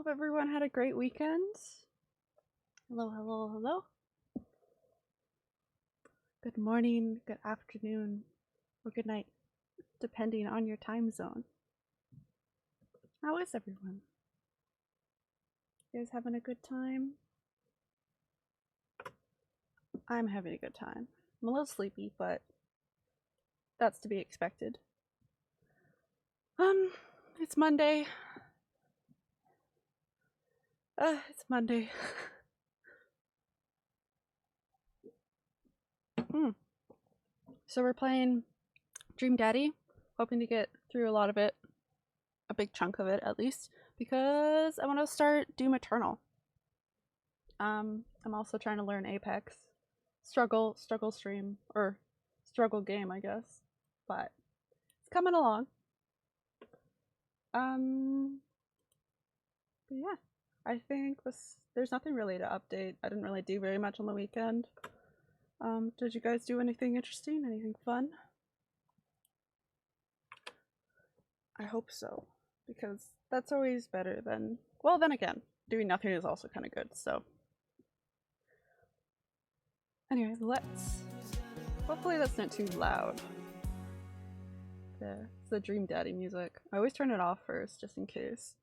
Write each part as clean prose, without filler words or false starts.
Hope everyone had a great weekend. Hello, hello, hello. Good morning, good afternoon, or good night, depending on your time zone. How is everyone? You guys having a good time? I'm having a good time. I'm a little sleepy, but that's to be expected. It's Monday. It's Monday. So we're playing DreamDaddy, hoping to get through a lot of it, a big chunk of it at least, because I want to start Doom Eternal. I'm also trying to learn Apex. Struggle stream, or struggle game, I guess, but it's coming along. But yeah, I think there's nothing really to update. I didn't really do very much on the weekend. Did you guys do anything interesting? Anything fun? I hope so, because that's always better than, well, then again, doing nothing is also kind of good, so. Anyway, hopefully that's not too loud. There, it's the DreamDaddy music. I always turn it off first, just in case.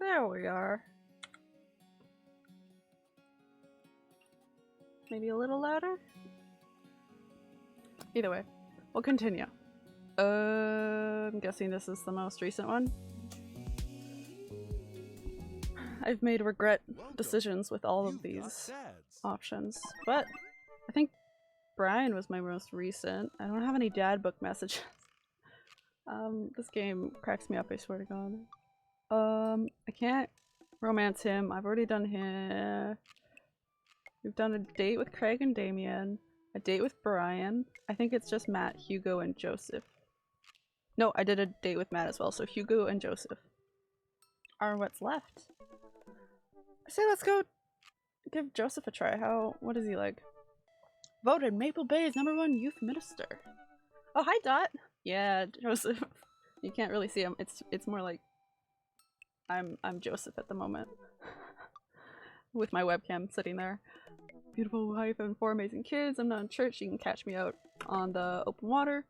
There we are. Maybe a little louder? Either way, we'll continue. I'm guessing this is the most recent one. I've made regret decisions with all of these options, but I think Brian was my most recent. I don't have any dad book messages. This game cracks me up, I swear to God. I can't romance him. I've already done him. We've done a date with Craig and Damien, a date with Brian. I think it's just Matt, Hugo, and Joseph. No, I did a date with Matt as well, so Hugo and Joseph are what's left. I say let's go give Joseph a try. What is he like? Voted Maple Bay's #1 youth minister. Oh, hi Dot! Yeah, Joseph. You can't really see him. It's more like I'm Joseph at the moment. With my webcam sitting there. Beautiful wife and 4 amazing kids. I'm not in church. You can catch me out on the open water.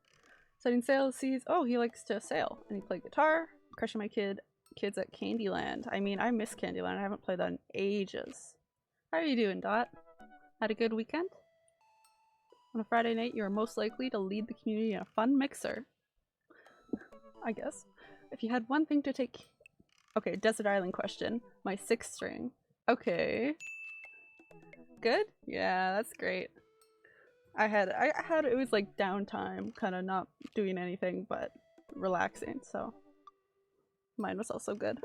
Setting sail seas. Oh, he likes to sail. And he played guitar. Crushing my kids at Candyland. I mean, I miss Candyland. I haven't played that in ages. How are you doing, Dot? Had a good weekend? On a Friday night, you are most likely to lead the community in a fun mixer. I guess. If you had one thing to take... Okay, Desert Island question. My 6th string. Okay. Good? Yeah, that's great. It was like downtime, kind of not doing anything, but relaxing, so mine was also good.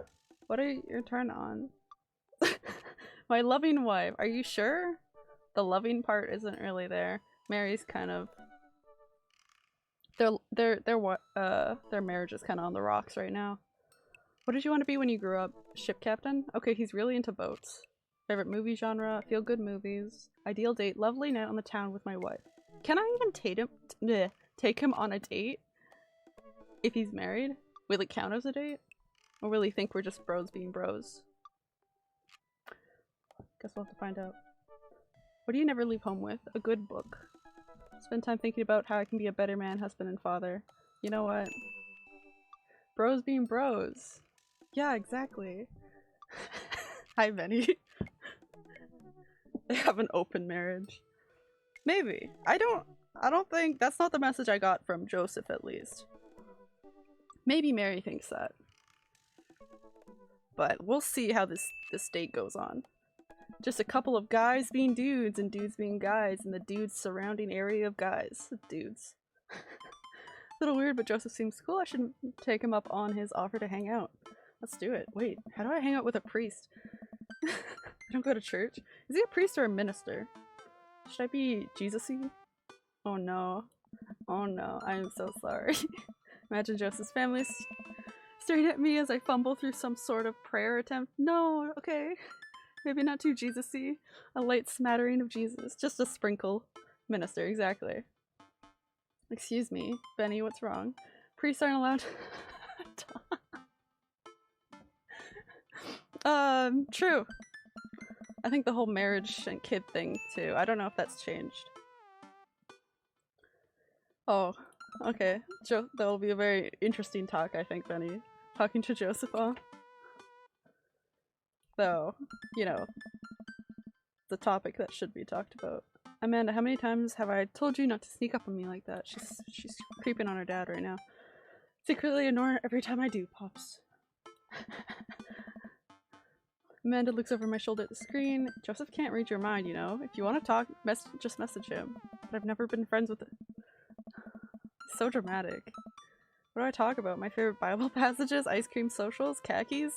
What are your turn on? My loving wife. Are you sure? The loving part isn't really there. Mary's kind of their marriage is kind of on the rocks right now. What did you want to be when you grew up? Ship captain? Okay, he's really into boats. Favorite movie genre? Feel good movies. Ideal date? Lovely night on the town with my wife. Can I even take him on a date? If he's married? Will it count as a date? Or will he think we're just bros being bros? Guess we'll have to find out. What do you never leave home with? A good book. Spend time thinking about how I can be a better man, husband, and father. You know what? Bros being bros. Yeah, exactly. Hi, Benny. They have an open marriage. Maybe. I don't think that's not the message I got from Joseph, at least. Maybe Mary thinks that. But we'll see how this date goes on. Just a couple of guys being dudes and dudes being guys and the dudes surrounding area of guys. Dudes. A little weird, but Joseph seems cool. I should take him up on his offer to hang out. Let's do it. Wait, how do I hang out with a priest? I don't go to church. Is he a priest or a minister? Should I be Jesus-y? Oh no. Oh no, I am so sorry. Imagine Joseph's family staring at me as I fumble through some sort of prayer attempt. No, okay. Maybe not too Jesus-y. A light smattering of Jesus. Just a sprinkle. Minister, exactly. Excuse me, Benny, what's wrong? Priests aren't allowed True. I think the whole marriage and kid thing too. I don't know if that's changed. Oh, okay. That'll be a very interesting talk, I think, Benny. Talking to Josepha. Though, you know, the topic that should be talked about. Amanda, how many times have I told you not to sneak up on me like that? She's creeping on her dad right now. Secretly ignore her every time I do, Pops. Amanda looks over my shoulder at the screen. Joseph can't read your mind, you know? If you want to talk, just message him. But I've never been friends with it. So dramatic. What do I talk about? My favorite Bible passages? Ice cream socials? Khakis?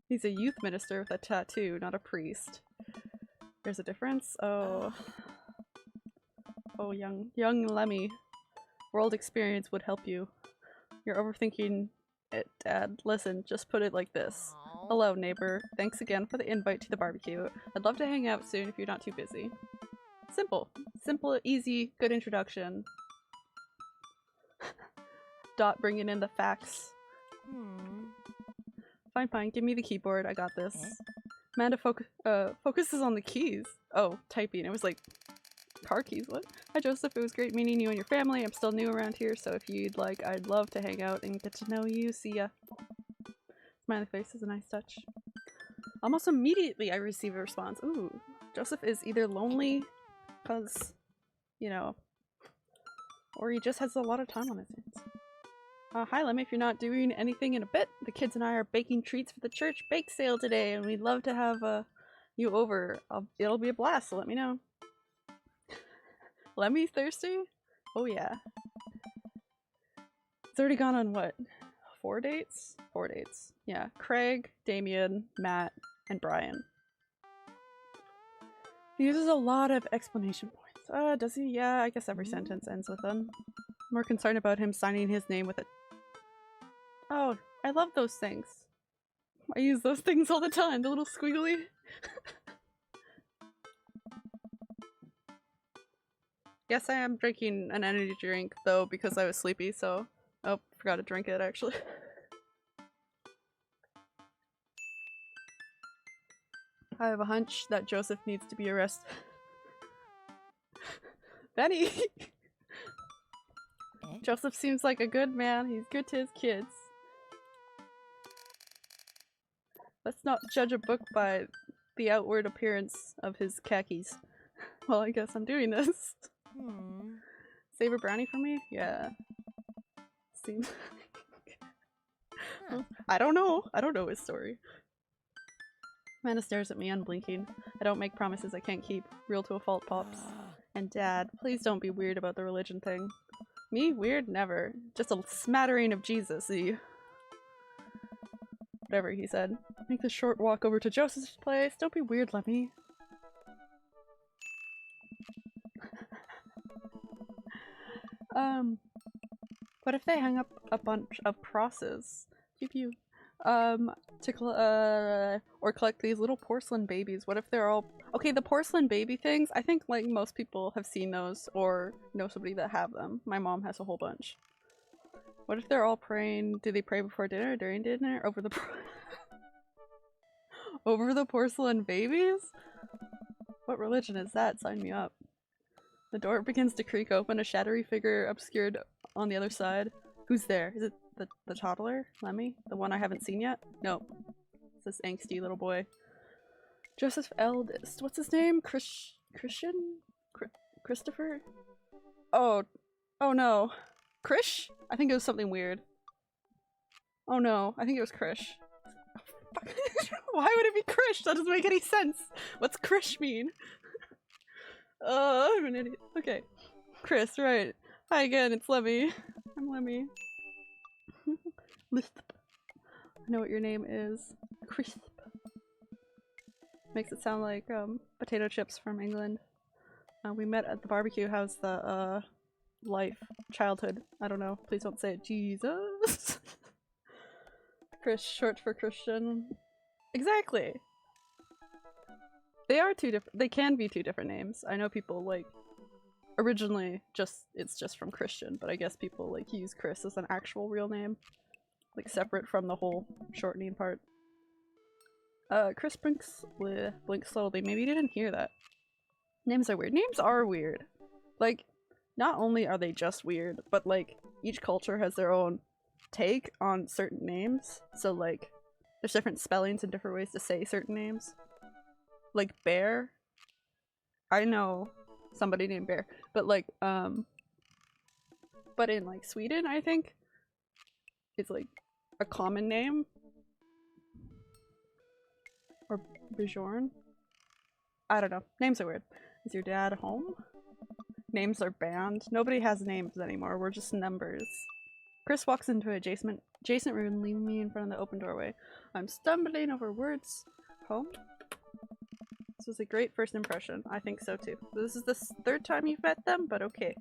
He's a youth minister with a tattoo, not a priest. There's a difference? Oh. Oh, young Lemmy. World experience would help you. You're overthinking it, Dad. Listen, just put it like this. Hello, neighbor. Thanks again for the invite to the barbecue. I'd love to hang out soon if you're not too busy. Simple. Simple, easy, good introduction. Dot bringing in the facts. Fine, give me the keyboard. I got this. Amanda focuses on the keys. Oh, typing. It was like car keys. What? Hi, Joseph. It was great meeting you and your family. I'm still new around here, so if you'd like, I'd love to hang out and get to know you. See ya. Smiley face is a nice touch. Almost immediately I receive a response. Ooh, Joseph is either lonely, cause, you know, or he just has a lot of time on his hands. Hi Lemmy, if you're not doing anything in a bit, the kids and I are baking treats for the church bake sale today, and we'd love to have you over. It'll be a blast, so let me know. Lemmy thirsty? Oh yeah. It's already gone on what? 4 dates? 4 dates. Yeah. Craig, Damien, Matt, and Brian. He uses a lot of explanation points. Does he? Yeah, I guess every sentence ends with them. I'm more concerned about him signing his name with a— Oh, I love those things. I use those things all the time, the little squiggly. Yes, I am drinking an energy drink, though, because I was sleepy, so— Oh, forgot to drink it, actually. I have a hunch that Joseph needs to be arrested. Benny! Joseph seems like a good man. He's good to his kids. Let's not judge a book by the outward appearance of his khakis. Well, I guess I'm doing this. Save a brownie for me? Yeah. Seems well, I don't know. I don't know his story. Amanda stares at me unblinking. I don't make promises I can't keep. Real to a fault, Pops. And Dad, please don't be weird about the religion thing. Me? Weird? Never. Just a smattering of Jesus-y. Whatever, he said. Make the short walk over to Joseph's place. Don't be weird, Lemmy. What if they hang up a bunch of crosses? Pew pew. Or collect these little porcelain babies. What if they're all— Okay, the porcelain baby things, I think like most people have seen those or know somebody that have them. My mom has a whole bunch. What if they're all praying— do they pray before dinner, during dinner, over the over the porcelain babies? What religion is that? Sign me up. The door begins to creak open, a shadowy figure obscured on the other side. Who's there? Is it the toddler? Lemmy? The one I haven't seen yet? No. It's this angsty little boy. Joseph eldest. What's his name? Christian? Christopher? Oh. Oh no. Krish? I think it was something weird. Oh no. I think it was Krish. Why would it be Krish? That doesn't make any sense. What's Krish mean? Oh, I'm an idiot. Okay. Chris, right. Hi again, it's Lemmy. I'm Lemmy. Lisp. I know what your name is. Crisp. Makes it sound like potato chips from England. We met at the barbecue. How's the life? Childhood? I don't know. Please don't say it. Jesus. Chris, short for Christian. Exactly. They are two different— they can be two different names. I know people like originally it's just from Christian, but I guess people like use Chris as an actual real name, like separate from the whole shortening part. Chris blinks slowly. Maybe you didn't hear that. Names are weird. Names are weird. Like, not only are they just weird, but like each culture has their own take on certain names. So like, there's different spellings and different ways to say certain names. Like Bear. I know somebody named Bear, but like, but in like Sweden, I think it's like a common name. Or Bjorn? I don't know. Names are weird. Is your dad home? Names are banned. Nobody has names anymore. We're just numbers. Chris walks into an adjacent room, leaving me in front of the open doorway. I'm stumbling over words. Home? This was a great first impression. I think so too. This is the third time you've met them, but okay.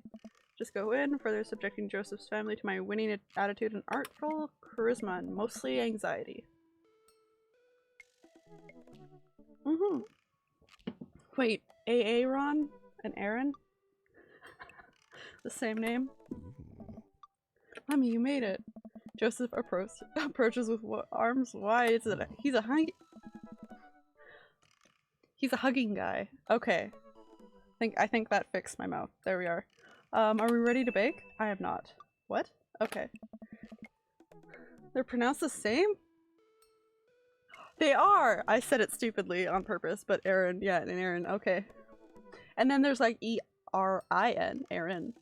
Just go in, further subjecting Joseph's family to my winning attitude and artful charisma and mostly anxiety. Wait, Aaron and Aaron? The same name? Mommy, you made it. Joseph approaches with arms wide. He's a hugging guy. Okay. I think that fixed my mouth. There we are. Are we ready to bake? I am not. What? Okay. They're pronounced the same? They are! I said it stupidly on purpose, but Aaron, yeah, and Aaron, okay. And then there's like E-R-I-N, Aaron.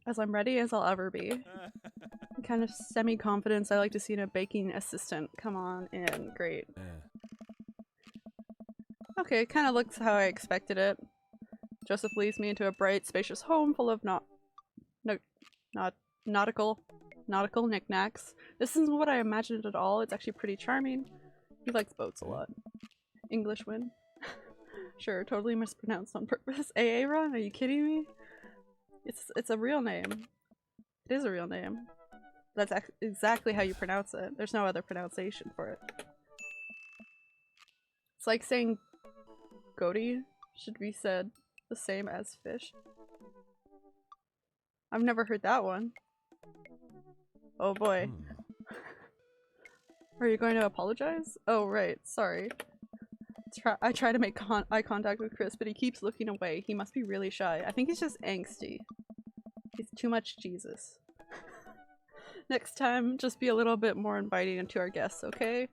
As I'm ready as I'll ever be. Kind of semi-confidence I like to see in a baking assistant. Come on in. Great. Okay, kind of looks how I expected it. Joseph leads me into a bright, spacious home full of nautical knickknacks. This isn't what I imagined at all. It's actually pretty charming. He likes boats a lot. English win. Sure, totally mispronounced on purpose. Aaron? Are you kidding me? It's a real name. It is a real name. That's exactly how you pronounce it. There's no other pronunciation for it. It's like saying goatee should be said the same as fish. I've never heard that one. Oh boy. Are you going to apologize? Oh right, sorry. I try to make eye contact with Chris, but he keeps looking away. He must be really shy. I think he's just angsty. He's too much Jesus. Next time, just be a little bit more inviting to our guests, okay?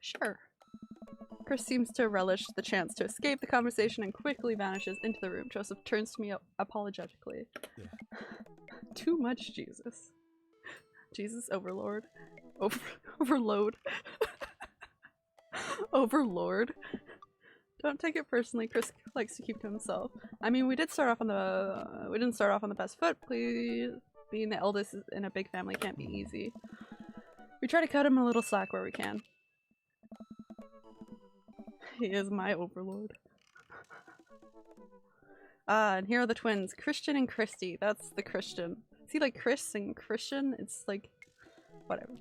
Sure. Chris seems to relish the chance to escape the conversation and quickly vanishes into the room. Joseph turns to me apologetically. Yeah. Too much Jesus. Jesus overlord. Overload. Overlord. Don't take it personally. Chris likes to keep to himself. I mean, we didn't start off on the best foot. Please, being the eldest in a big family can't be easy. We try to cut him a little slack where we can. He is my overlord. And here are the twins, Christian and Christy. That's the Christian. See, like Chris and Christian? It's like, whatever.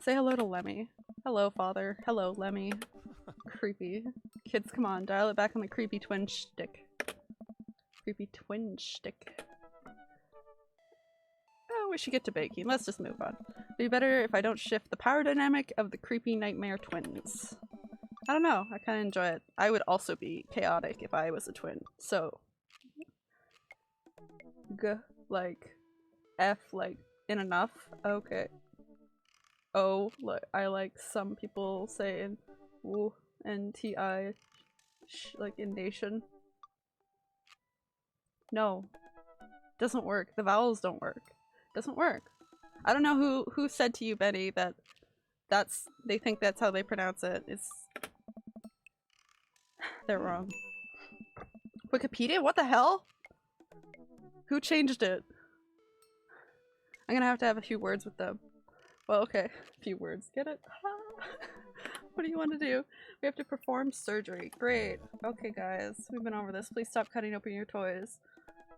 Say hello to Lemmy. Hello, father. Hello, Lemmy. Creepy. Kids, come on, dial it back on the creepy twin shtick. Creepy twin shtick. Oh, we should get to baking. Let's just move on. Be better if I don't shift the power dynamic of the creepy nightmare twins. I don't know. I kind of enjoy it. I would also be chaotic if I was a twin. So, like, F, like, in enough. Okay. O, like, I like some people say in W and T-I, like in nation. No. Doesn't work. The vowels don't work. Doesn't work. I don't know who said to you, Betty, that they think that's how they pronounce it. They're wrong. Wikipedia? What the hell? Who changed it? I'm gonna have to have a few words with them. Well, okay. A few words. Get it? What do you want to do? We have to perform surgery. Great. Okay, guys. We've been over this. Please stop cutting open your toys.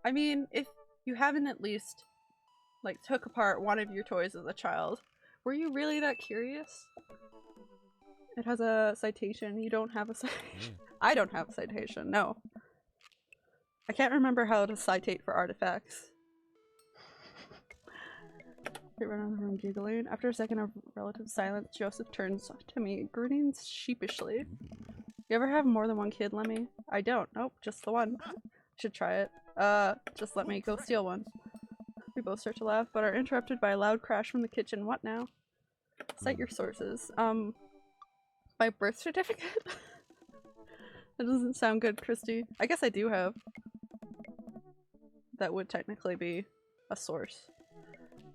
I mean, if you haven't at least, like, took apart one of your toys as a child, were you really that curious? It has a citation. You don't have a citation. I don't have a citation. No. I can't remember how to citate for artifacts. They run out of the room giggling. After a second of relative silence, Joseph turns to me, grinning sheepishly. You ever have more than one kid, Lemmy? I don't. Nope, just the one. Should try it. Just let me go steal one. We both start to laugh, but are interrupted by a loud crash from the kitchen. What now? Cite your sources. My birth certificate? That doesn't sound good, Christy. I guess I do have. That would technically be a source.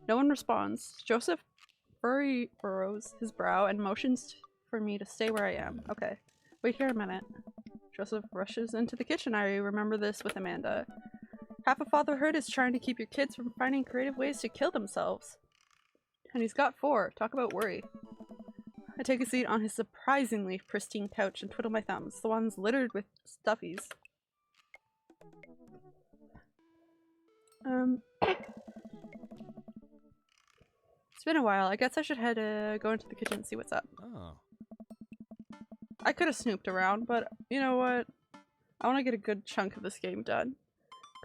No one responds. Joseph furrows his brow and motions for me to stay where I am. Okay. Wait here a minute. Joseph rushes into the kitchen. I remember this with Amanda. Half of fatherhood is trying to keep your kids from finding creative ways to kill themselves. And he's got 4. Talk about worry. I take a seat on his surprisingly pristine couch and twiddle my thumbs, the ones littered with stuffies. It's been a while. I guess I should go into the kitchen and see what's up. Oh. I could have snooped around, but you know what? I want to get a good chunk of this game done,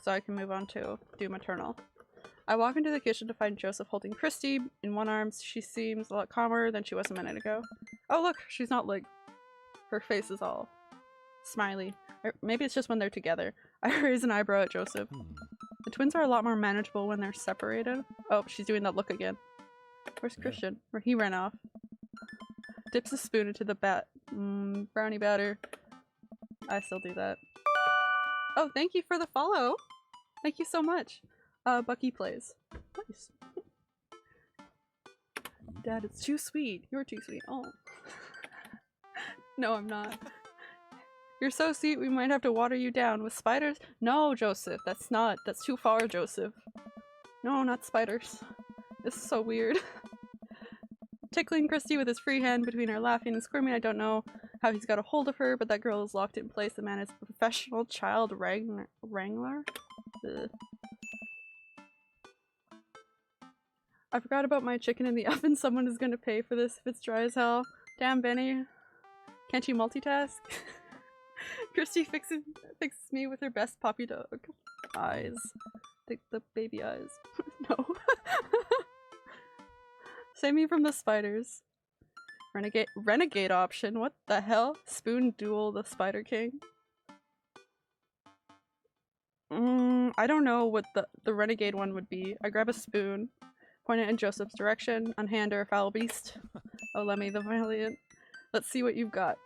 so I can move on to Doom Eternal. I walk into the kitchen to find Joseph holding Christy in one arm. She seems a lot calmer than she was a minute ago. Oh look, she's not like... Her face is all smiley. Or maybe it's just when they're together. I raise an eyebrow at Joseph. The twins are a lot more manageable when they're separated. Oh, she's doing that look again. Where's Christian? Where he ran off. Dips a spoon into the brownie batter. I still do that. Oh, thank you for the follow! Thank you so much. Bucky plays. Nice. Dad, it's too sweet. You're too sweet. Oh. No, I'm not. You're so sweet, we might have to water you down. With spiders? No, Joseph, that's not. That's too far, Joseph. No, not spiders. This is so weird. Tickling Christy with his free hand between her laughing and squirming. I don't know how he's got a hold of her, but that girl is locked in place. The man is a professional child wrangler? Ugh. I forgot about my chicken in the oven. Someone is gonna pay for this if it's dry as hell. Damn, Benny. Can't you multitask? Christy fixes me with her best puppy dog eyes. The baby eyes. No. Save me from the spiders. Renegade option. What the hell? Spoon duel the Spider King. I don't know what the renegade one would be. I grab a spoon, point it in Joseph's direction, unhand her foul beast. Oh, Lemmy the Valiant. Let's see what you've got.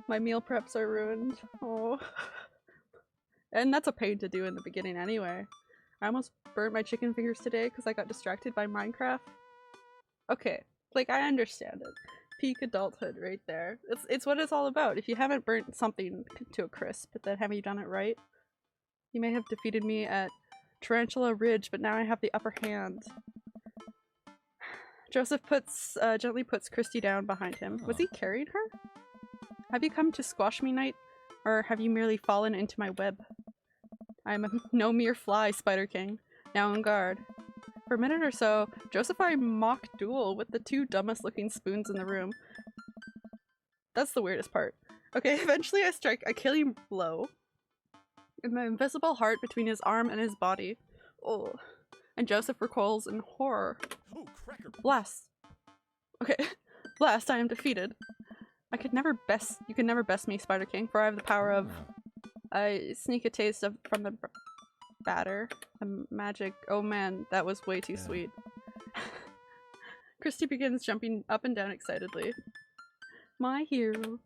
My meal preps are ruined. Oh. And that's a pain to do in the beginning anyway. I almost burnt my chicken fingers today because I got distracted by Minecraft. Okay, like I understand it. Peak adulthood right there. It's what it's all about. If you haven't burnt something to a crisp, then have you done it right? You may have defeated me at Tarantula Ridge, but now I have the upper hand. Joseph gently puts Christy down behind him. Was he carrying her? Have you come to squash me, knight? Or have you merely fallen into my web? I am no mere fly, Spider King. Now on guard. For a minute or so, Joseph and I mock duel with the 2 dumbest looking spoons in the room. That's the weirdest part. Okay, eventually I strike a killing blow in the invisible heart between his arm and his body. Oh. And Joseph recoils in horror. Oh, cracker. Blast. Okay. Blast, I am defeated. You could never best me, Spider King, for I have the power of... I sneak a taste from the batter. The magic. Oh man, that was way too sweet. Christy begins jumping up and down excitedly. My hero.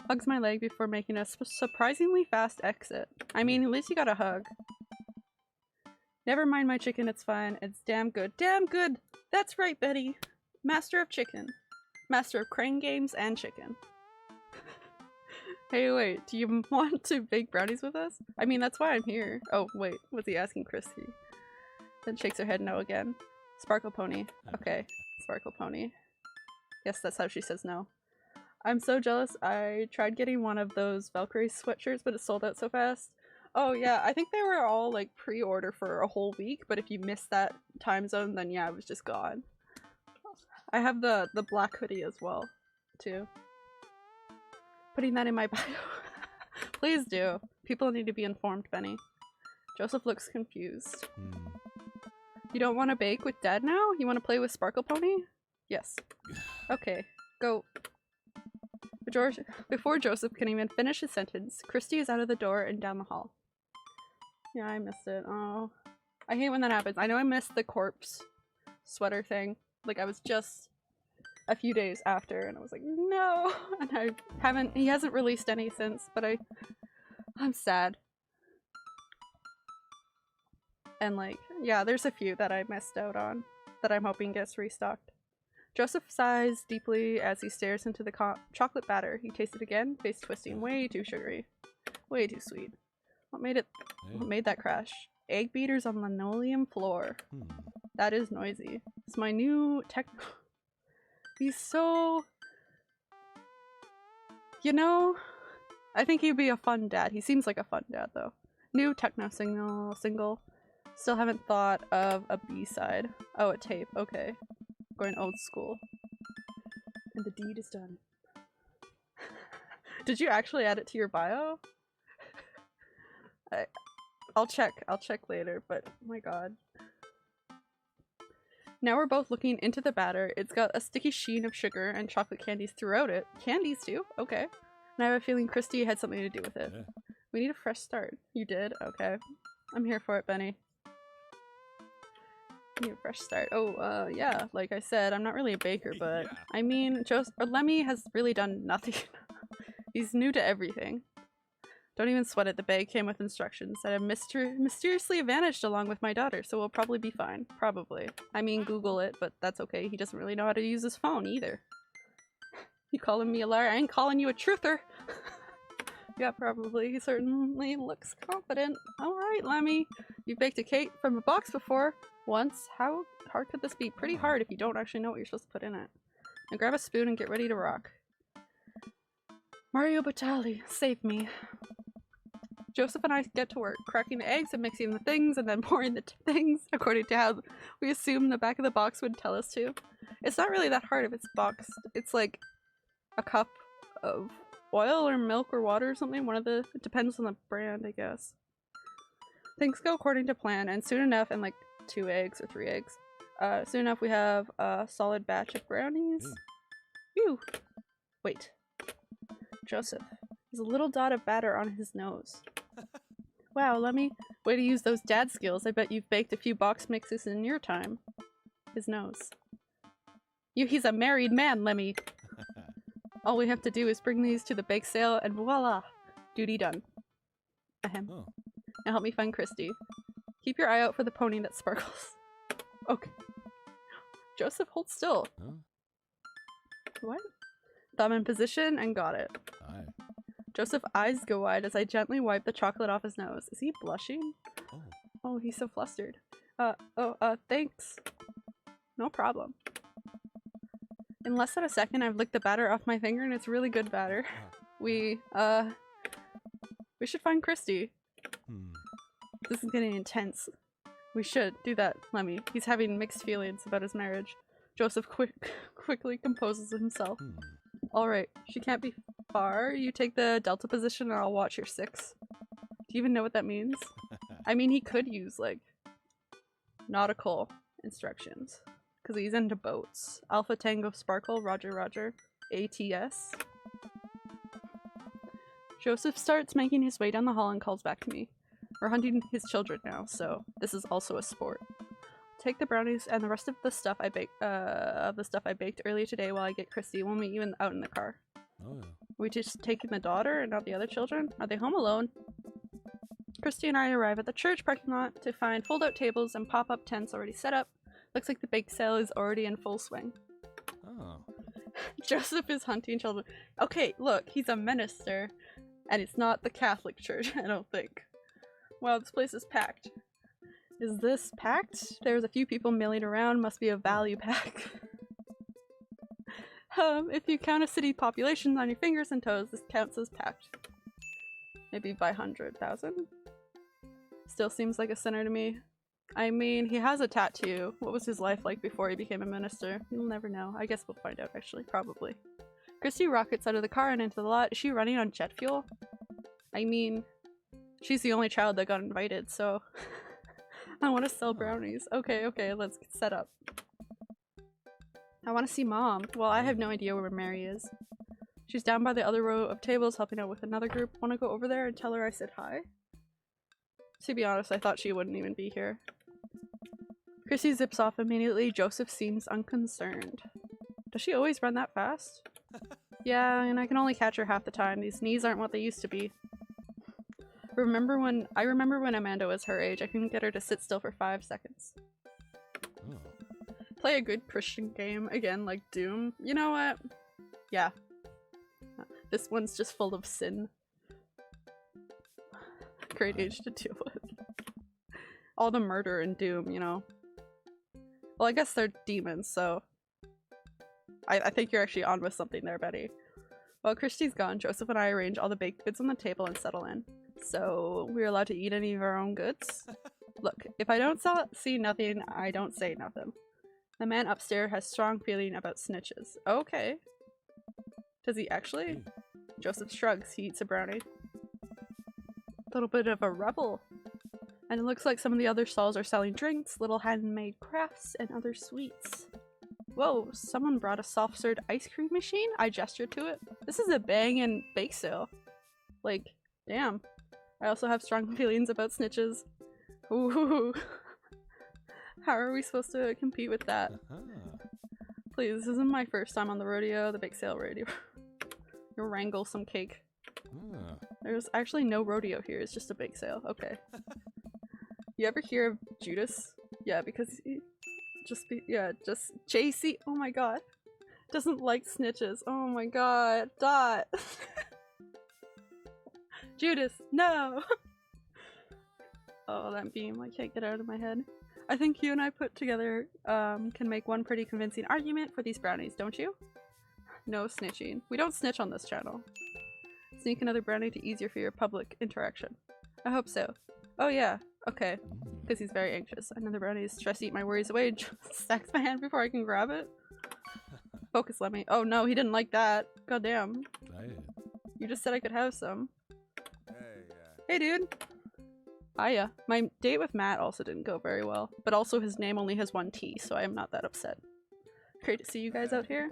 Hugs my leg before making a surprisingly fast exit. I mean, at least you got a hug. Never mind my chicken, it's fine. It's damn good. Damn good! That's right, Betty! Master of chicken. Master of crane games and chicken. Hey, wait, do you want to bake brownies with us? I mean, that's why I'm here. Oh, wait, was he asking Christy? Then shakes her head no again. Sparkle Pony. Okay, Sparkle Pony. Yes, that's how she says no. I'm so jealous. I tried getting one of those Valkyrie sweatshirts, but it sold out so fast. Oh yeah, I think they were all like pre-order for a whole week, but if you missed that time zone, then yeah, it was just gone. I have the black hoodie as well, too. Putting that in my bio. Please do. People need to be informed, Benny. Joseph looks confused. You don't want to bake with Dad now? You want to play with Sparkle Pony? Yes. Okay, go. Before Joseph can even finish his sentence, Christy is out of the door and down the hall. Yeah, I missed it. Oh. I hate when that happens. I know I missed the corpse sweater thing. Like, I was just a few days after, and I was like, no! And he hasn't released any since, but I'm sad. And like, yeah, there's a few that I missed out on that I'm hoping gets restocked. Joseph sighs deeply as he stares into the chocolate batter. He tastes it again, face twisting, way too sugary. Way too sweet. What made that crash? Egg beaters on linoleum floor. That is noisy. It's my new He's so... You know, I think he'd be a fun dad. He seems like a fun dad, though. New techno single. Still haven't thought of a B-side. Oh, a tape. Okay. Going old school. And the deed is done. Did you actually add it to your bio? I'll check later, but oh my god. Now we're both looking into the batter. It's got a sticky sheen of sugar and chocolate candies throughout it. Candies too? Okay. And I have a feeling Christy had something to do with it. Yeah. We need a fresh start. You did? Okay. I'm here for it, Benny. Need a fresh start. Oh, yeah, like I said, I'm not really a baker, but yeah. I mean, Lemmy has really done nothing. He's new to everything. Don't even sweat it, the bag came with instructions that have mysteriously vanished along with my daughter, so we'll probably be fine. Probably. I mean, Google it, but that's okay. He doesn't really know how to use his phone either. You calling me a liar? I ain't calling you a truther! Yeah, probably. He certainly looks confident. Alright, Lemmy. You've baked a cake from a box before. Once. How hard could this be? Pretty hard if you don't actually know what you're supposed to put in it. Now grab a spoon and get ready to rock. Mario Batali, save me. Joseph and I get to work, cracking the eggs and mixing the things and then pouring the things according to how we assume the back of the box would tell us to. It's not really that hard if it's boxed. It's like a cup of oil or milk or water or something. It depends on the brand, I guess. Things go according to plan, and soon enough, and like 2 eggs or 3 eggs. Soon enough we have a solid batch of brownies. Ew. Wait. Joseph. There's a little dot of batter on his nose. Wow, Lemmy. Way to use those dad skills. I bet you've baked a few box mixes in your time. His nose. He's a married man, Lemmy. All we have to do is bring these to the bake sale and voila! Duty done. Ahem. Oh. Now help me find Christy. Keep your eye out for the pony that sparkles. Okay. Joseph, hold still. Huh? What? Thumb in position and got it. Aye. Joseph's eyes go wide as I gently wipe the chocolate off his nose. Is he blushing? Oh. Oh, he's so flustered. Thanks. No problem. In less than a second, I've licked the batter off my finger and it's really good batter. We should find Christy. This is getting intense. We should do that, Lemmy. He's having mixed feelings about his marriage. Joseph quickly composes himself. Alright, she can't be far. You take the delta position and I'll watch your 6. Do you even know what that means? I mean, he could use, like, nautical instructions. Because he's into boats. Alpha Tango Sparkle, Roger Roger. ATS. Joseph starts making his way down the hall and calls back to me. We're hunting his children now, so this is also a sport. Take the brownies and the rest of the stuff I baked earlier today while I get Christy. We'll meet you out in the car. Oh, yeah. We just taking the daughter and not the other children? Are they home alone? Christy and I arrive at the church parking lot to find fold-out tables and pop-up tents already set up. Looks like the bake sale is already in full swing. Oh. Joseph is hunting children. Okay, look, he's a minister. And it's not the Catholic Church, I don't think. Wow, this place is packed. Is this packed? There's a few people milling around. Must be a value pack. If you count a city population on your fingers and toes, this counts as packed. Maybe by 100,000? Still seems like a sinner to me. I mean, he has a tattoo. What was his life like before he became a minister? You'll never know. I guess we'll find out, actually. Probably. Christy rockets out of the car and into the lot. Is she running on jet fuel? I mean, She's the only child that got invited, so I want to sell brownies. Okay, okay, let's get set up. I want to see Mom. Well, I have no idea where Mary is. She's down by the other row of tables helping out with another group. Want to go over there and tell her I said hi? To be honest, I thought she wouldn't even be here. Chrissy zips off immediately. Joseph seems unconcerned. Does she always run that fast? Yeah, and I can only catch her half the time. These knees aren't what they used to be. I remember when Amanda was her age, I couldn't get her to sit still for 5 seconds. Play a good Christian game again, like Doom. You know what? Yeah. This one's just full of sin. Great age to deal with. All the murder in Doom, you know. Well, I guess they're demons, so I think you're actually on with something there, Betty. While Christy's gone, Joseph and I arrange all the baked goods on the table and settle in. So, we're allowed to eat any of our own goods? Look, if I don't see nothing, I don't say nothing. The man upstairs has strong feeling about snitches. Okay. Does he actually? Joseph shrugs. He eats a brownie. A little bit of a rebel. And it looks like some of the other stalls are selling drinks, little handmade crafts, and other sweets. Whoa, someone brought a soft-served ice cream machine? I gestured to it. This is a bangin' bake sale. Like, damn. I also have strong feelings about snitches. Ooh. How are we supposed to compete with that? Please, this isn't my first time on the rodeo, the bake sale rodeo. You'll wrangle some cake. There's actually no rodeo here, it's just a bake sale. Okay. You ever hear of Judas? Yeah, because he just JC. Oh my god. Doesn't like snitches. Oh my god. Dot. Judas, no! Oh, that beam. I can't get out of my head. I think you and I put together can make one pretty convincing argument for these brownies, don't you? No snitching. We don't snitch on this channel. Sneak another brownie to easier for your public interaction. I hope so. Oh yeah. Okay. Because he's very anxious. Another brownie is stress eat my worries away. Stacks my hand before I can grab it. Focus, let me. Oh no, he didn't like that. God damn. You just said I could have some. Hey dude. Hiya. My date with Matt also didn't go very well. But also his name only has one T, so I am not that upset. Great to see you guys out here.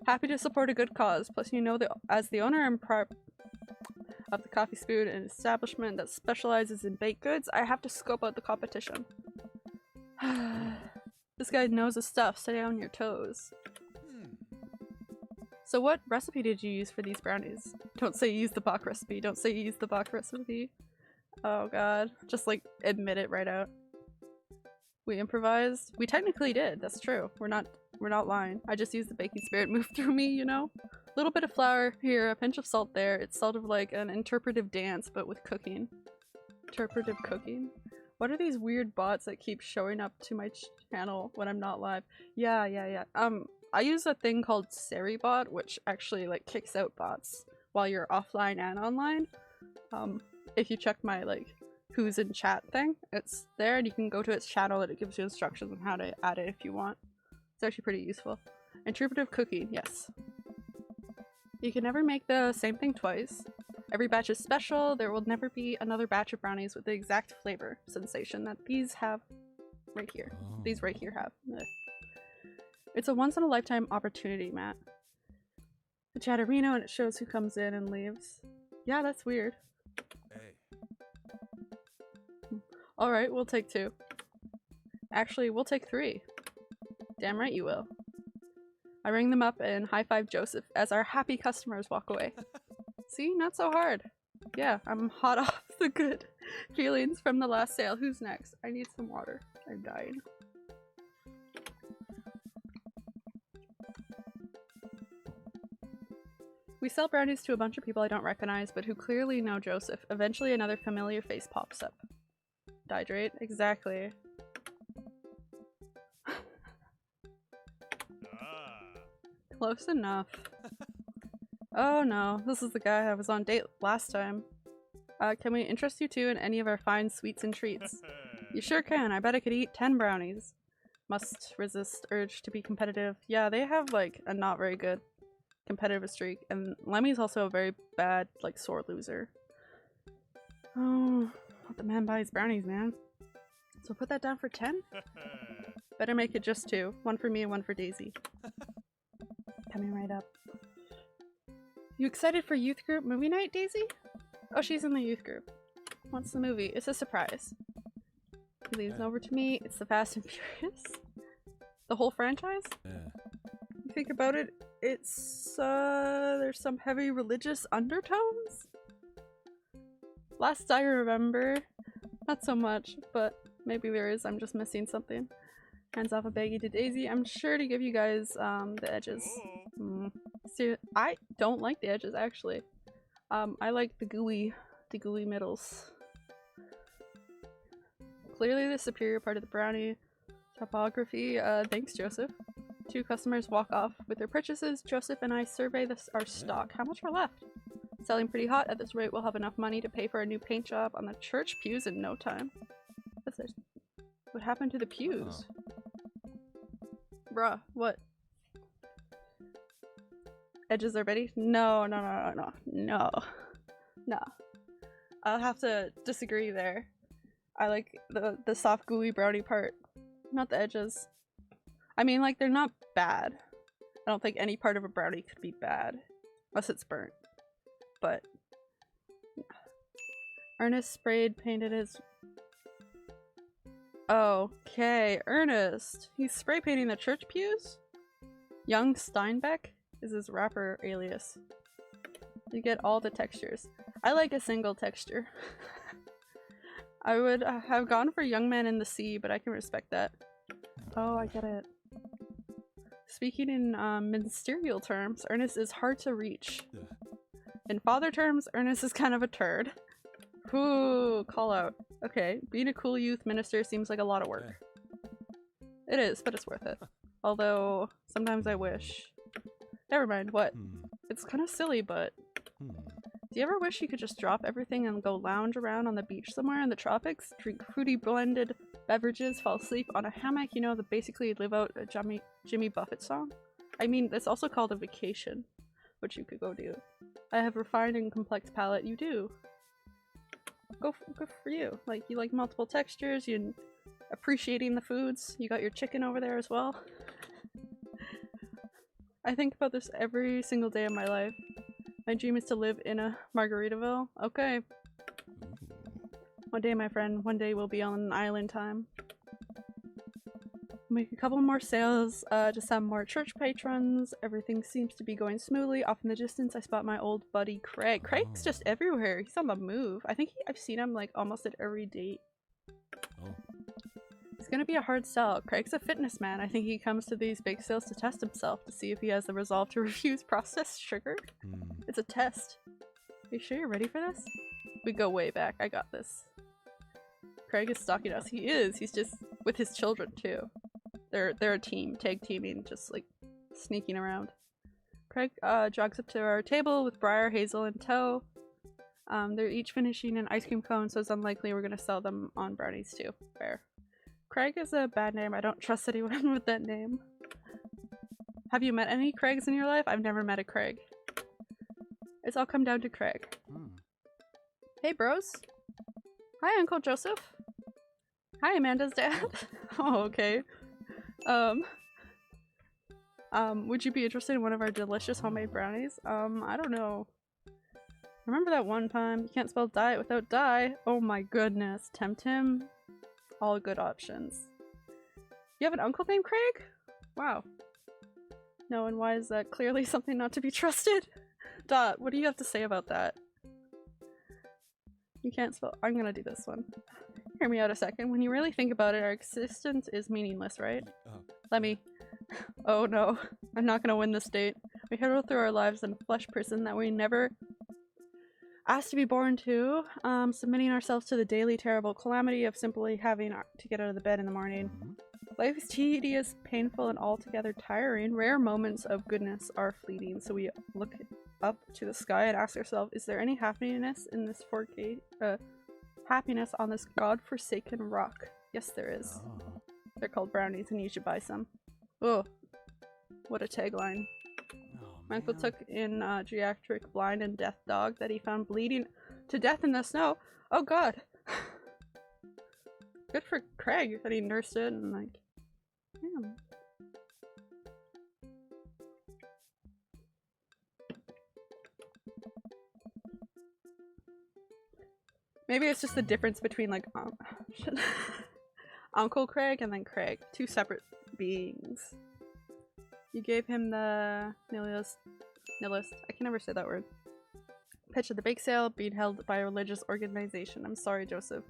Happy to support a good cause. Plus you know that as the owner and of the coffee spoon, an establishment that specializes in baked goods, I have to scope out the competition. This guy knows his stuff. Stay on your toes. So what recipe did you use for these brownies? Don't say you used the Bach recipe. Don't say you used the Bach recipe. Oh god. Just like admit it right out. We improvised? We technically did. That's true. We're not lying. I just used the baking spirit move through me, you know? A little bit of flour here, a pinch of salt there. It's sort of like an interpretive dance, but with cooking. Interpretive cooking? What are these weird bots that keep showing up to my channel when I'm not live? Yeah. I use a thing called Seribot, which actually like kicks out bots while you're offline and online. If you check my like who's in chat thing, it's there and you can go to its channel and it gives you instructions on how to add it if you want. It's actually pretty useful. Interpretive cooking, yes. You can never make the same thing twice. Every batch is special. There will never be another batch of brownies with the exact flavor sensation that these have right here. These right here have. Ugh. It's a once-in-a-lifetime opportunity, Matt. The Chatterino and it shows who comes in and leaves. Yeah, that's weird. Alright, we'll take 2. Actually, we'll take 3. Damn right you will. I ring them up and high-five Joseph as our happy customers walk away. See? Not so hard. Yeah, I'm hot off the good feelings from the last sale. Who's next? I need some water. I'm dying. We sell brownies to a bunch of people I don't recognize, but who clearly know Joseph. Eventually another familiar face pops up. Hydrate? Exactly. Close enough. Oh no, this is the guy I was on date last time. Can we interest you two in any of our fine sweets and treats? You sure can. I bet I could eat 10 brownies. Must resist urge to be competitive. Yeah, they have like a not very good competitive streak, and Lemmy's also a very bad like sore loser. Oh, let the man buy his brownies, man. So put that down for 10? Better make it just 2. One for me and one for Daisy. Coming right up. You excited for youth group movie night, Daisy? Oh, she's in the youth group. What's the movie? It's a surprise. He leaves over to me. It's the Fast and Furious. The whole franchise? You think about it, it's there's some heavy religious undertones? Last I remember, not so much, but maybe there is. I'm just missing something. Hands off a baggie to Daisy. I'm sure to give you guys the edges. See, I don't like the edges actually. I like the gooey middles. Clearly the superior part of the brownie. Topography. Thanks, Joseph. 2 customers walk off with their purchases. Joseph and I survey our stock. How much are left? Selling pretty hot. At this rate, we'll have enough money to pay for a new paint job on the church pews in no time. What happened to the pews? Bruh, what? Edges are ready? No. I'll have to disagree there. I like the soft gooey brownie part, not the edges. I mean, like, they're not bad. I don't think any part of a brownie could be bad, unless it's burnt. But yeah. Ernest sprayed painted his... Okay, Ernest. He's spray painting the church pews? Young Steinbeck is his rapper alias. You get all the textures. I like a single texture. I would have gone for Young Man in the Sea, but I can respect that. Oh, I get it. Speaking in ministerial terms, Ernest is hard to reach. In father terms, Ernest is kind of a turd. Ooh, call out. Okay, being a cool youth minister seems like a lot of work. It is, but it's worth it. Although, sometimes I wish... Never mind, what? It's kind of silly, but... Do you ever wish you could just drop everything and go lounge around on the beach somewhere in the tropics, drink fruity blended beverages, fall asleep on a hammock, you know, the basically live out a Jimmy Buffett song? I mean, it's also called a vacation, which you could go do. I have refined and complex palate, you do. Go for you. Like, you like multiple textures, you're appreciating the foods, you got your chicken over there as well. I think about this every single day of my life. My dream is to live in a Margaritaville. Okay. One day, my friend, one day we'll be on island time. Make a couple more sales, just have more church patrons. Everything seems to be going smoothly. Off in the distance, I spot my old buddy Craig. Craig's just everywhere. He's on the move. I think I've seen him like almost at every date. It's gonna be a hard sell. Craig's a fitness man. I think he comes to these big sales to test himself, to see if he has the resolve to refuse processed sugar. It's a test. Are you sure you're ready for this? We go way back. I got this. Craig is stalking us. He is. He's just with his children too. They're a team, tag teaming, just like sneaking around. Craig jogs up to our table with Briar, Hazel, and Toe. They're each finishing an ice cream cone, so it's unlikely we're gonna sell them on brownies too. Fair. Craig is a bad name. I don't trust anyone with that name. Have you met any Craigs in your life? I've never met a Craig. It's all come down to Craig. Hey bros. Hi Uncle Joseph. Hi Amanda's dad. Oh, okay. Would you be interested in one of our delicious homemade brownies? I don't know. Remember that one time? You can't spell diet without die. Oh my goodness. Tempt him? All good options. You have an uncle named Craig? Wow. No, and why is that clearly something not to be trusted? Dot, what do you have to say about that? You can't spell- I'm gonna do this one. Hear me out a second. When you really think about it, our existence is meaningless, right? Let me- Oh no. I'm not gonna win this date. We hurtle through our lives in a flesh prison that we never asked to be born to, submitting ourselves to the daily terrible calamity of simply having to get out of the bed in the morning. Life is tedious, painful, and altogether tiring. Rare moments of goodness are fleeting, so we look up to the sky and ask ourselves, is there any happiness in this 4K, happiness on this god-forsaken rock? Yes, there is. They're called brownies, and you should buy some. Oh, what a tagline. My uncle took in a geriatric blind and deaf dog that he found bleeding to death in the snow. Oh god. Good for Craig that he nursed it and like, damn. Maybe it's just the difference between like Uncle Craig and then Craig. Two separate beings. You gave him the nihilist. I can never say that word. Pitch at the bake sale being held by a religious organization. I'm sorry, Joseph.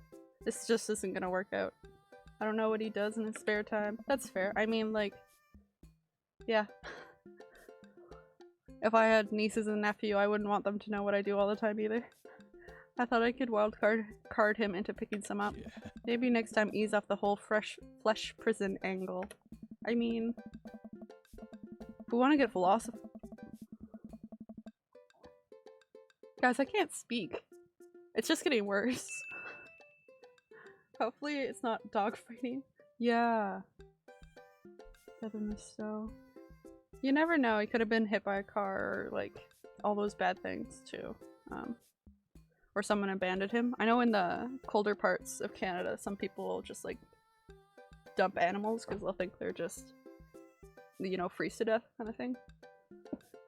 This just isn't gonna work out. I don't know what he does in his spare time. That's fair. I mean, like, yeah. If I had nieces and nephew, I wouldn't want them to know what I do all the time either. I thought I could card him into picking some up. Yeah. Maybe next time ease off the whole flesh prison angle. I mean, if we want to get philosophy. Guys, I can't speak. It's just getting worse. Hopefully it's not dogfighting. Yeah. Death in the snow. You never know, he could have been hit by a car or like all those bad things too. Or someone abandoned him. I know in the colder parts of Canada some people just like dump animals because they'll think they're just, you know, freeze to death kind of thing.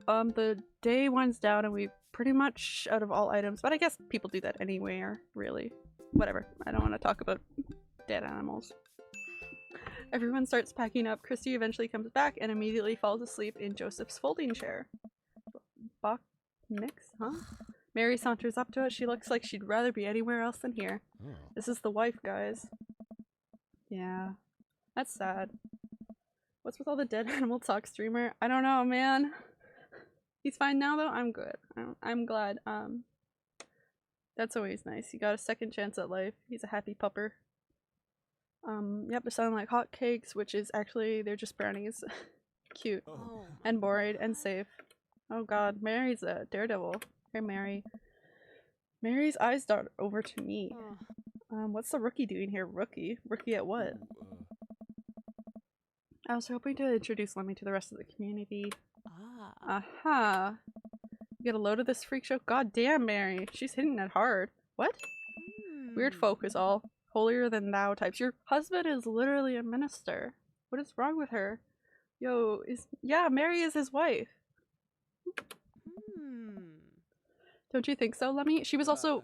The day winds down and we pretty much out of all items, but I guess people do that anywhere, really. Whatever. I don't want to talk about dead animals. Everyone starts packing up. Christy eventually comes back and immediately falls asleep in Joseph's folding chair. Bach Nix, huh? Mary saunters up to it. She looks like she'd rather be anywhere else than here. Oh. This is the wife, guys. Yeah. That's sad. What's with all the dead animal talk, streamer? I don't know, man. He's fine now, though? I'm good. I'm glad. That's always nice. He got a second chance at life. He's a happy pupper. Yep, they're selling like hot cakes, which is actually, they're just brownies. Cute. Oh. And boring and safe. Oh god, Mary's a daredevil. Here, Mary. Mary's eyes dart over to me. What's the rookie doing here? Rookie? Rookie at what? I was hoping to introduce Lemmy to the rest of the community. Aha. You get a load of this freak show? God damn, Mary. She's hitting it hard. What? Weird folk is all. Holier than thou types. Your husband is literally a minister. What is wrong with her? Yo, yeah, Mary is his wife. Don't you think so, Lemmy? She was also...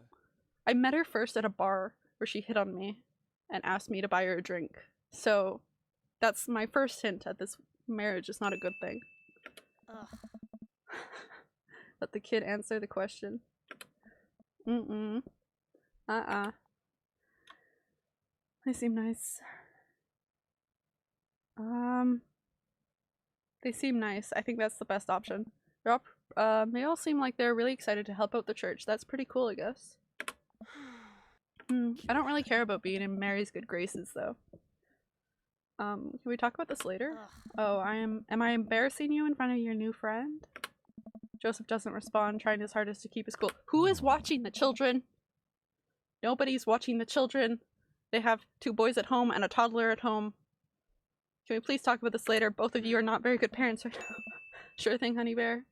I met her first at a bar where she hit on me and asked me to buy her a drink. So, that's my first hint at this marriage is not a good thing. Let the kid answer the question. They seem nice. They seem nice. I think that's the best option. They're all, they all seem like they're really excited to help out the church. That's pretty cool, I guess. I don't really care about being in Mary's good graces, though. Can we talk about this later? Oh, am I embarrassing you in front of your new friend? Joseph doesn't respond, trying his hardest to keep his cool. Who is watching the children? Nobody's watching the children. They have 2 boys at home and a toddler at home. Can we please talk about this later? Both of you are not very good parents right now. Sure thing, honey bear.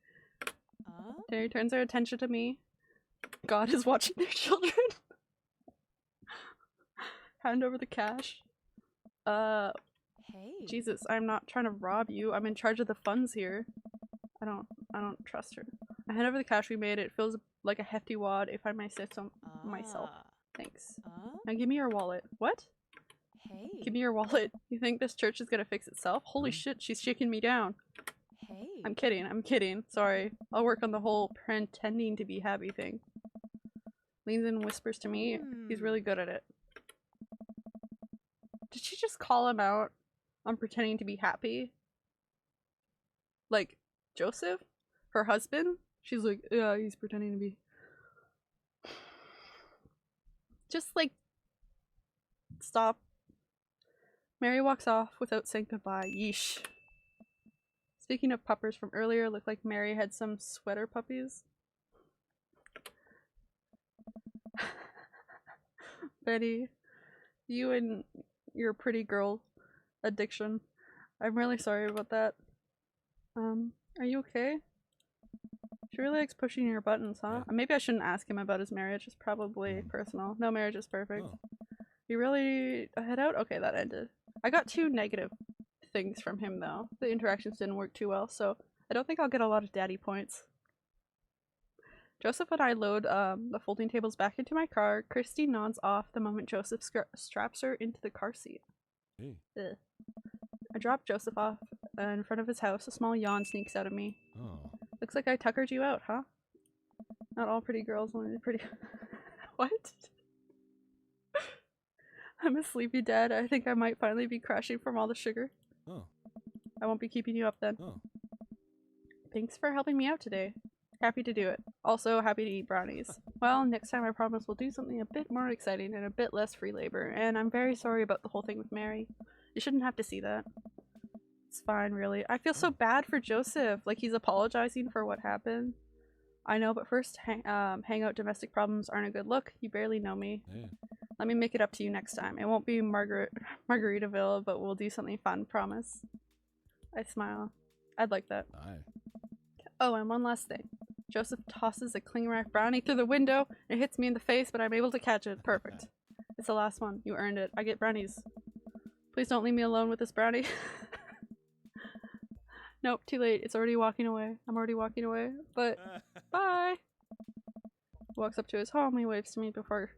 Terry turns her attention to me. God is watching their children. Hand over the cash. Hey. Jesus, I'm not trying to rob you. I'm in charge of the funds here. I don't trust her. I hand over the cash we made. It feels like a hefty wad if I may say so myself. Thanks. Now give me your wallet. What? Hey. Give me your wallet. You think this church is gonna fix itself? Holy shit, she's shaking me down. Hey. I'm kidding. Sorry. I'll work on the whole pretending to be happy thing. Leans in and whispers to me. He's really good at it. Did she just call him out on pretending to be happy? Like, Joseph? Her husband? She's like, yeah, he's pretending to be... Just, like... Stop. Mary walks off without saying goodbye. Yeesh. Speaking of puppers from earlier, looked like Mary had some sweater puppies. Betty, you and your pretty girl addiction. I'm really sorry about that. Are you okay? She really likes pushing your buttons, huh? Maybe I shouldn't ask him about his marriage. It's probably personal. No marriage is perfect. You really head out? Okay, that ended. I got 2 negative things from him though. The interactions didn't work too well, so I don't think I'll get a lot of daddy points. Joseph and I load the folding tables back into my car. Christy nods off the moment Joseph straps her into the car seat. Ugh. I drop Joseph off in front of his house. A small yawn sneaks out of me. Looks like I tuckered you out, huh? Not all pretty girls, only pretty... What? I'm a sleepy dad. I think I might finally be crashing from all the sugar. I won't be keeping you up then. Thanks for helping me out today. Happy to do it. Also happy to eat brownies. Well, next time I promise we'll do something a bit more exciting and a bit less free labor. And I'm very sorry about the whole thing with Mary. You shouldn't have to see that. It's fine, really. I feel so bad for Joseph. Like he's apologizing for what happened. I know, but first, hangout domestic problems aren't a good look. You barely know me. Let me make it up to you next time. It won't be Margaritaville, but we'll do something fun, promise. I smile. I'd like that. Oh, and one last thing. Joseph tosses a cling wrap brownie through the window. It hits me in the face, but I'm able to catch it. Perfect. It's the last one. You earned it. I get brownies. Please don't leave me alone with this brownie. Nope, too late. It's already walking away. I'm already walking away. But, bye! Walks up to his home. He waves to me before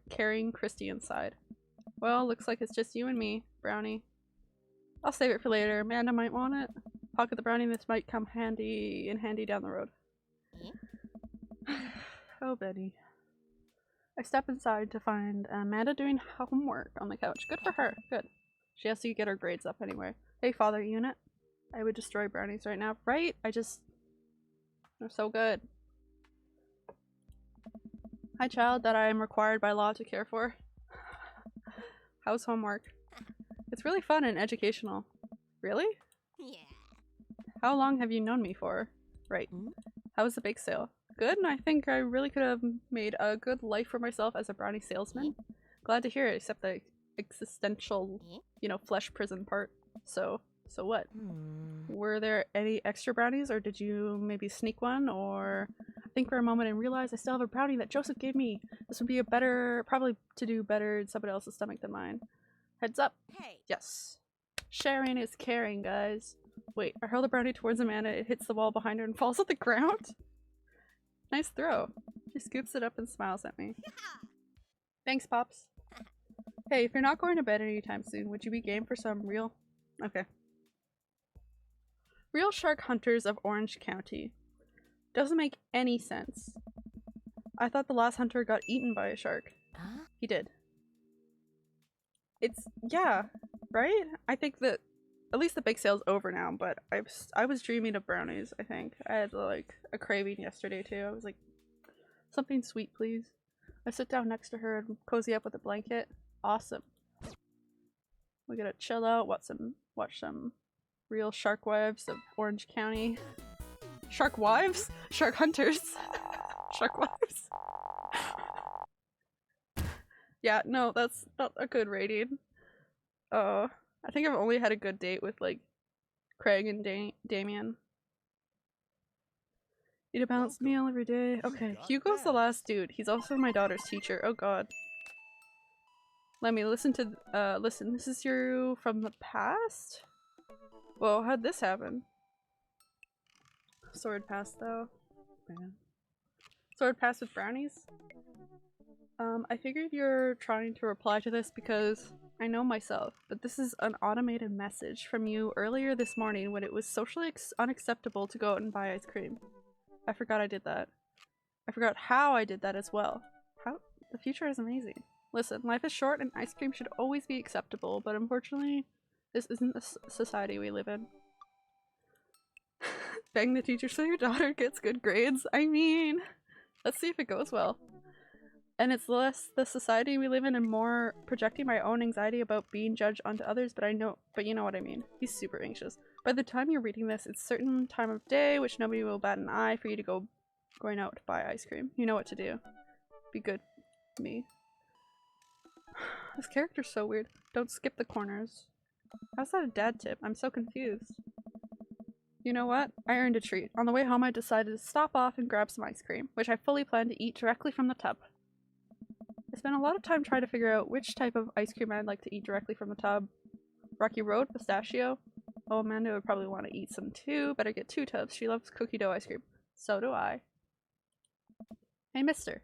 carrying Christy inside. Well, looks like it's just you and me, brownie. I'll save it for later. Amanda might want it. Pocket the brownie. This might come handy down the road. Oh, Betty. I step inside to find Amanda doing homework on the couch. Good for her. Good. She has to get her grades up anyway. Hey, father unit. I would destroy brownies right now. Right? They're so good. Hi, child that I am required by law to care for. How's homework? It's really fun and educational. Really? Yeah. How long have you known me for? Right. How was the bake sale? Good, and I think I really could have made a good life for myself as a brownie salesman. Glad to hear it, except the existential, you know, flesh prison part. So what? Were there any extra brownies, or did you maybe sneak one, or think for a moment and realize I still have a brownie that Joseph gave me? This would be probably to do better in somebody else's stomach than mine. Heads up. Hey. Yes. Sharing is caring, guys. Wait, I hurl the brownie towards Amanda. It hits the wall behind her and falls on the ground. Nice throw. She scoops it up and smiles at me. Thanks, Pops. Hey, if you're not going to bed anytime soon, would you be game for some real... Okay. Real shark hunters of Orange County. Doesn't make any sense. I thought the last hunter got eaten by a shark. Huh? He did. Yeah, right? I think that at least the bake sale's over now, but I was dreaming of brownies, I think. I had like a craving yesterday too. I was like, something sweet please. I sit down next to her and cozy up with a blanket. Awesome. We gotta chill out, watch some Real Shark Wives of Orange County. Shark Wives? Shark Hunters. Shark Wives. Yeah, no, that's not a good rating. I think I've only had a good date with like Craig and Damien. Eat a balanced meal every day. Okay, Hugo's the last dude. He's also my daughter's teacher. Oh god. Let me listen. This is you from the past? Whoa, how'd this happen? Sword pass though. Man. Sword pass with brownies? I figured you're trying to reply to this because I know myself, but this is an automated message from you earlier this morning when it was socially unacceptable to go out and buy ice cream. I forgot I did that. I forgot how I did that as well. The future is amazing. Listen, life is short and ice cream should always be acceptable, but unfortunately, this isn't the society we live in. Bang the teacher so your daughter gets good grades? I mean, let's see if it goes well. And it's less the society we live in and more projecting my own anxiety about being judged onto others, but you know what I mean. He's super anxious. By the time you're reading this, it's certain time of day, which nobody will bat an eye for you to going out to buy ice cream. You know what to do. Be good. Me. This character's so weird. Don't skip the corners. How's that a dad tip? I'm so confused. You know what? I earned a treat. On the way home I decided to stop off and grab some ice cream, which I fully plan to eat directly from the tub. I spent a lot of time trying to figure out which type of ice cream I'd like to eat directly from the tub. Rocky Road, pistachio. Oh, Amanda would probably want to eat some too. Better get 2 tubs. She loves cookie dough ice cream. So do I. Hey, mister.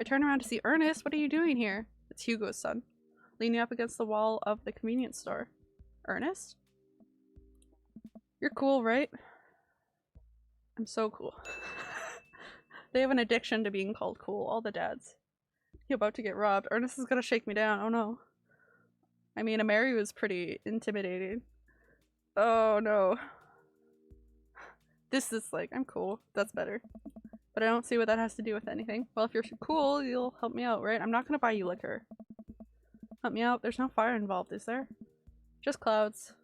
I turn around to see Ernest. What are you doing here? It's Hugo's son, leaning up against the wall of the convenience store. Ernest? You're cool, right? I'm so cool. They have an addiction to being called cool, all the dads. You're about to get robbed. Ernest is gonna shake me down. Oh no. I mean, Mary was pretty intimidating. Oh no. This is like, I'm cool. That's better. But I don't see what that has to do with anything. Well, if you're cool, you'll help me out, right? I'm not gonna buy you liquor. Help me out. There's no fire involved, is there? Just clouds.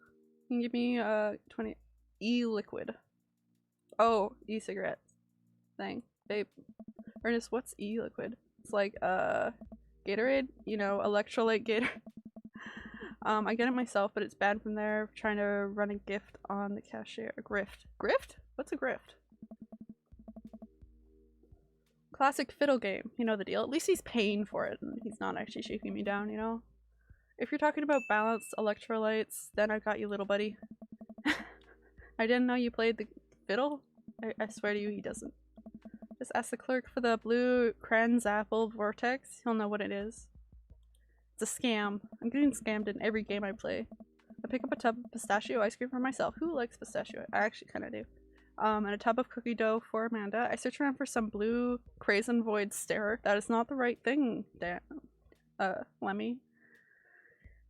You can give me 20 e-liquid. Oh, e-cigarette thing. Vape. Ernest, what's e-liquid? It's like Gatorade, you know, electrolyte Gatorade. I get it myself, but it's banned from there. Trying to run a gift on the cashier. Grift. Grift? What's a grift? Classic fiddle game. You know the deal. At least he's paying for it and he's not actually shaking me down, you know? If you're talking about balanced electrolytes, then I've got you, little buddy. I didn't know you played the fiddle. I swear to you, he doesn't. Just ask the clerk for the blue Kranz apple vortex. He'll know what it is. It's a scam. I'm getting scammed in every game I play. I pick up a tub of pistachio ice cream for myself. Who likes pistachio? I actually kind of do. And a tub of cookie dough for Amanda. I search around for some blue Crazen Void Starer. That is not the right thing, Lemmy.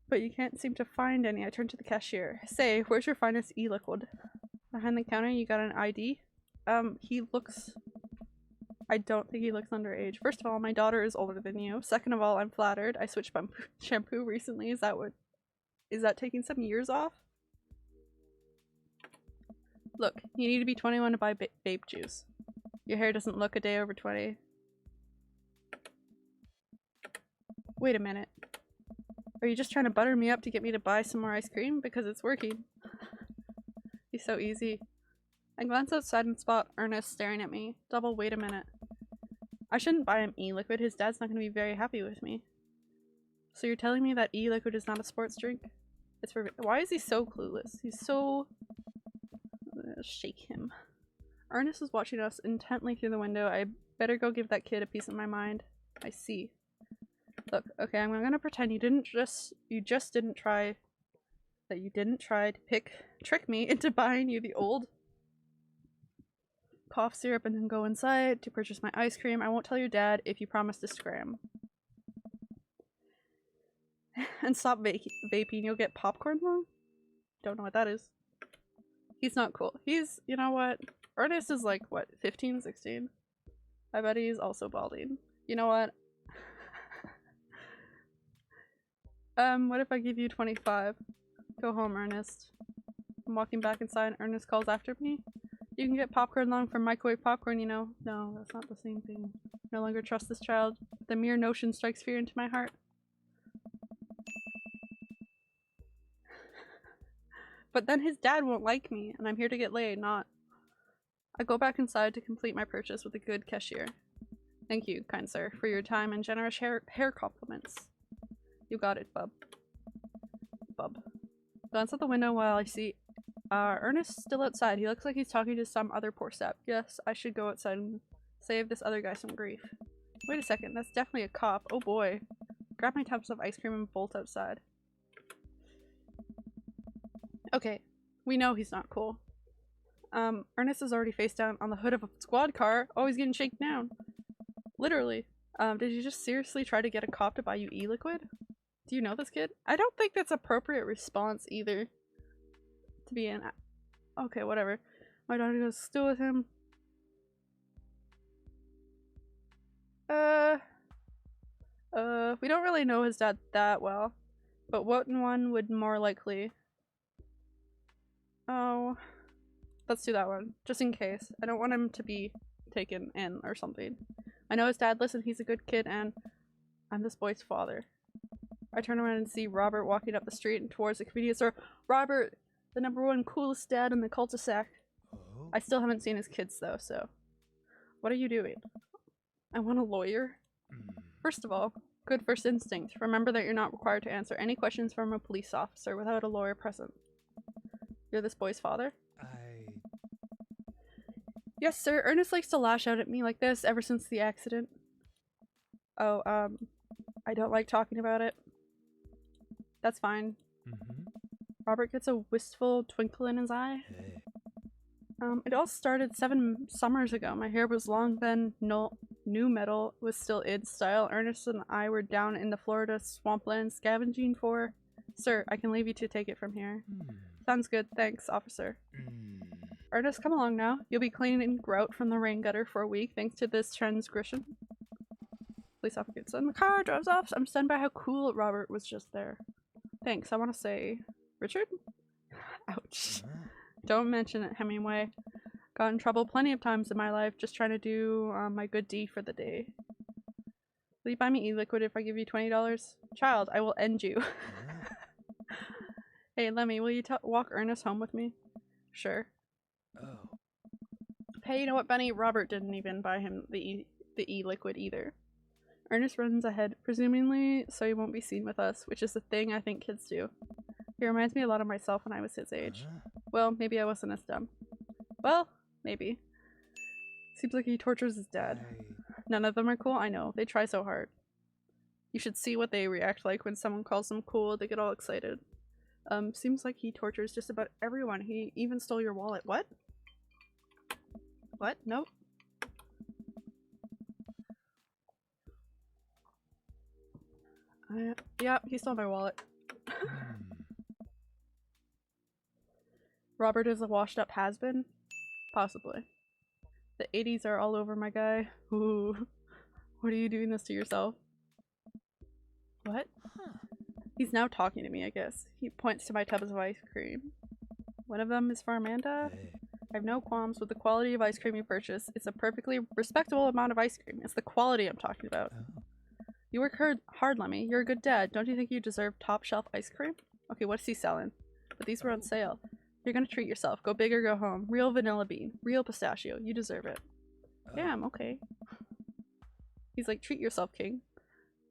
But you can't seem to find any. I turn to the cashier. Say, where's your finest e-liquid? Behind the counter, you got an ID? He looks... I don't think he looks underage. First of all, my daughter is older than you. Second of all, I'm flattered. I switched shampoo recently. Is that taking some years off? Look, you need to be 21 to buy vape juice. Your hair doesn't look a day over 20. Wait a minute. Are you just trying to butter me up to get me to buy some more ice cream? Because it's working. He's so easy. I glance outside and spot Ernest staring at me. Double, wait a minute. I shouldn't buy him e-liquid. His dad's not going to be very happy with me. So you're telling me that e-liquid is not a sports drink? It's for— why is he so clueless? He's so— shake him. Ernest is watching us intently through the window. I better go give that kid a piece of my mind. I see. Look, okay, I'm gonna pretend you just didn't try to trick me into buying you the old cough syrup and then go inside to purchase my ice cream. I won't tell your dad if you promise to scram. And stop vaping. You'll get popcorn lung? Don't know what that is. He's not cool. He's— you know what? Ernest is like, what, 15, 16? I bet he's also balding. You know what? What if I give you 25? Go home, Ernest. I'm walking back inside and Ernest calls after me. You can get popcorn lung from microwave popcorn, you know. No, that's not the same thing. No longer trust this child. The mere notion strikes fear into my heart. But then his dad won't like me, and I'm here to get laid, not— I go back inside to complete my purchase with a good cashier. Thank you, kind sir, for your time and generous hair compliments. You got it, bub. Bub. Glance out the window while I see Ernest's still outside. He looks like he's talking to some other poor sap. Yes, I should go outside and save this other guy some grief. Wait a second, that's definitely a cop. Oh boy. Grab my tubs of ice cream and bolt outside. Okay, we know he's not cool. Ernest is already face down on the hood of a squad car. Oh, he's getting shaken down. Literally. Did you just seriously try to get a cop to buy you e-liquid? Do you know this kid? I don't think that's appropriate response either. To be an— okay, whatever. My daughter goes still with him. We don't really know his dad that well. But what one would more likely— oh, let's do that one. Just in case. I don't want him to be taken in or something. I know his dad. Listen, he's a good kid and I'm this boy's father. I turn around and see Robert walking up the street and towards the convenience store. Robert, the #1 coolest dad in the cul-de-sac. I still haven't seen his kids though, so. What are you doing? I want a lawyer. First of all, good first instinct. Remember that you're not required to answer any questions from a police officer without a lawyer present. You're this boy's father? Yes, sir. Ernest likes to lash out at me like this ever since the accident. Oh, I don't like talking about it. That's fine. Robert gets a wistful twinkle in his eye. It all started 7 summers ago. My hair was long then. New metal was still in style. Ernest and I were down in the Florida swampland scavenging for... Sir, I can leave you to take it from here. Sounds good. Thanks, officer. Ernest, come along now. You'll be cleaning grout from the rain gutter for a week thanks to this transgression. Police officer gets in the car, drives off. I'm stunned by how cool Robert was just there. Thanks. I want to say... Richard? Ouch. Don't mention it, Hemingway. Got in trouble plenty of times in my life just trying to do my good deed for the day. Will you buy me e-liquid if I give you $20? Child, I will end you. Hey, Lemmy, will you walk Ernest home with me? Sure. Hey, you know what, Benny? Robert didn't even buy him the e-liquid either. Ernest runs ahead, presumably so he won't be seen with us, which is the thing I think kids do. He reminds me a lot of myself when I was his age. Well, maybe I wasn't as dumb. Well, maybe. Seems like he tortures his dad. None of them are cool? I know. They try so hard. You should see what they react like when someone calls them cool. They get all excited. Seems like he tortures just about everyone. He even stole your wallet. What? What? Nope. Yeah, he stole my wallet. Robert is a washed up has-been? Possibly. The 80s are all over my guy. Ooh. What are you doing this to yourself? What? He's now talking to me, I guess. He points to my tubs of ice cream. One of them is for Amanda. I have no qualms with the quality of ice cream you purchase. It's a perfectly respectable amount of ice cream. It's the quality I'm talking about. You work hard, Lemmy. You're a good dad. Don't you think you deserve top shelf ice cream? Okay, what's he selling? But these were on sale. You're gonna treat yourself. Go big or go home. Real vanilla bean. Real pistachio. You deserve it. Damn, okay. He's like, treat yourself, king.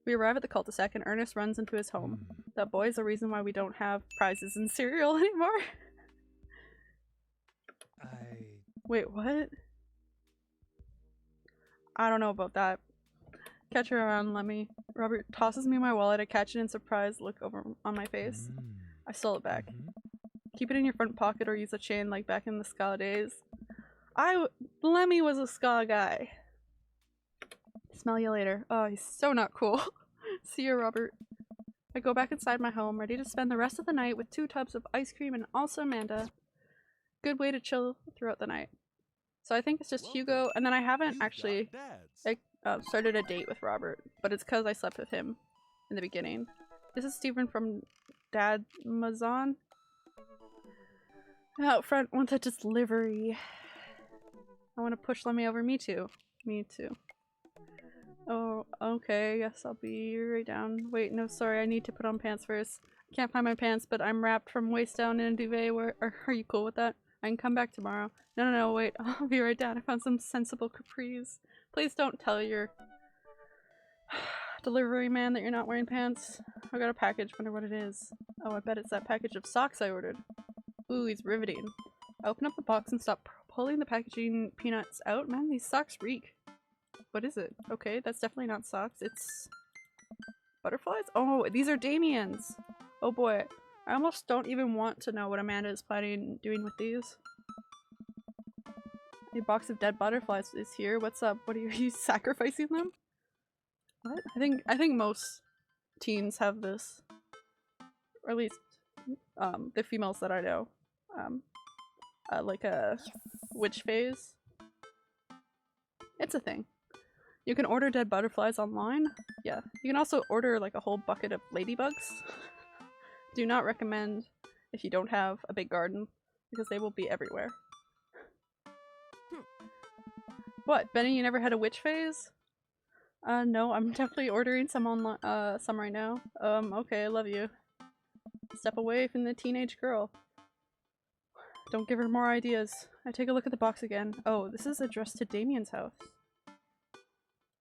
We arrive at the cul-de-sac and Ernest runs into his home. That boy's the reason why we don't have prizes in cereal anymore. Wait, what? I don't know about that. Catch her around, Lemmy. Robert tosses me my wallet. I catch it in surprise. Look over on my face. I stole it back. Keep it in your front pocket or use a chain like back in the ska days. Lemmy was a ska guy. Smell you later. Oh, he's so not cool. See you, Robert. I go back inside my home, ready to spend the rest of the night with 2 tubs of ice cream and also Amanda. Good way to chill throughout the night. So I think it's just Hugo, and then I haven't actually started a date with Robert, but it's because I slept with him in the beginning. This is Stephen from Dad Mazan. Out front with a delivery. I want to push Lemmy over. Me too. Me too. Oh, okay. Yes, I'll be right down. Wait, no, sorry. I need to put on pants first. I can't find my pants, but I'm wrapped from waist down in a duvet. Are you cool with that? I can come back tomorrow. No, wait. I'll be right down. I found some sensible capris. Please don't tell your delivery man that you're not wearing pants. I got a package. Wonder what it is. Oh, I bet it's that package of socks I ordered. Ooh, he's riveting. I open up the box and stop pulling the packaging peanuts out. Man, these socks reek. What is it? Okay, that's definitely not socks. It's butterflies? Oh, these are Damien's. Oh boy. I almost don't even want to know what Amanda is planning doing with these. A box of dead butterflies is here. What's up? What are you sacrificing them? What? I think most teens have this. Or at least the females that I know. Like a witch phase. It's a thing. You can order dead butterflies online. Yeah. You can also order like a whole bucket of ladybugs. Do not recommend if you don't have a big garden because they will be everywhere. What, Benny, you never had a witch phase? No, I'm definitely ordering some online, some right now. Okay, I love you. Step away from the teenage girl. Don't give her more ideas. I take a look at the box again. Oh, this is addressed to Damien's house.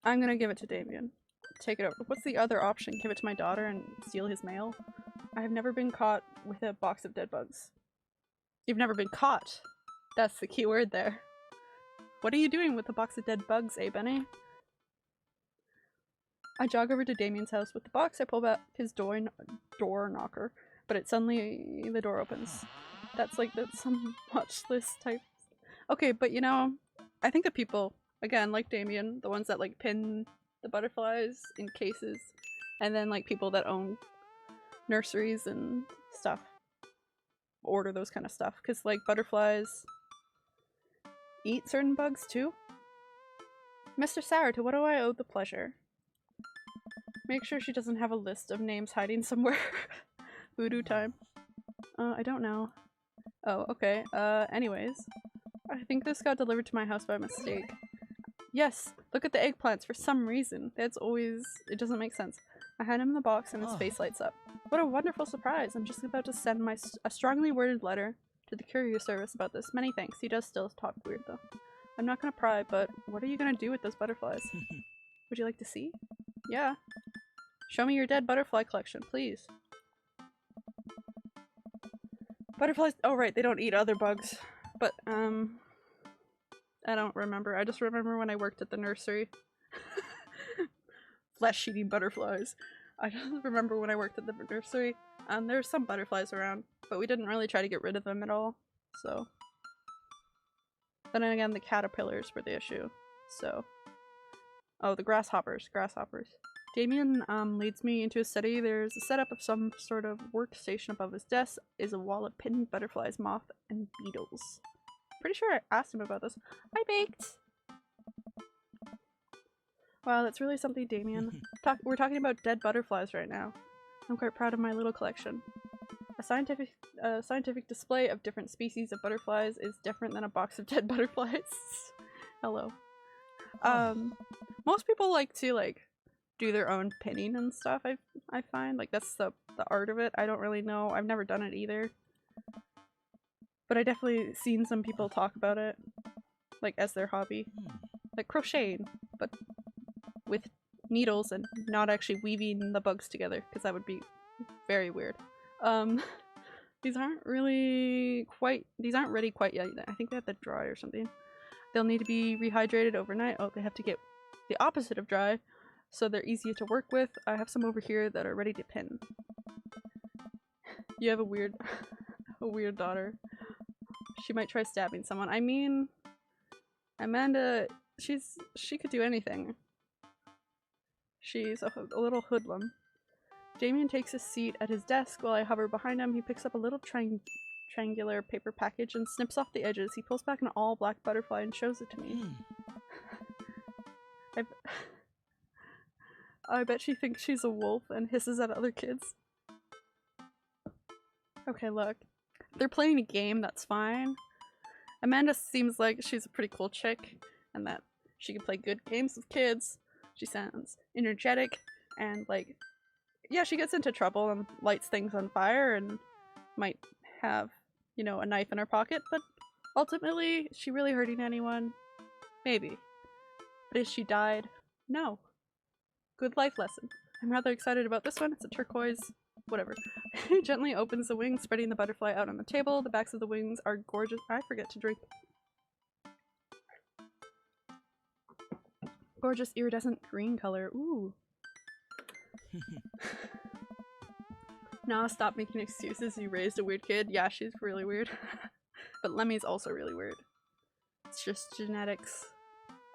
I'm gonna give it to Damien. Take it over. What's the other option? Give it to my daughter and steal his mail? I have never been caught with a box of dead bugs. You've never been caught. That's the key word there. What are you doing with a box of dead bugs, eh, Benny? I jog over to Damien's house. With the box, I pull back his door knocker, but the door opens. That's some watch list type. Okay, but you know, I think the people, again, like Damien, the ones that like pin the butterflies in cases, and then like people that own nurseries and stuff order those kind of stuff, because like butterflies eat certain bugs too. Mr. Sour, to what do I owe the pleasure? Make sure she doesn't have a list of names hiding somewhere. Voodoo time. I don't know. Oh, okay. Anyways. I think this got delivered to my house by mistake. Yes! Look at the eggplants for some reason. It doesn't make sense. I hand him the box and his face lights up. What a wonderful surprise! I'm just about to send a strongly worded letter to the courier service about this. Many thanks. He does still talk weird though. I'm not gonna pry, but what are you gonna do with those butterflies? Would you like to see? Yeah. Show me your dead butterfly collection, please. Butterflies- oh right, they don't eat other bugs. But, I don't remember. I just remember when I worked at the nursery. Flesh-eating butterflies. I just remember when I worked at the nursery, there's some butterflies around, but we didn't really try to get rid of them at all, so. Then again, the caterpillars were the issue, so. Oh, the grasshoppers. Damien leads me into his study. There's a setup of some sort of workstation above his desk. Is a wall of pinned butterflies, moth, and beetles. Pretty sure I asked him about this. I baked! Wow, that's really something, Damien. We're talking about dead butterflies right now. I'm quite proud of my little collection. A scientific display of different species of butterflies is different than a box of dead butterflies. Hello. Most people like to, like, do their own pinning and stuff, I find. Like, that's the art of it. I don't really know. I've never done it either. But I definitely seen some people talk about it, like, as their hobby. Like crocheting, but with needles and not actually weaving the bugs together, because that would be very weird. These aren't ready quite yet. I think they have to dry or something. They'll need to be rehydrated overnight. Oh, they have to get the opposite of dry, so they're easier to work with. I have some over here that are ready to pin. You have a weird daughter. She might try stabbing someone. I mean, Amanda, she could do anything. She's a little hoodlum. Damien takes a seat at his desk while I hover behind him. He picks up a little triangular paper package and snips off the edges. He pulls back an all-black butterfly and shows it to me. I bet she thinks she's a wolf and hisses at other kids. Okay, look. They're playing a game, that's fine. Amanda seems like she's a pretty cool chick and that she can play good games with kids. She sounds energetic and, like, yeah, she gets into trouble and lights things on fire and might have, you know, a knife in her pocket, but ultimately, is she really hurting anyone? Maybe. But is she died? No. Good life lesson. I'm rather excited about this one. It's a turquoise. Whatever. He gently opens the wings, spreading the butterfly out on the table. The backs of the wings are gorgeous. I forget to drink. Gorgeous iridescent green color. Ooh. Nah, stop making excuses. You raised a weird kid. Yeah, she's really weird. But Lemmy's also really weird. It's just genetics.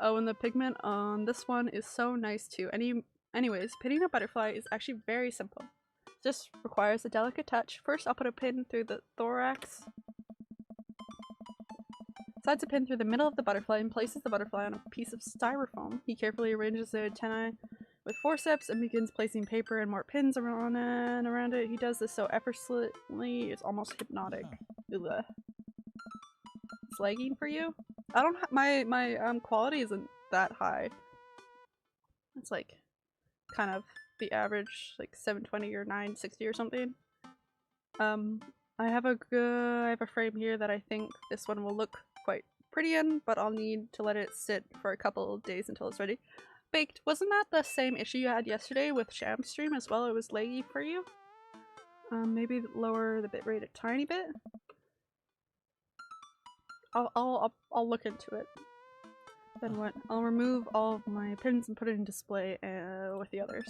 Oh, and the pigment on this one is so nice too. Anyways, pinning a butterfly is actually very simple. Just requires a delicate touch. First, I'll put a pin through the thorax. Slides a pin through the middle of the butterfly and places the butterfly on a piece of styrofoam. He carefully arranges the antennae with forceps and begins placing paper and more pins around and around it. He does this so effortlessly, it's almost hypnotic. Ugh. It's lagging for you? I don't have my quality isn't that high. It's like kind of the average, like 720 or 960 or something. I have a frame here that I think this one will look quite pretty in, but I'll need to let it sit for a couple of days until it's ready. Baked, wasn't that the same issue you had yesterday with Shamstream as well? It was laggy for you? Maybe lower the bitrate a tiny bit? I'll look into it. Then what? I'll remove all of my pins and put it in display with the others.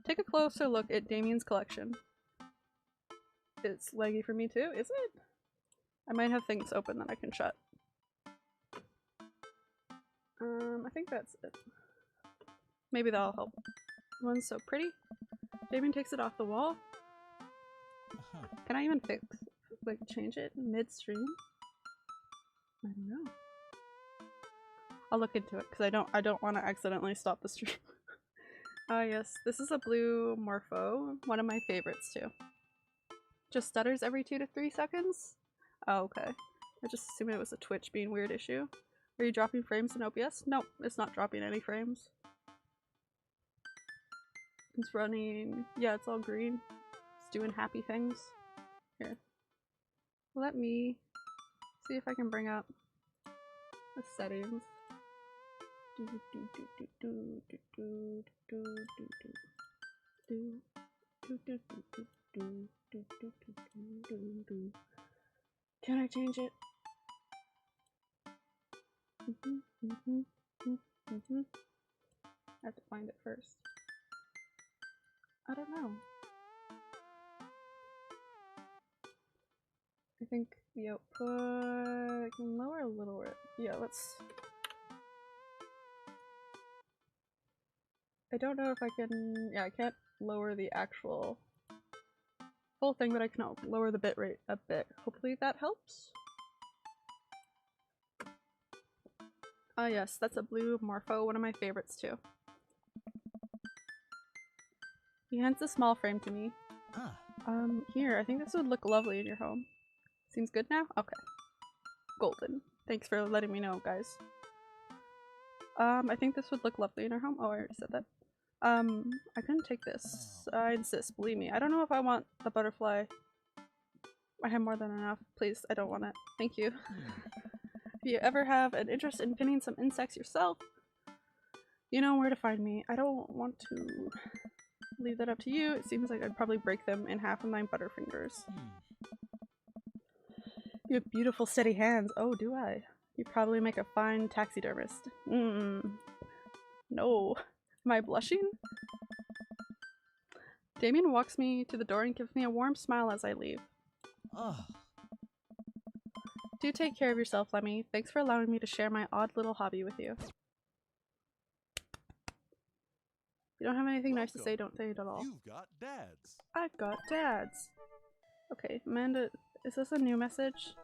Take a closer look at Damien's collection. It's laggy for me too, is it? I might have things open that I can shut. I think that's it. Maybe that'll help. One's so pretty. Damien takes it off the wall. Can I even change it midstream? I don't know. I'll look into it because I don't want to accidentally stop the stream. Ah yes, this is a blue Morpho, one of my favorites too. Just stutters every 2 to 3 seconds? Oh, okay. I just assumed it was a Twitch being weird issue. Are you dropping frames in OBS? Nope, it's not dropping any frames. It's running, yeah, it's all green. It's doing happy things. Here. Let me see if I can bring up the settings. Can I change it? I have to find it first. I don't know. I think the output I can lower a little bit. Yeah, let's. I don't know if I can. Yeah, I can't lower the actual full thing, but I can lower the bitrate a bit. Hopefully that helps. Ah, yes, that's a blue Morpho, one of my favorites too. He hands the small frame to me. Here, I think this would look lovely in your home. Seems good now? Okay. Golden. Thanks for letting me know, guys. I think this would look lovely in our home. Oh, I already said that. I couldn't take this. I insist, believe me. I don't know if I want the butterfly. I have more than enough. Please, I don't want it. Thank you. If you ever have an interest in pinning some insects yourself, you know where to find me. I don't want to leave that up to you. It seems like I'd probably break them in half with my butterfingers. You have beautiful steady hands. Oh, do I? You probably make a fine taxidermist. No. Am I blushing? Damien walks me to the door and gives me a warm smile as I leave. Do take care of yourself, Lemmy. Thanks for allowing me to share my odd little hobby with you. If you don't have anything nice to say, don't say it at all. You've got dads. I've got dads. Okay, Amanda, is this a new message?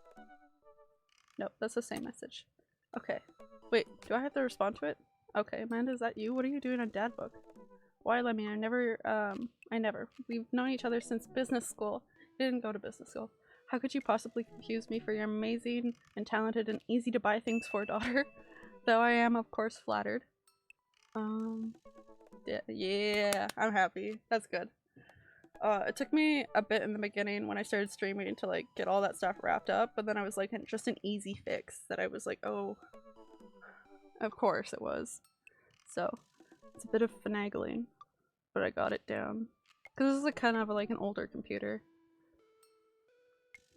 Nope, that's the same message. Okay. Wait, do I have to respond to it? Okay, Amanda, is that you? What are you doing on dad book? Why, Lemmy? I never. We've known each other since business school. You didn't go to business school. How could you possibly confuse me for your amazing and talented and easy to buy things for daughter? Though I am, of course, flattered. Yeah, I'm happy. That's good. It took me a bit in the beginning when I started streaming to like get all that stuff wrapped up, but then I was like just an easy fix that I was like, oh, of course it was. So it's a bit of finagling, but I got it down because this is kind of like an older computer.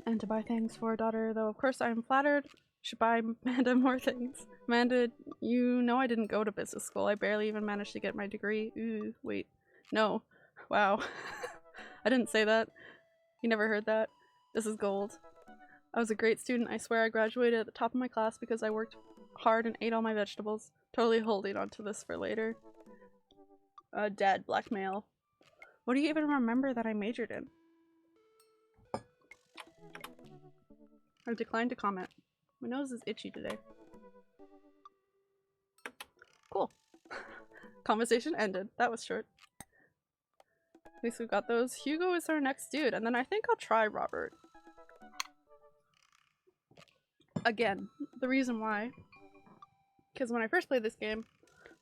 And to buy things for a daughter, though of course I'm flattered, should buy Amanda more things. Amanda, you know I didn't go to business school. I barely even managed to get my degree. Ooh, wait. No. Wow. I didn't say that. You never heard that. This is gold. I was a great student. I swear I graduated at the top of my class because I worked hard and ate all my vegetables. Totally holding on to this for later. Dad blackmail. What do you even remember that I majored in? I declined to comment. My nose is itchy today. Cool. Conversation ended. That was short. At least we've got those. Hugo is our next dude, and then I think I'll try Robert. Again, the reason why, because when I first played this game,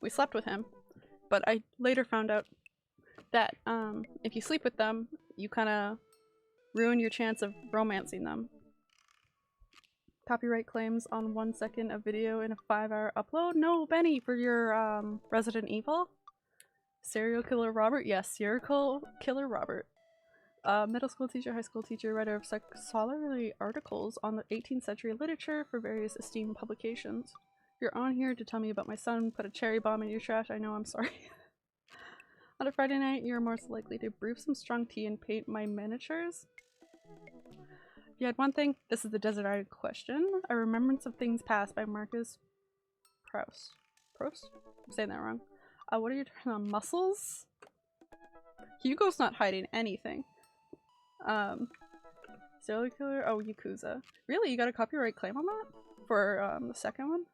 we slept with him, but I later found out that if you sleep with them, you kind of ruin your chance of romancing them. Copyright claims on 1 second of video in a 5-hour upload? No, Benny, for your Resident Evil? Serial killer Robert? Yes, serial killer Robert. Middle school teacher, high school teacher, writer of scholarly articles on the 18th century literature for various esteemed publications. You're on here to tell me about my son, put a cherry bomb in your trash. I know, I'm sorry. On a Friday night, you're most likely to brew some strong tea and paint my miniatures. If you had one thing, this is the Desert Island question. A Remembrance of Things Past by Marcus Proust. Proust? I'm saying that wrong. What are you turning on? Muscles? Hugo's not hiding anything. Serial killer? Oh, Yakuza. Really? You got a copyright claim on that? For the second one?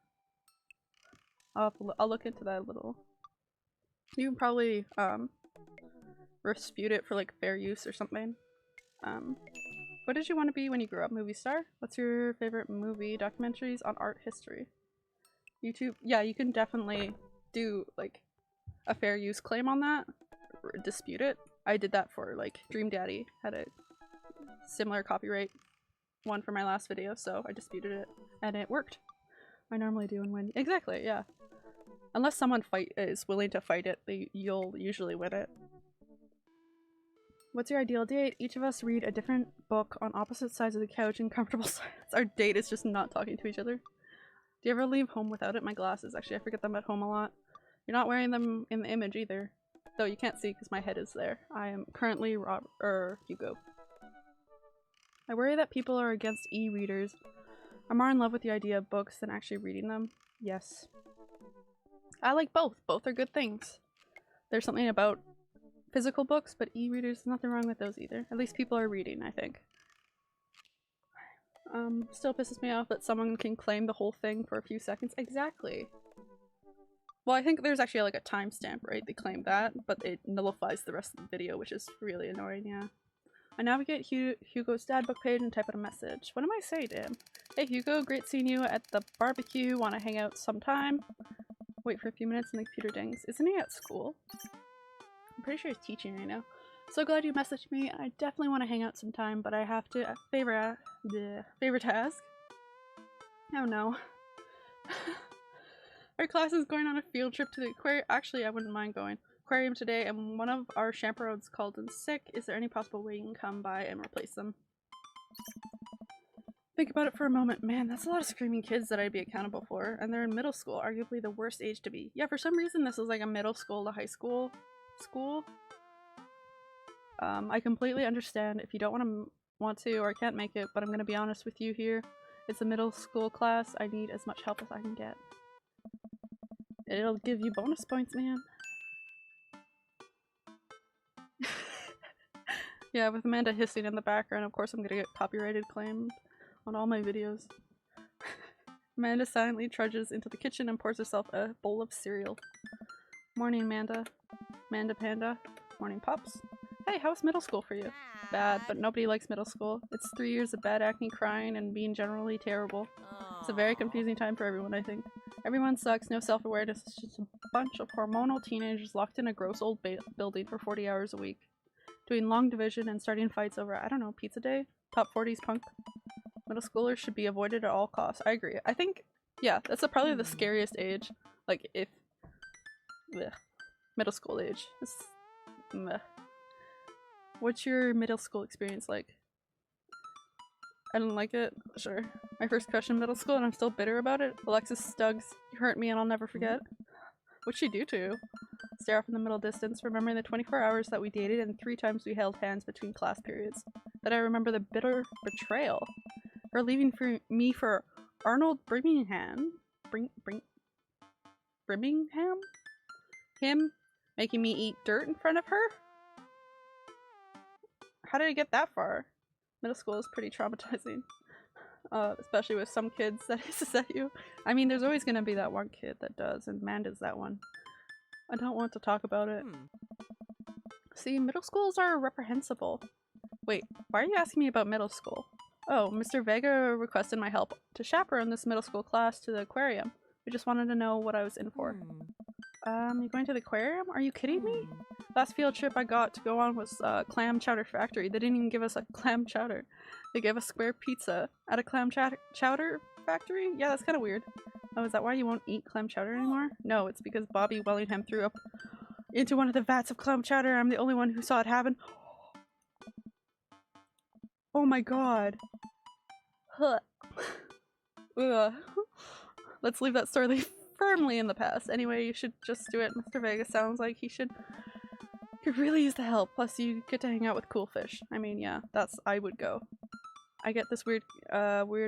I'll look into that a little. You can probably dispute it for like fair use or something. What did you want to be when you grew up? Movie star? What's your favorite movie? Documentaries on art history? YouTube? Yeah, you can definitely do like a fair use claim on that. Dispute it. I did that for like DreamDaddy. Had a similar copyright one for my last video, so I disputed it and it worked. I normally do and win. Exactly, yeah. Unless someone is willing to fight it, you'll usually win it. What's your ideal date? Each of us read a different book on opposite sides of the couch in comfortable silence. Our date is just not talking to each other. Do you ever leave home without it? My glasses. Actually, I forget them at home a lot. You're not wearing them in the image either. Though you can't see because my head is there. I am currently Hugo. I worry that people are against e-readers. I'm more in love with the idea of books than actually reading them. Yes. I like both. Both are good things. There's something about physical books, but e-readers, nothing wrong with those either. At least people are reading, I think. Still pisses me off that someone can claim the whole thing for a few seconds. Exactly. Well, I think there's actually like a timestamp, right? They claim that, but it nullifies the rest of the video, which is really annoying, yeah. I navigate Hugo's dad book page and type out a message. What am I saying to him? Hey Hugo, great seeing you at the barbecue. Want to hang out sometime? Wait for a few minutes and the computer dings. Isn't he at school? I'm pretty sure he's teaching right now. So glad you messaged me. I definitely want to hang out sometime, but I have to favor task. Oh no. Our class is going on a field trip to the aquarium. Actually, I wouldn't mind going. Aquarium today, and one of our chaperones called in sick. Is there any possible way you can come by and replace them? Think about it for a moment. Man, that's a lot of screaming kids that I'd be accountable for, and they're in middle school, arguably the worst age to be. Yeah, for some reason this is like a middle school to high school school. I completely understand if you don't want to or can't make it, but I'm gonna be honest with you here. It's a middle school class. I need as much help as I can get. It'll give you bonus points, man. Yeah, with Amanda hissing in the background, of course I'm gonna get copyrighted claimed on all my videos. Amanda silently trudges into the kitchen and pours herself a bowl of cereal. Morning, Amanda. Amanda Panda. Morning, Pops. Hey, how's middle school for you? Bad, but nobody likes middle school. It's 3 years of bad acne, crying, and being generally terrible. It's a very confusing time for everyone, I think. Everyone sucks, no self-awareness, it's just a bunch of hormonal teenagers locked in a gross old building for 40 hours a week. Doing long division and starting fights over, I don't know, pizza day? Top 40s punk? Middle schoolers should be avoided at all costs. I agree. I think, yeah, that's probably the scariest age. Like, if... Blech. Middle school age. Blech. What's your middle school experience like? I didn't like it. Sure. My first crush in middle school and I'm still bitter about it. Alexis Stuggs, you hurt me and I'll never forget. What'd she do to you? Stare off in the middle distance, remembering the 24 hours that we dated and 3 times we held hands between class periods. Then I remember the bitter betrayal. Her leaving me for Arnold Birmingham? Birmingham? Him making me eat dirt in front of her? How did I get that far? Middle school is pretty traumatizing. Especially with some kids that hisses at you. I mean, there's always gonna be that one kid that does, and Amanda's that one. I don't want to talk about it. See, middle schools are reprehensible. Wait, why are you asking me about middle school? Oh, Mr. Vega requested my help to chaperone this middle school class to the aquarium. We just wanted to know what I was in for. You're going to the aquarium? Are you kidding me? Last field trip I got to go on was Clam Chowder Factory. They didn't even give us a clam chowder. They gave us square pizza at a clam chowder factory? Yeah, that's kind of weird. Oh, is that why you won't eat clam chowder anymore? No, it's because Bobby Wellingham threw up into one of the vats of clam chowder. I'm the only one who saw it happen. Oh my god. Huh. Ugh. Let's leave that story firmly in the past. Anyway, you should just do it. Mr. Vegas sounds like he should could really use the help. Plus you get to hang out with cool fish. I mean, yeah, I would go. I get this weird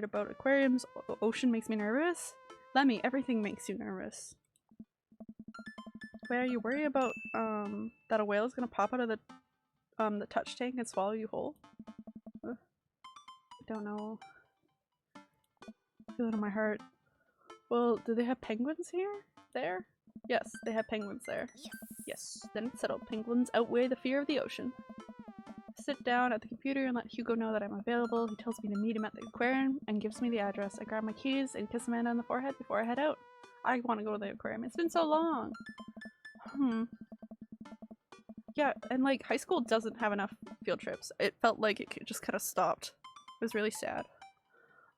about aquariums. Ocean makes me nervous. Lemmy, everything makes you nervous. Wait, are you worried about that a whale is gonna pop out of the touch tank and swallow you whole? Ugh. I don't know. I feel it in my heart. Well, do they have penguins here? There? Yes, they have penguins there. Yes. Then it's settled. Penguins outweigh the fear of the ocean. Sit down at the computer and let Hugo know that I'm available. He tells me to meet him at the aquarium and gives me the address. I grab my keys and kiss Amanda on the forehead before I head out. I want to go to the aquarium. It's been so long. Yeah, and like high school doesn't have enough field trips. It felt like it just kind of stopped. It was really sad.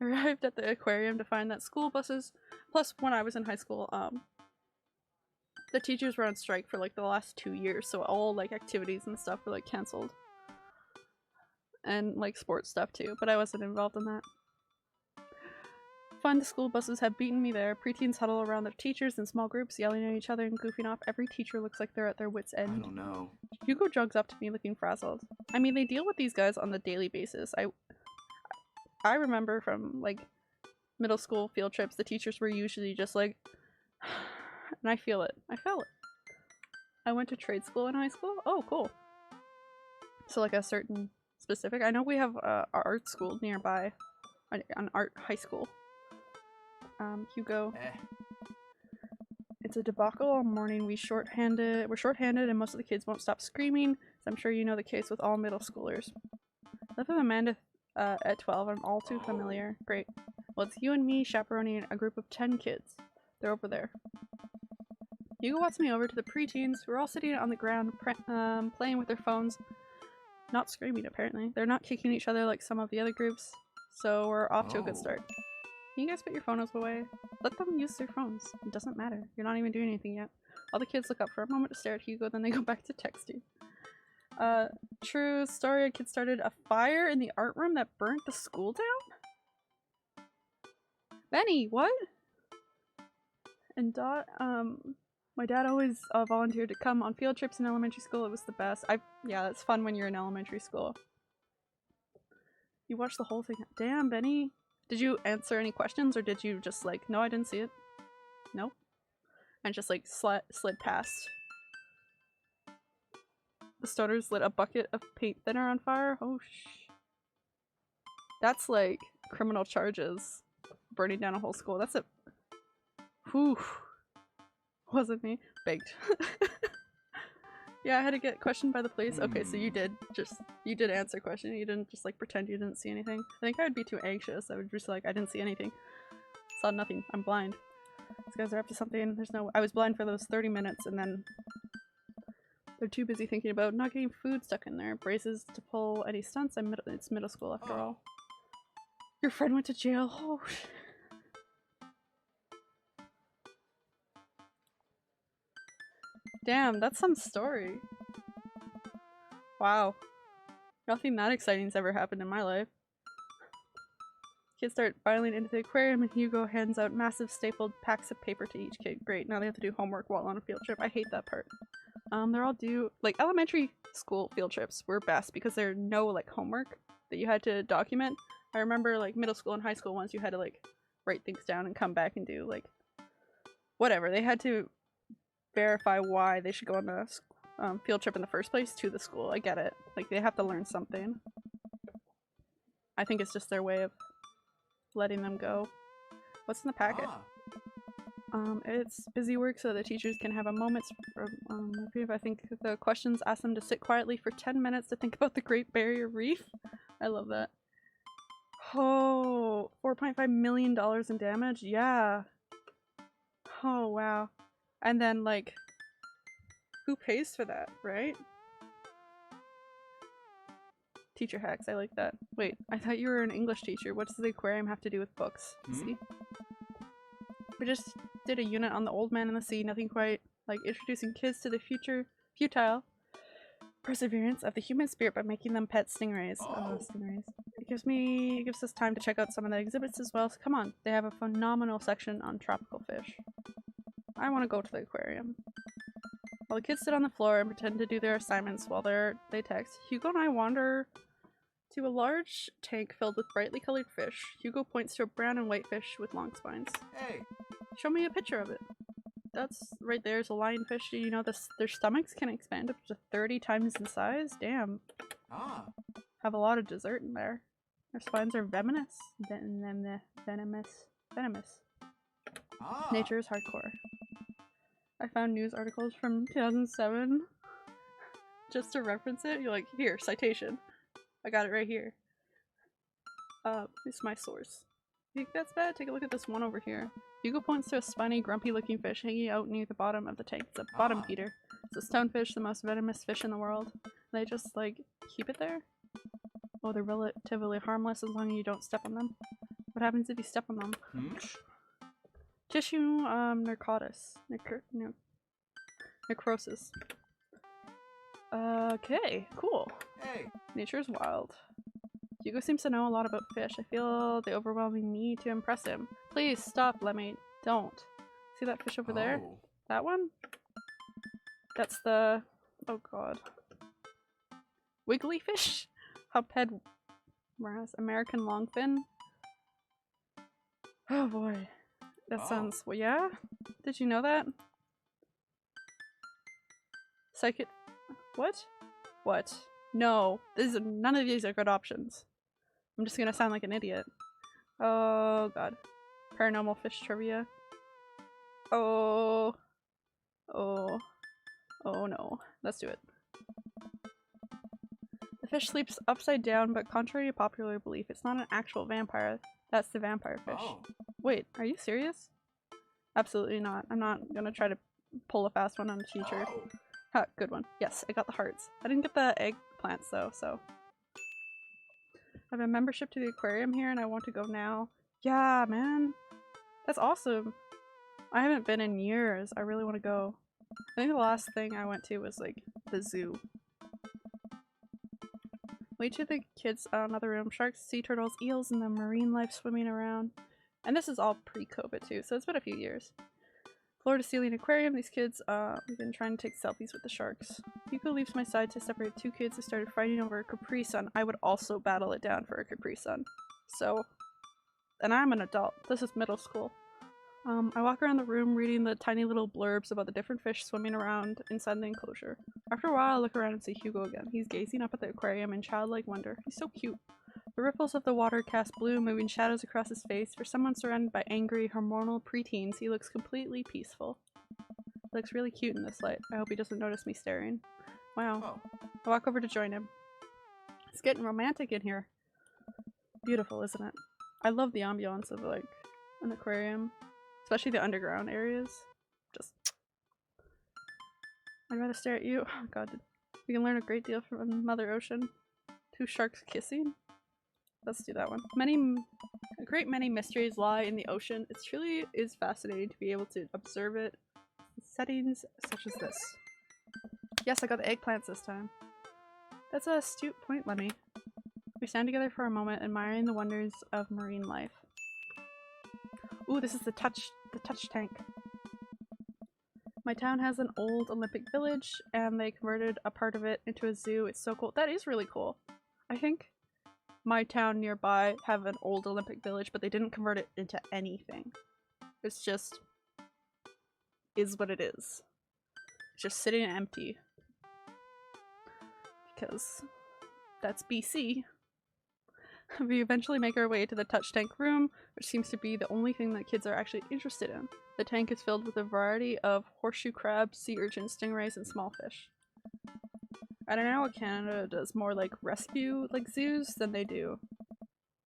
I arrived at the aquarium to find that school buses, plus when I was in high school, the teachers were on strike for like the last 2 years, so all like activities and stuff were like cancelled. And like sports stuff too, but I wasn't involved in that. Find the school buses have beaten me there. Preteens huddle around their teachers in small groups, yelling at each other and goofing off. Every teacher looks like they're at their wits' end. I don't know. Hugo jogs up to me looking frazzled. I mean, they deal with these guys on the daily basis. I remember from like middle school field trips, the teachers were usually just like, and I feel it. I felt it. I went to trade school in high school. Oh, cool. So like a certain specific. I know we have our art school nearby, an art high school. Hugo. It's a debacle all morning. We're shorthanded and most of the kids won't stop screaming, so I'm sure you know the case with all middle schoolers. I live with Amanda at 12. I'm all too familiar. Great. Well, it's you and me chaperoning a group of 10 kids. They're over there. Hugo walks me over to the preteens who are all sitting on the ground playing with their phones. Not screaming, apparently. They're not kicking each other like some of the other groups, so we're off to a good start. Can you guys put your phones away? Let them use their phones. It doesn't matter. You're not even doing anything yet. All the kids look up for a moment to stare at Hugo, then they go back to texting. True story, a kid started a fire in the art room that burnt the school down? Benny, what? And my dad always volunteered to come on field trips in elementary school. It was the best. Yeah, it's fun when you're in elementary school. You watched the whole thing. Damn, Benny. Did you answer any questions, or did you just like, no, I didn't see it? No? And just like slid past? The stoners lit a bucket of paint thinner on fire? Oh that's like criminal charges. Burning down a whole school. That's a... Whew. Wasn't me. Baked. Yeah, I had to get questioned by the police. Okay, so you did answer question. You didn't just like pretend you didn't see anything. I think I would be too anxious. I would just like, I didn't see anything. Saw nothing. I'm blind. These guys are up to something. I was blind for those 30 minutes and then they're too busy thinking about not getting food stuck in their braces to pull any stunts. It's middle school after all. Your friend went to jail. Oh. Damn, that's some story. Wow. Nothing that exciting's ever happened in my life. Kids start filing into the aquarium and Hugo hands out massive stapled packs of paper to each kid. Great, now they have to do homework while on a field trip. I hate that part. They're all due, like elementary school field trips were best because there are no like homework that you had to document. I remember like middle school and high school ones you had to like write things down and come back and do like whatever. They had to verify why they should go on the field trip in the first place to the school. I get it. Like they have to learn something. I think it's just their way of letting them go. What's in the packet? It's busy work so the teachers can have a moment's reprieve. I think the questions ask them to sit quietly for 10 minutes to think about the Great Barrier Reef. I love that. Oh, $4.5 million in damage? Yeah. Oh, wow. And then, like, Who pays for that, right? Teacher hacks, I like that. Wait, I thought you were an English teacher. What does the aquarium have to do with books? See? We just did a unit on the old man in the sea, nothing quite like introducing kids to the futile perseverance of the human spirit by making them pet stingrays. Stingrays. It gives us time to check out some of the exhibits as well, so come on. They have a phenomenal section on tropical fish. I want to go to the aquarium. While the kids sit on the floor and pretend to do their assignments while they text, Hugo and I wander to a large tank filled with brightly colored fish. Hugo points to a brown and white fish with long spines. Hey! Show me a picture of it. That's right there's a lionfish. Do you know their stomachs can expand up to 30 times in size? Damn. Have a lot of dessert in there. Their spines are venomous. Venomous. Nature is hardcore. I found news articles from 2007 just to reference it. You're like, here, citation. I got it right here. It's my source. You think that's bad? Take a look at this one over here. Hugo points to a spiny, grumpy-looking fish hanging out near the bottom of the tank. It's a bottom feeder. It's a stonefish, the most venomous fish in the world. They just, like, keep it there? Oh, they're relatively harmless as long as you don't step on them. What happens if you step on them? Tissue, necrosis. Okay, cool. Hey. Nature's wild. Hugo seems to know a lot about fish. I feel the overwhelming need to impress him. Please stop, Lemmy. Don't. See that fish over there? That one? That's the... oh god. Wiggly fish? Hubhead whereas American longfin? Oh boy. That sounds... well, yeah? Did you know that? Psychic... what? What? No. None of these are good options. I'm just gonna sound like an idiot. Oh god. Paranormal fish trivia. Oh no. Let's do it. The fish sleeps upside down, but contrary to popular belief, it's not an actual vampire. That's the vampire fish. Wait, are you serious? Absolutely not. I'm not gonna try to pull a fast one on a teacher. Ha, good one. Yes, I got the hearts. I didn't get the eggplants though, so. I have a membership to the aquarium here and I want to go now. Yeah, man. That's awesome. I haven't been in years. I really want to go. I think the last thing I went to was like the zoo. Wait to the kids another room. Sharks, sea turtles, eels, and the marine life swimming around. And this is all pre-COVID too, so it's been a few years. Floor to ceiling aquarium. These kids have been trying to take selfies with the sharks. Hugo leaves my side to separate two kids who started fighting over a Capri Sun. I would also battle it down for a Capri Sun. So, and I'm an adult. This is middle school. I walk around the room reading the tiny little blurbs about the different fish swimming around inside the enclosure. After a while I look around and see Hugo again. He's gazing up at the aquarium in childlike wonder. He's so cute. The ripples of the water cast blue, moving shadows across his face. For someone surrounded by angry, hormonal preteens, he looks completely peaceful. He looks really cute in this light. I hope he doesn't notice me staring. Wow. I walk over to join him. It's getting romantic in here. Beautiful, isn't it? I love the ambiance of like an aquarium. Especially the underground areas. Just... I'd rather stare at you. Oh god. We can learn a great deal from Mother Ocean. Two sharks kissing? Let's do that one. A great many mysteries lie in the ocean. It truly is fascinating to be able to observe it in settings such as this. Yes, I got the eggplants this time. That's a astute point, Lemmy. We stand together for a moment, admiring the wonders of marine life. Ooh, this is the touch tank. My town has an old Olympic village, and they converted a part of it into a zoo. It's so cool. That is really cool. I think my town nearby have an old Olympic village, but they didn't convert it into anything. It's just is what it is. It's just sitting empty. Because that's BC. We eventually make our way to the touch tank room, which seems to be the only thing that kids are actually interested in. The tank is filled with a variety of horseshoe crabs, sea urchins, stingrays, and small fish. I don't know what Canada does more like rescue like zoos than they do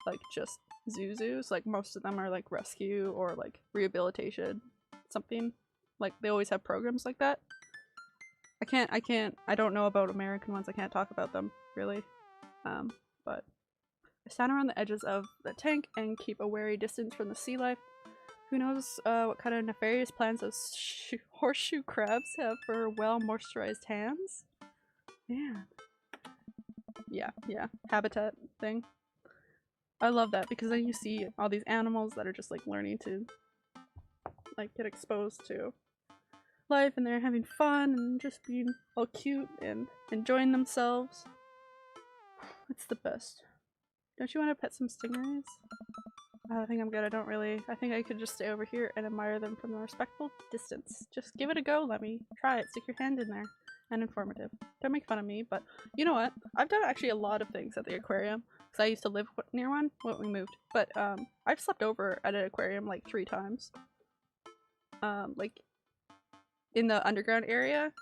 like just zoos. Like most of them are like rescue or like rehabilitation something. Like they always have programs like that. I don't know about American ones. I can't talk about them, really. But I stand around the edges of the tank and keep a wary distance from the sea life. Who knows what kind of nefarious plans those horseshoe crabs have for well-moisturized hands? Man. Yeah. Habitat thing. I love that because then you see all these animals that are just like learning to like get exposed to life and they're having fun and just being all cute and enjoying themselves. It's the best. Don't you want to pet some stingrays? I think I'm good. I think I could just stay over here and admire them from a respectful distance. Just give it a go, let me. Try it. Stick your hand in there. And informative. Don't make fun of me, but you know what? I've done actually a lot of things at the aquarium. Because I used to live near one when we moved. But I've slept over at an aquarium like 3 times. Like in the underground area,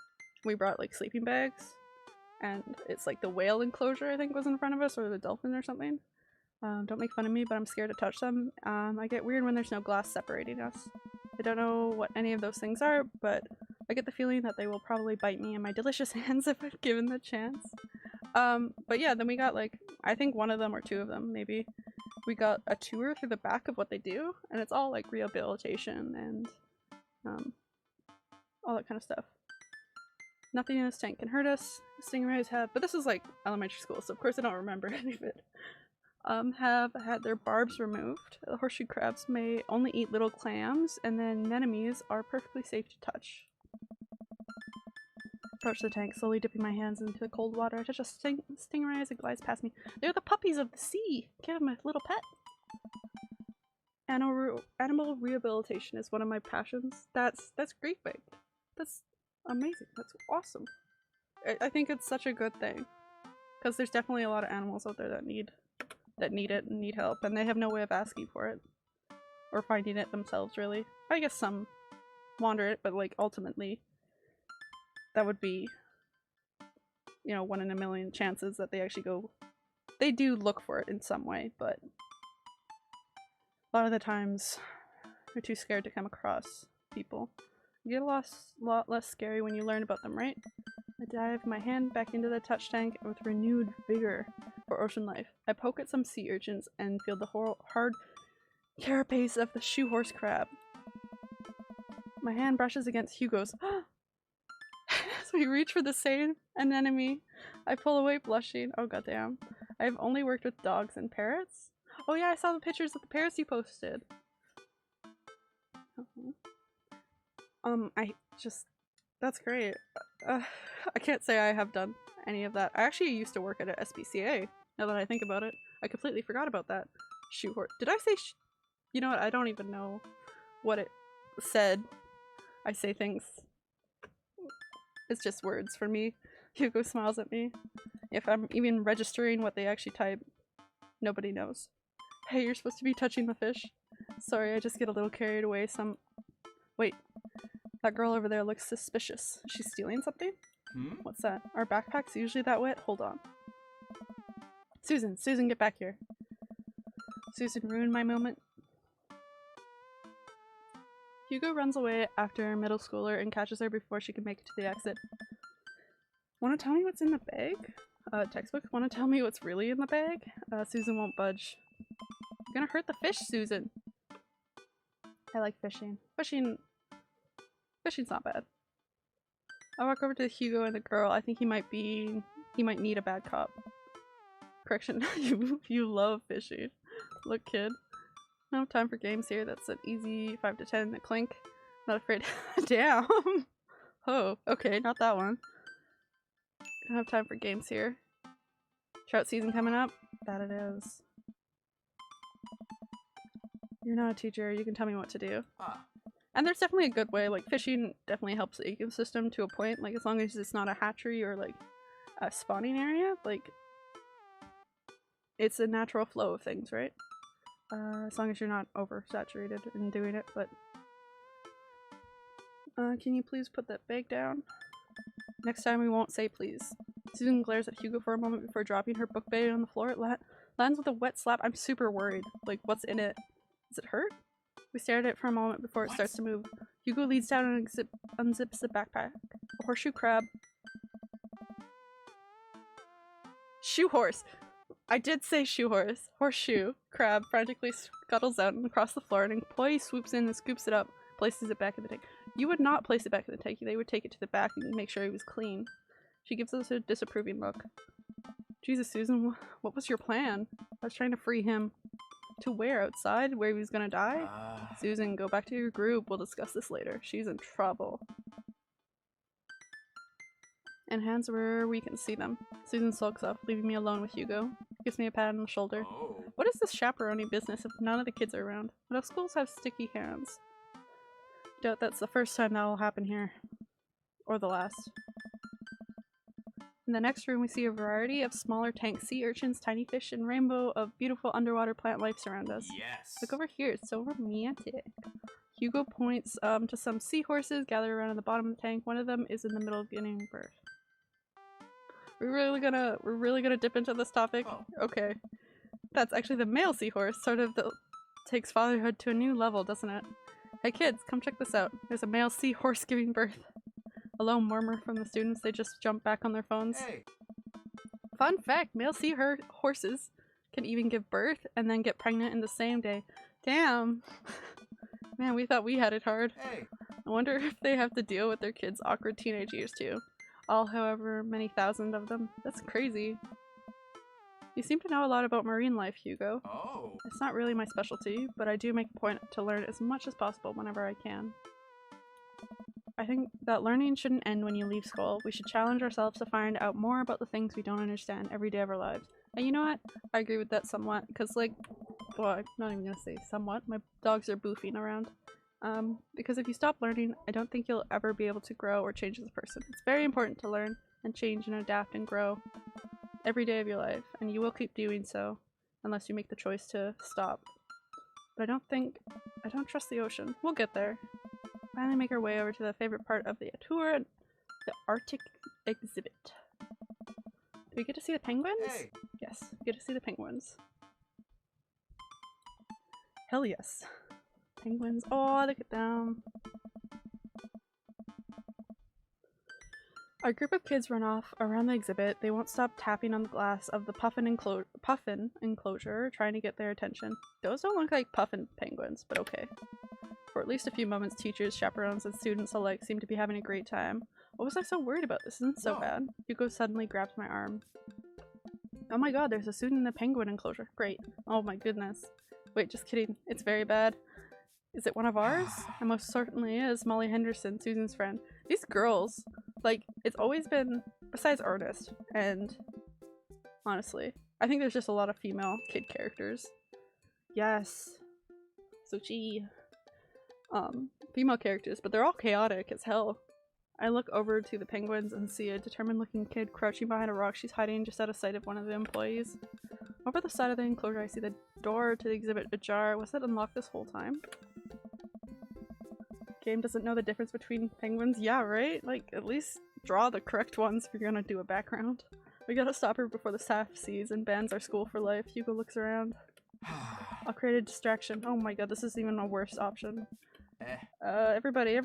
we brought like sleeping bags. And it's like the whale enclosure I think was in front of us, or the dolphin or something. Don't make fun of me, but I'm scared to touch them. I get weird when there's no glass separating us. I don't know what any of those things are, but I get the feeling that they will probably bite me in my delicious hands if I'm given the chance. But yeah, then we got like, I think one of them or 2 of them maybe, we got a tour through the back of what they do, and it's all like rehabilitation and all that kind of stuff. Nothing in this tank can hurt us. Stingrays have, but this is like elementary school, so of course I don't remember any of it. Have had their barbs removed. The horseshoe crabs may only eat little clams, and then anemones are perfectly safe to touch. Approach the tank, slowly dipping my hands into the cold water. I touch a stingray as it glides past me. They're the puppies of the sea! Give them a little pet! Animal rehabilitation is one of my passions. That's great, babe. That's amazing. That's awesome. I think it's such a good thing. Because there's definitely a lot of animals out there that need it and need help, and they have no way of asking for it. Or finding it themselves, really. I guess some wander it, but like ultimately that would be, you know, 1 in a million chances that they actually go. They do look for it in some way, but a lot of the times they're too scared to come across people. You get a lot less scary when you learn about them, right? I dive my hand back into the touch tank with renewed vigor for ocean life. I poke at some sea urchins and feel the hard carapace of the shoe horse crab. My hand brushes against Hugo's. So we reach for the same anemone. I pull away blushing. Oh goddamn. I've only worked with dogs and parrots? Oh yeah, I saw the pictures of the parrots you posted. That's great. I can't say I have done any of that. I actually used to work at a SPCA, now that I think about it. I completely forgot about that. Shoe horse. Did I say you know what, I don't even know what it said. I say things. It's just words for me. Hugo smiles at me. If I'm even registering what they actually type, nobody knows. Hey, you're supposed to be touching the fish. Sorry, I just get a little carried away. Wait. That girl over there looks suspicious. She's stealing something? What's that? Are backpacks usually that wet? Hold on. Susan, get back here. Susan ruined my moment. Hugo runs away after a middle schooler and catches her before she can make it to the exit. Wanna tell me what's in the bag? Textbook? Wanna tell me what's really in the bag? Susan won't budge. You're gonna hurt the fish, Susan! I like fishing. Fishing's not bad. I walk over to Hugo and the girl. I think he might need a bad cop. Correction, you love fishing. Look, kid. I don't have time for games here. That's an easy 5 to 10. A clink. Not afraid. Damn! Oh, okay, not that one. Don't have time for games here. Trout season coming up? That it is. You're not a teacher. You can tell me what to do. And there's definitely a good way. Like, fishing definitely helps the ecosystem to a point. Like, as long as it's not a hatchery or, like, a spawning area. Like, it's a natural flow of things, right? As long as you're not oversaturated in doing it, but... can you please put that bag down? Next time we won't say please. Susan glares at Hugo for a moment before dropping her book bag on the floor. It lands with a wet slap. I'm super worried. Like, what's in it? Does it hurt? We stare at it for a moment before it starts to move. Hugo leads down and unzips the backpack. A horseshoe crab Shoe horse! I did say shoe horse. Horseshoe. Crab frantically scuttles out and across the floor. An employee swoops in and scoops it up, places it back in the tank. You would not place it back in the tank. They would take it to the back and make sure it was clean. She gives us a disapproving look. Jesus, Susan, what was your plan? I was trying to free him. To where? Outside? Where he was gonna die? Susan, go back to your group. We'll discuss this later. She's in trouble. And hands where we can see them. Susan sulks off, leaving me alone with Hugo. Gives me a pat on the shoulder. What is this chaperone business if none of the kids are around? Middle schools have sticky hands. Doubt that's the first time that will happen here. Or the last. In the next room we see a variety of smaller tank sea urchins, tiny fish, and rainbow of beautiful underwater plant life surround us. Yes. Look over here, it's so romantic. Hugo points to some seahorses gathered around at the bottom of the tank. One of them is in the middle of getting birth. We're really gonna dip into this topic? Oh. Okay. That's actually the male seahorse, sort of takes fatherhood to a new level, doesn't it? Hey kids, come check this out. There's a male seahorse giving birth. A low murmur from the students, they just jump back on their phones. Hey. Fun fact, male seahorses can even give birth and then get pregnant in the same day. Damn! Man, we thought we had it hard. Hey. I wonder if they have to deal with their kids' awkward teenage years too. All however many thousand of them. That's crazy. You seem to know a lot about marine life, Hugo. Oh. It's not really my specialty, but I do make a point to learn as much as possible whenever I can. I think that learning shouldn't end when you leave school. We should challenge ourselves to find out more about the things we don't understand every day of our lives. And you know what? I agree with that somewhat, because like, well, I'm not even gonna say somewhat. My dogs are boofing around. Because if you stop learning, I don't think you'll ever be able to grow or change as a person. It's very important to learn and change and adapt and grow every day of your life, and you will keep doing so unless you make the choice to stop. But I don't trust the ocean. We'll get there. Finally make our way over to the favorite part of the tour, the Arctic exhibit. Do we get to see the penguins? Hey. Yes, we get to see the penguins. Hell yes. Penguins. Oh, look at them. Our group of kids run off around the exhibit. They won't stop tapping on the glass of the puffin enclosure, trying to get their attention. Those don't look like puffin penguins, but okay. For at least a few moments, teachers, chaperones, and students alike seem to be having a great time. What was I so worried about? This isn't so bad. Hugo suddenly grabs my arm. Oh my god, there's a student in the penguin enclosure. Great. Oh my goodness. Wait, just kidding. It's very bad. Is it one of ours? It most certainly is. Molly Henderson, Susan's friend. These girls, like, it's always been, besides Ernest, and honestly, I think there's just a lot of female kid characters. Yes. Sochi. Female characters, but they're all chaotic as hell. I look over to the penguins and see a determined looking kid crouching behind a rock. She's hiding just out of sight of one of the employees. Over the side of the enclosure I see the door to the exhibit ajar. Was that unlocked this whole time? Game doesn't know the difference between penguins? Yeah, right? Like, at least draw the correct ones if you're gonna do a background. We gotta stop her before the staff sees and bans our school for life. Hugo looks around. I'll create a distraction. Oh my god, this is even a worse option. Everybody.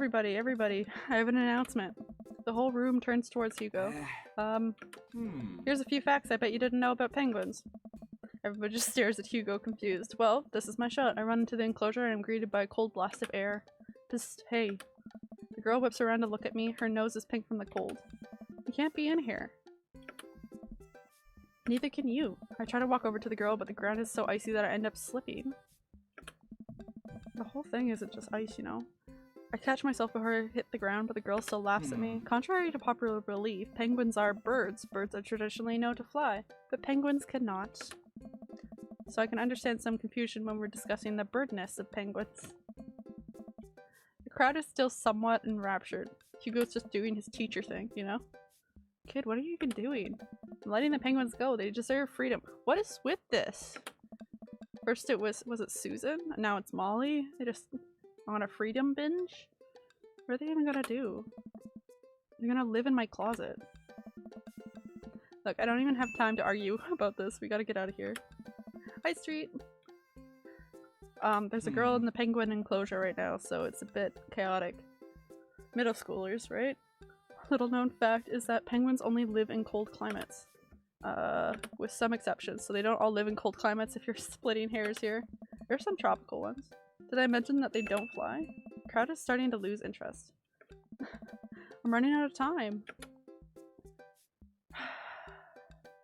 I have an announcement. The whole room turns towards Hugo. Here's a few facts I bet you didn't know about penguins. Everybody just stares at Hugo, confused. Well, this is my shot. I run into the enclosure and I'm greeted by a cold blast of air. Just, hey. The girl whips around to look at me. Her nose is pink from the cold. You can't be in here. Neither can you. I try to walk over to the girl, but the ground is so icy that I end up slipping. The whole thing isn't just ice, you know. I catch myself before I hit the ground, but the girl still laughs at me. Contrary to popular belief, penguins are birds. Birds are traditionally known to fly, but penguins cannot. So I can understand some confusion when we're discussing the birdness of penguins. The crowd is still somewhat enraptured. Hugo's just doing his teacher thing, you know? Kid, what are you even doing? I'm letting the penguins go. They deserve freedom. What is with this? First it was it Susan? Now it's Molly? They just on a freedom binge? What are they even gonna do? They're gonna live in my closet. Look, I don't even have time to argue about this. We gotta get out of here. Hi, Street! There's a girl in the penguin enclosure right now, so it's a bit chaotic. Middle schoolers, right? Little known fact is that penguins only live in cold climates. With some exceptions, so they don't all live in cold climates if you're splitting hairs here. There's some tropical ones. Did I mention that they don't fly? The crowd is starting to lose interest. I'm running out of time.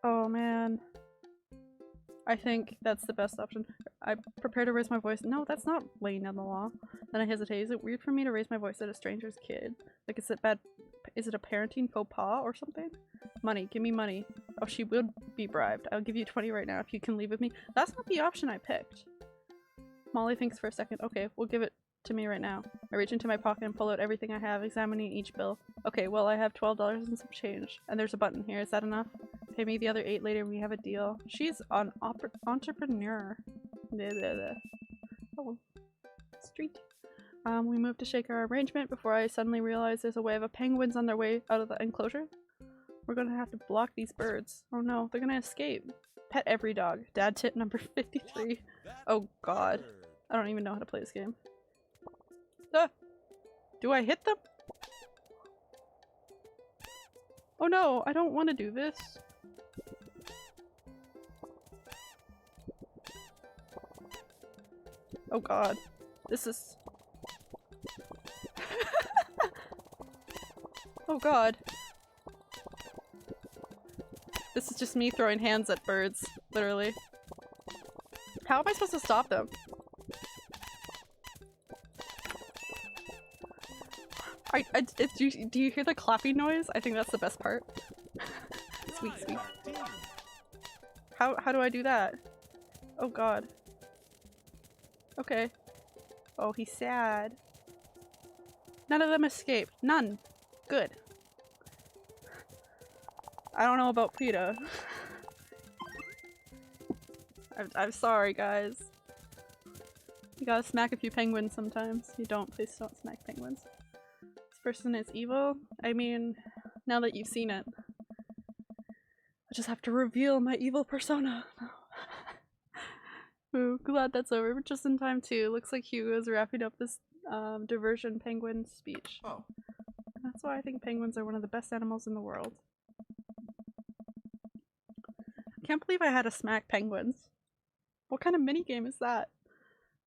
Oh man. I think that's the best option. I prepare to raise my voice. No, that's not laying down the law. Then I hesitate. Is it weird for me to raise my voice at a stranger's kid? Like, is it bad? Is it a parenting faux pas or something? Money. Give me money. Oh, she would be bribed. I'll give you 20 right now if you can leave with me. That's not the option I picked. Molly thinks for a second. Okay, we'll give it to me right now. I reach into my pocket and pull out everything I have, examining each bill. Okay, well, I have $12 and some change. And there's a button here. Is that enough? Pay me the other 8 later. We have a deal. She's an entrepreneur. Oh, street. We moved to shake our arrangement before I suddenly realized there's a wave of penguins on their way out of the enclosure. We're gonna have to block these birds. Oh no, they're gonna escape. Pet every dog. Dad tip number 53. Oh god. I don't even know how to play this game. Ah! Do I hit them? Oh no, I don't want to do this. Oh god. This is... Oh god. This is just me throwing hands at birds, literally. How am I supposed to stop them? Do you hear the clapping noise? I think that's the best part. Sweet, sweet. How do I do that? Oh god. Okay. Oh, he's sad. None of them escaped. None. Good. I don't know about PETA. I'm sorry, guys. You gotta smack a few penguins sometimes. You don't, please don't smack penguins. This person is evil. I mean, now that you've seen it, I just have to reveal my evil persona. Ooh, glad that's over, but just in time too. Looks like Hugo's wrapping up this diversion penguin speech. Oh. That's why I think penguins are one of the best animals in the world. I can't believe I had to smack penguins. What kind of minigame is that?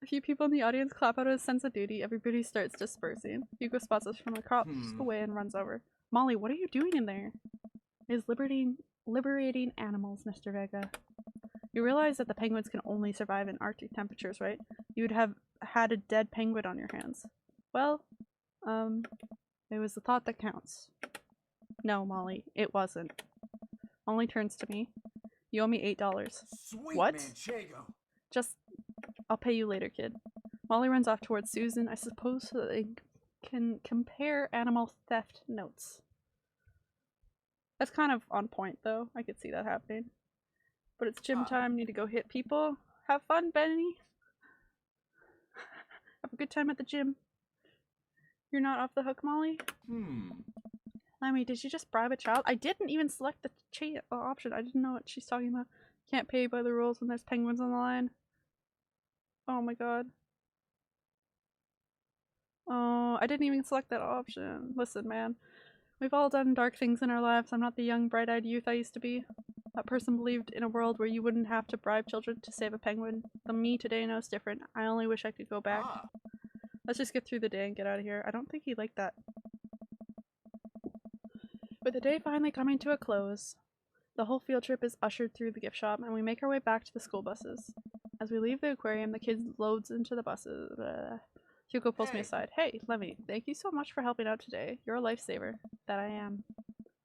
A few people in the audience clap out of a sense of duty. Everybody starts dispersing. Hugo spots us from across the way and runs over. Molly, what are you doing in there? Is liberating animals, Mr. Vega. You realize that the penguins can only survive in Arctic temperatures, right? You would have had a dead penguin on your hands. Well, it was the thought that counts. No, Molly, it wasn't. Only turns to me. You owe me $8. Sweet What? Manchego. Just, I'll pay you later, kid. Molly runs off towards Susan, I suppose, so that they can compare animal theft notes. That's kind of on point, though. I could see that happening. But it's gym time, need to go hit people. Have fun, Benny! Have a good time at the gym. You're not off the hook, Molly? Lemmy, did you just bribe a child? I didn't even select the option. I didn't know what she's talking about. Can't pay by the rules when there's penguins on the line. Oh my god. Oh, I didn't even select that option. Listen, man. We've all done dark things in our lives. I'm not the young, bright-eyed youth I used to be. That person believed in a world where you wouldn't have to bribe children to save a penguin. The me today knows different. I only wish I could go back. Let's just get through the day and get out of here. I don't think he liked that. With the day finally coming to a close, the whole field trip is ushered through the gift shop, and we make our way back to the school buses. As we leave the aquarium, the kid loads into the buses. Hugo pulls me aside. Hey, Lemmy, thank you so much for helping out today. You're a lifesaver. That I am.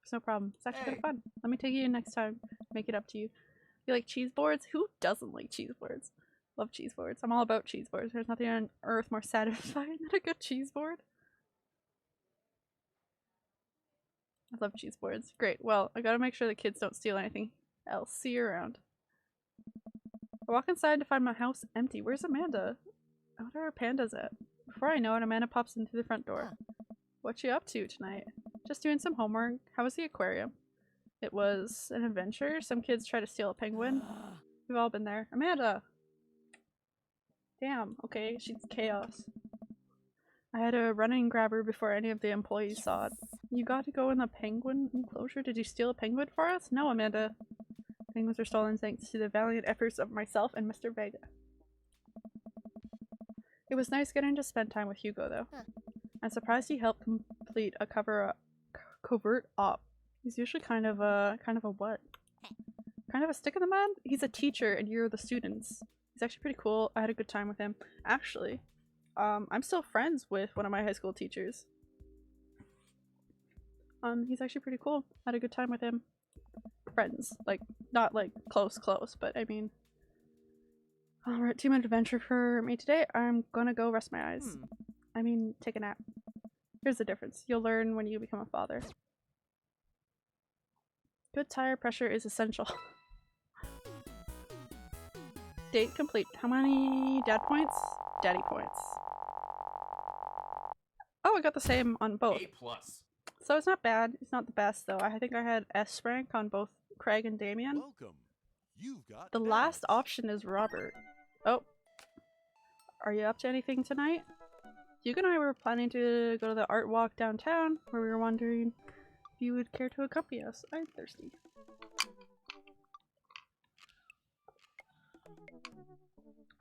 It's no problem. It's actually kind of fun. Let me take you in next time. Make it up to you. You like cheese boards? Who doesn't like cheese boards? Love cheese boards. I'm all about cheese boards. There's nothing on earth more satisfying than a good cheese board. I love cheese boards. Great. Well, I gotta make sure the kids don't steal anything else. See you around. I walk inside to find my house empty. Where's Amanda? What are our pandas at? Before I know it, Amanda pops into the front door. What you up to tonight? Just doing some homework. How was the aquarium? It was an adventure. Some kids try to steal a penguin. We've all been there. Amanda! Damn, okay, she's chaos. I had to run and grab her before any of the employees saw it. You got to go in the penguin enclosure? Did you steal a penguin for us? No, Amanda. Things were stolen thanks to the valiant efforts of myself and Mr. Vega. It was nice getting to spend time with Hugo, though. I'm surprised he helped complete a covert op. He's usually kind of a what? Kind of a stick in the mud? He's a teacher and you're the students. He's actually pretty cool. I had a good time with him. Actually, I'm still friends with one of my high school teachers. He's actually pretty cool. I had a good time with him. Friends. Like, not like close, but I mean. Alright, too much adventure for me today. I'm gonna go rest my eyes. I mean, take a nap. Here's the difference. You'll learn when you become a father. Good tire pressure is essential. Date complete. How many dad points? Daddy points. Oh, I got the same on both. A+. So it's not bad. It's not the best though. I think I had S rank on both Craig and Damien. Welcome. You've got The last option is Robert. Oh. Are you up to anything tonight? Hugo and I were planning to go to the art walk downtown, where we were wondering if you would care to accompany us. I'm thirsty.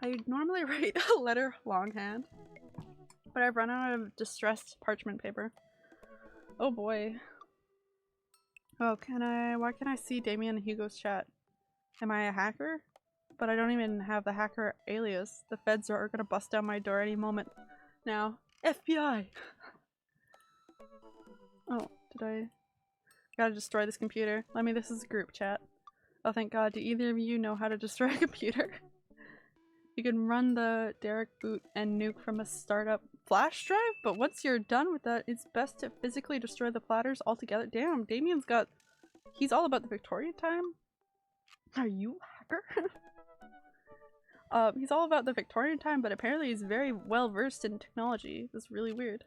I normally write a letter longhand, but I've run out of distressed parchment paper. Oh boy. Oh, why can't I see Damien and Hugo's chat? Am I a hacker? But I don't even have the hacker alias. The feds are gonna bust down my door any moment now. FBI! Oh, did I? Gotta destroy this computer. This is a group chat. Oh, thank God. Do either of you know how to destroy a computer? You can run the Derek boot and nuke from a startup flash drive, but once you're done with that, it's best to physically destroy the platters altogether. Damn, Damien's got... He's all about the Victorian time? Are you a hacker? He's all about the Victorian time, but apparently he's very well versed in technology. That's really weird.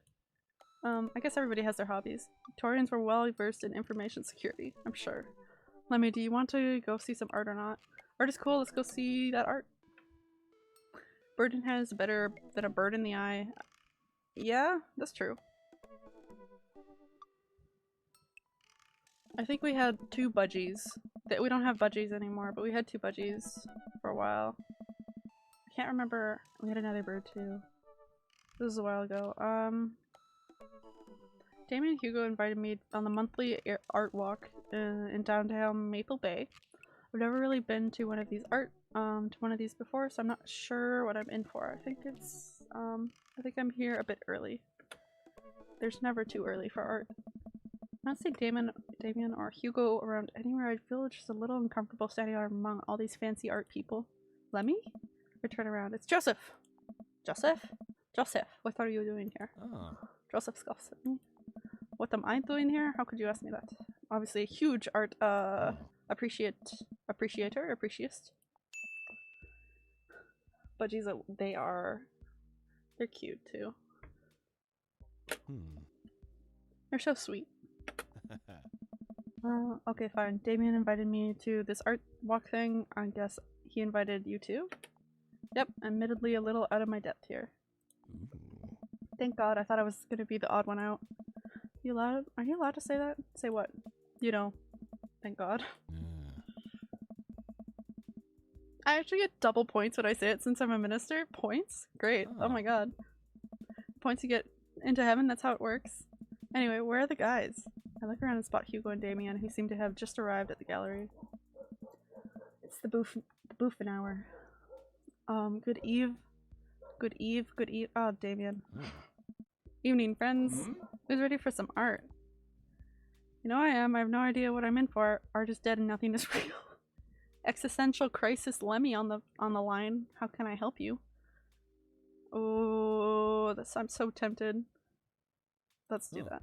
I guess everybody has their hobbies. Victorians were well versed in information security, I'm sure. Lemmy, do you want to go see some art or not? Art is cool, let's go see that art. Burden has better than a bird in the eye. Yeah, that's true. I think we had 2 budgies. We don't have budgies anymore, but we had 2 budgies for a while. I can't remember. We had another bird too. This was a while ago. Damien and Hugo invited me on the monthly art walk in downtown Maple Bay. I've never really been to one of these before, so I'm not sure what I'm in for. I think I'm here a bit early. There's never too early for art. I don't see Damien or Hugo around anywhere. I'd feel just a little uncomfortable standing out among all these fancy art people. Lemmy? Or turn around. It's Joseph! Joseph? Joseph, what are you doing here? Oh. Joseph scoffs at me. What am I doing here? How could you ask me that? Obviously a huge art appreciator. But geez, they're cute too. They're so sweet. Okay, fine. Damien invited me to this art walk thing. I guess he invited you too? Yep, admittedly a little out of my depth here. Thank God, I thought I was gonna be the odd one out. Are you allowed to say that? Say what? You know, thank God. I actually get double points when I say it since I'm a minister. Points? Great. Oh my God. Points you get into heaven, that's how it works. Anyway, where are the guys? I look around and spot Hugo and Damien, who seem to have just arrived at the gallery. It's the boofin hour. Good eve. Oh, Damien. Evening, friends. Who's ready for some art? You know I am. I have no idea what I'm in for. Art is dead and nothing is real. Existential crisis Lemmy on the line. How can I help you? Oh, I'm so tempted. Let's do that.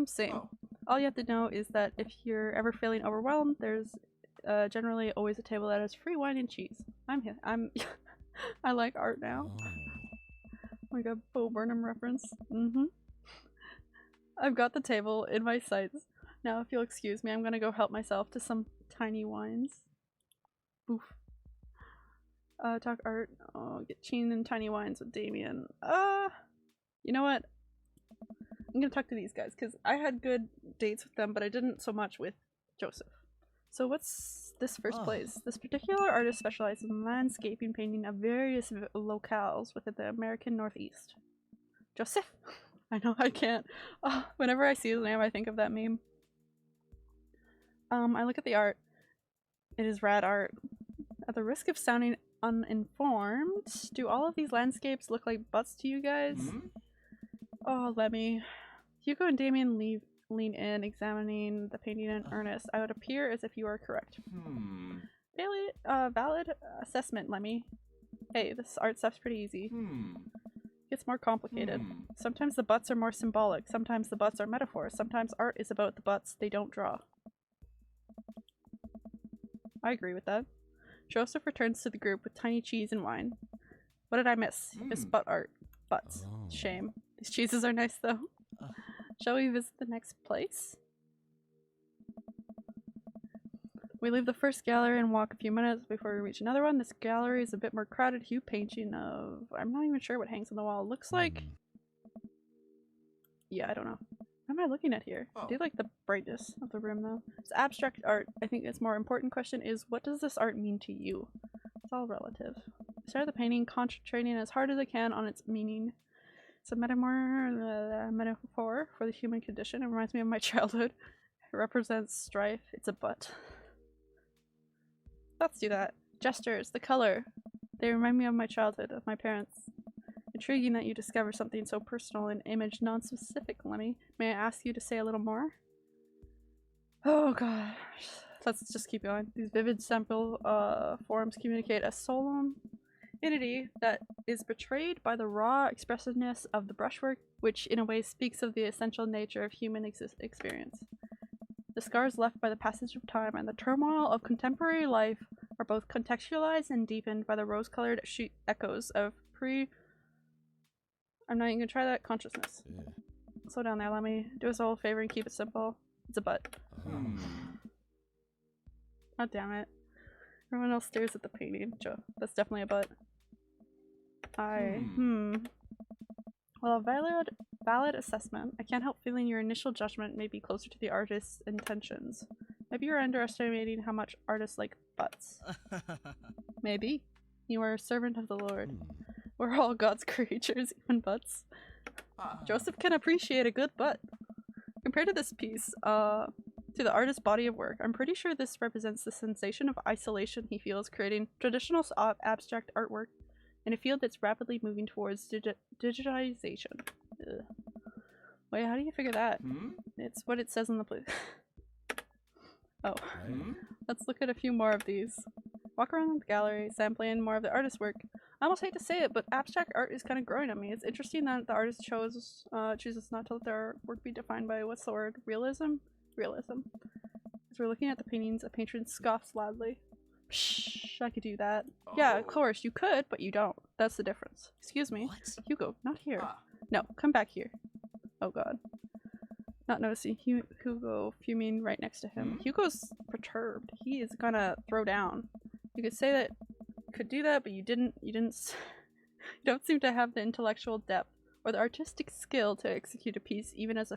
Same. All you have to know is that if you're ever feeling overwhelmed, there's generally always a table that has free wine and cheese. I like art now. Like a Bo Burnham reference. I've got the table in my sights. Now if you'll excuse me, I'm gonna go help myself to some tiny wines. Oof. Talk art. Oh, get Cheen and tiny wines with Damien. You know what? I'm gonna talk to these guys because I had good dates with them, but I didn't so much with Joseph. So what's this first place. This particular artist specializes in landscaping painting of various locales within the American Northeast. Joseph! I know I can't. Oh, whenever I see his name, I think of that meme. I look at the art. It is rad art. At the risk of sounding uninformed, do all of these landscapes look like butts to you guys? Oh, Lemmy. Hugo and Damien lean in, examining the painting in earnest. I would appear as if you are correct. Valid assessment, Lemmy. Hey, this art stuff's pretty easy. Gets more complicated. Sometimes the butts are more symbolic, sometimes the butts are metaphors, sometimes art is about the butts they don't draw. I agree with that. Joseph returns to the group with tiny cheese and wine. What did I miss? It's butt art. Butts. Shame. These cheeses are nice though. Shall we visit the next place? We leave the first gallery and walk a few minutes before we reach another one. This gallery is a bit more crowded. Hue painting of... I'm not even sure what hangs on the wall. Looks like... Yeah, I don't know. What am I looking at here? I do like the brightness of the room though. It's abstract art. I think its more important question is, what does this art mean to you? It's all relative. I start the painting, concentrating as hard as I can on its meaning. It's a metaphor for the human condition. It reminds me of my childhood. It represents strife. It's a butt. Let's do that. Gestures, the color. They remind me of my childhood, of my parents. Intriguing that you discover something so personal in image, non-specific, Lemmy. May I ask you to say a little more? Oh gosh. Let's just keep going. These vivid sample forms communicate a solemn entity that is betrayed by the raw expressiveness of the brushwork, which in a way speaks of the essential nature of human experience. The scars left by the passage of time and the turmoil of contemporary life are both contextualized and deepened by the rose-colored echoes of I'm not even gonna try that. Consciousness. Slow down there, let me do us all a favor and keep it simple. It's a butt. God damn it. Everyone else stares at the painting. Joe, that's definitely a butt. Well, a valid assessment. I can't help feeling your initial judgment may be closer to the artist's intentions. Maybe you're underestimating how much artists like butts. Maybe. You are a servant of the Lord. We're all God's creatures, even butts. Joseph can appreciate a good butt. Compared to this piece, to the artist's body of work, I'm pretty sure this represents the sensation of isolation he feels creating traditional abstract artwork in a field that's rapidly moving towards digitization. Ugh. Wait, how do you figure that? It's what it says on the plate. Oh. Let's look at a few more of these. Walk around the gallery, sampling more of the artist's work. I almost hate to say it, but abstract art is kind of growing on me. It's interesting that the artist chooses not to let their work be defined by, what's the word? Realism? Realism. As we're looking at the paintings, a patron scoffs loudly. Psh, I could do that. Yeah, of course, you could, but you don't. That's the difference. Excuse me. What? Hugo, not here. No, come back here. Oh god. Not noticing Hugo fuming right next to him. Hugo's perturbed. He is gonna throw down. You could say that you could do that, but you didn't. You don't seem to have the intellectual depth or the artistic skill to execute a piece even as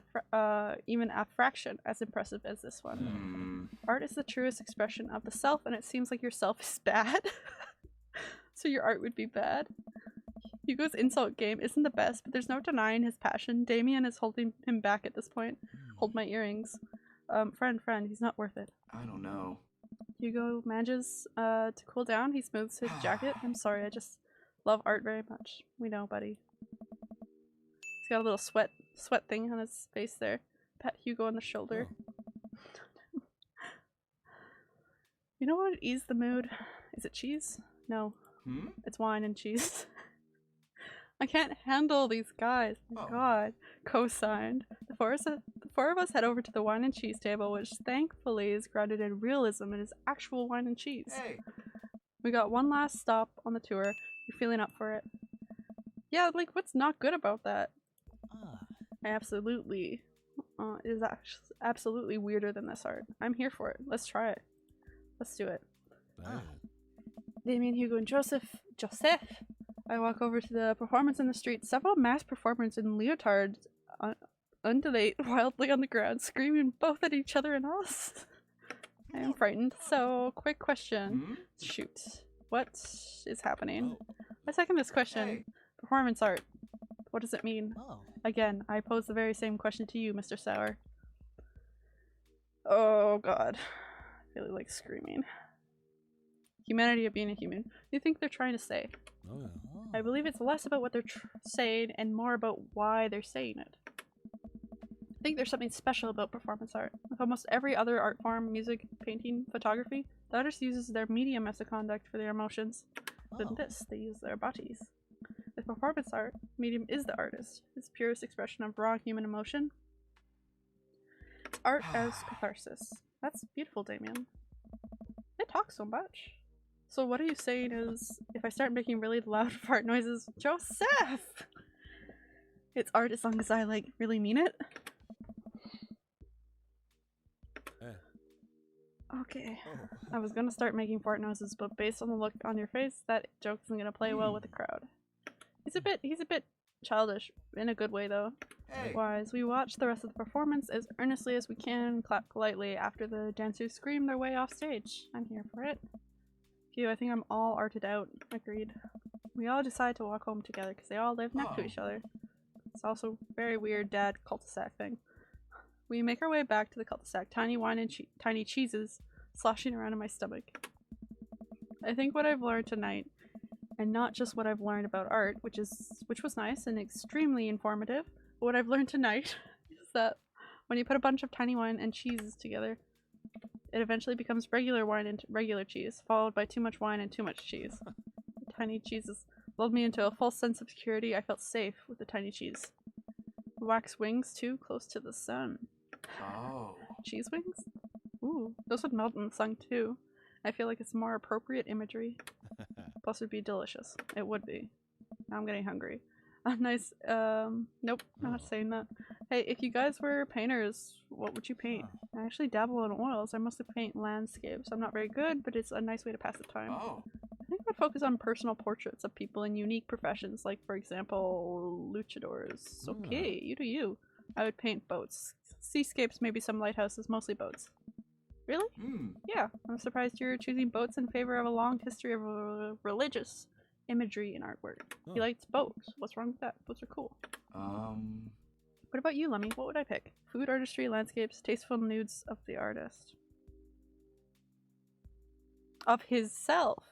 even a fraction as impressive as this one. Art is the truest expression of the self, and it seems like your self is bad. So your art would be bad. Hugo's insult game isn't the best, but there's no denying his passion. Damien is holding him back at this point. Hold my earrings. Friend, he's not worth it. I don't know. Hugo manages to cool down. He smooths his jacket. I'm sorry, I just love art very much. We know, buddy. He's got a little sweat thing on his face there. Pat Hugo on the shoulder. You know what would ease the mood? Is it cheese? No. It's wine and cheese. I can't handle these guys. My god. Co-signed. The four of us head over to the wine and cheese table, which thankfully is grounded in realism and is actual wine and cheese. Hey. We got one last stop on the tour. You're feeling up for it? Yeah, like, what's not good about that? I absolutely is absolutely weirder than this art. I'm here for it. Let's try it. Let's do it. Damien, Hugo, and Joseph. I walk over to the performance in the street. Several mass performers in leotards undulate wildly on the ground, screaming both at each other and us. I am frightened. So, quick question. Shoot. What is happening? I second this question. Performance art. What does it mean? Again, I pose the very same question to you, Mr. Sour. Oh god. I really like screaming. Humanity of being a human. What do you think they're trying to say? I believe it's less about what they're saying and more about why they're saying it. I think there's something special about performance art. With almost every other art form, music, painting, photography, the artist uses their medium as a conduct for their emotions. But in this, they use their bodies. With performance art, medium is the artist, its purest expression of raw human emotion. It's art as catharsis. That's beautiful, Damien. They talk so much. So what are you saying is, if I start making really loud fart noises, Joseph! It's art as long as I, like, really mean it? Okay. I was gonna start making fart noises, but based on the look on your face, that joke isn't gonna play well with the crowd. He's a bit childish, in a good way though. Wise, we watch the rest of the performance as earnestly as we can, clap politely after the dancers scream their way off stage. I'm here for it. Phew, I think I'm all arted out. Agreed. We all decide to walk home together because they all live next to each other. It's also a very weird dad cul-de-sac thing. We make our way back to the cul-de-sac, tiny wine and tiny cheeses sloshing around in my stomach. I think what I've learned tonight, and not just what I've learned about art, which was nice and extremely informative, but what I've learned tonight is that when you put a bunch of tiny wine and cheeses together, it eventually becomes regular wine and regular cheese, followed by too much wine and too much cheese. The tiny cheeses lulled me into a false sense of security. I felt safe with the tiny cheese. Wax wings too, close to the sun. Oh. Cheese wings? Ooh, those would melt in the sun too. I feel like it's more appropriate imagery. Plus it'd be delicious. It would be. Now I'm getting hungry. Nice, nope, I'm not saying that. Hey, if you guys were painters, what would you paint? I actually dabble in oils. I mostly paint landscapes. I'm not very good, but it's a nice way to pass the time. I think I would focus on personal portraits of people in unique professions, like, for example, luchadors. Okay, you do you. I would paint boats. Seascapes, maybe some lighthouses, mostly boats. Really? Yeah, I'm surprised you're choosing boats in favor of a long history of religious imagery in artwork. He likes boats. What's wrong with that? Boats are cool. What about you, Lemmy? What would I pick? Food, artistry, landscapes, tasteful nudes of the artist. Of his self.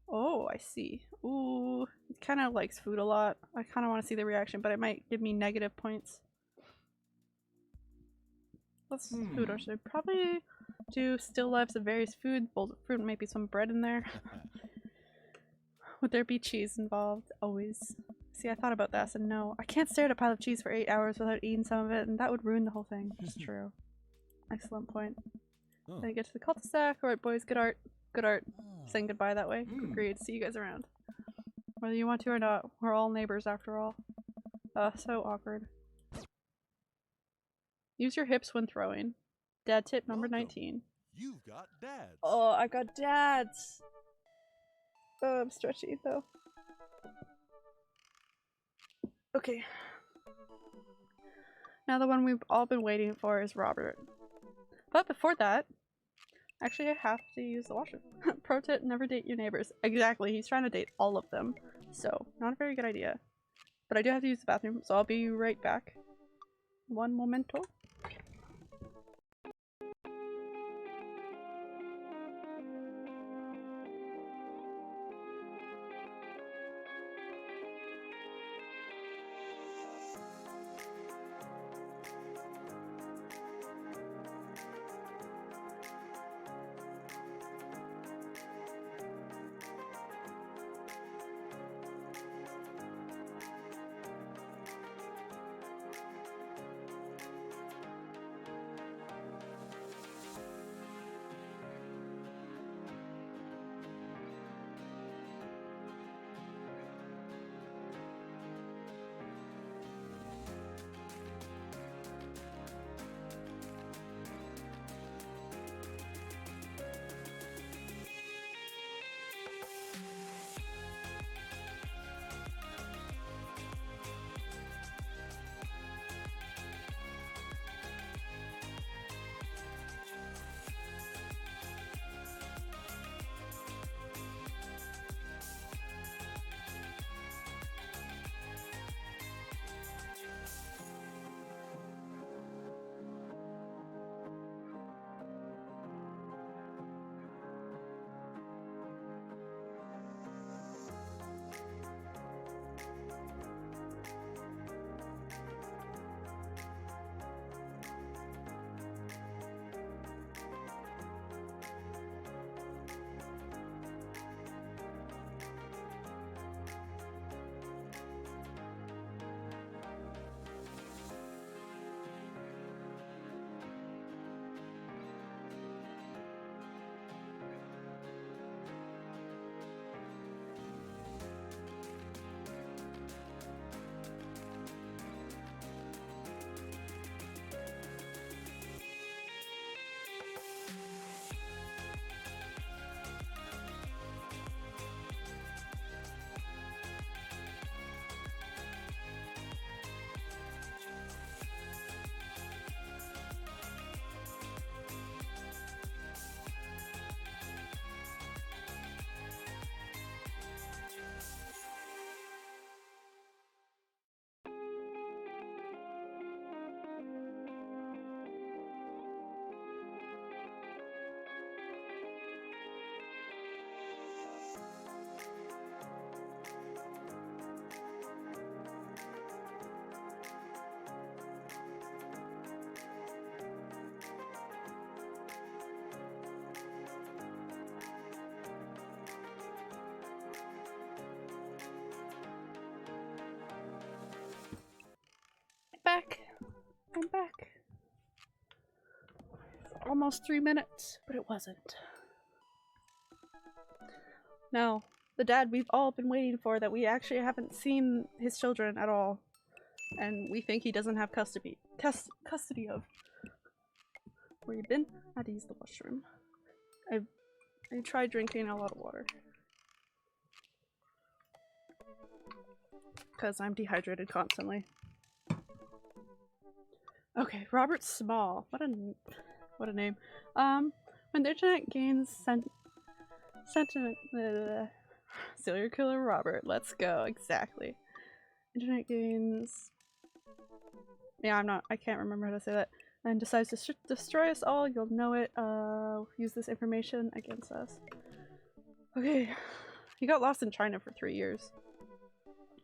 Oh, I see. Ooh, he kind of likes food a lot. I kind of want to see the reaction, but it might give me negative points. Let's food artistry. Probably do still lives of various food, bowls of fruit, maybe some bread in there. Would there be cheese involved? Always. See, I thought about that. I said no. I can't stare at a pile of cheese for 8 hours without eating some of it, and that would ruin the whole thing. It's true. Excellent point. Then I get to the cul-de-sac. Alright, boys, good art. Good art. Saying goodbye that way. Agreed. See you guys around. Whether you want to or not, we're all neighbors after all. So awkward. Use your hips when throwing. Dad tip number 19. You've got dads. Oh, I got dads. Oh, I'm stretchy though. Okay. Now the one we've all been waiting for is Robert. But before that, actually I have to use the washroom. Pro tip, never date your neighbors. Exactly, he's trying to date all of them. So, not a very good idea. But I do have to use the bathroom, so I'll be right back. One momento. I'm back. Almost 3 minutes, but it wasn't. Now, the dad we've all been waiting for that we actually haven't seen his children at all. And we think he doesn't have custody of. Where you been? I had to use the washroom. I tried drinking a lot of water. Because I'm dehydrated constantly. Okay, Robert Small. What a name. When the internet gains sentiment serial killer Robert. Let's go. Exactly. Internet gains. Yeah, I can't remember how to say that. And decides to destroy us all. You'll know it. Use this information against us. Okay. He got lost in China for 3 years.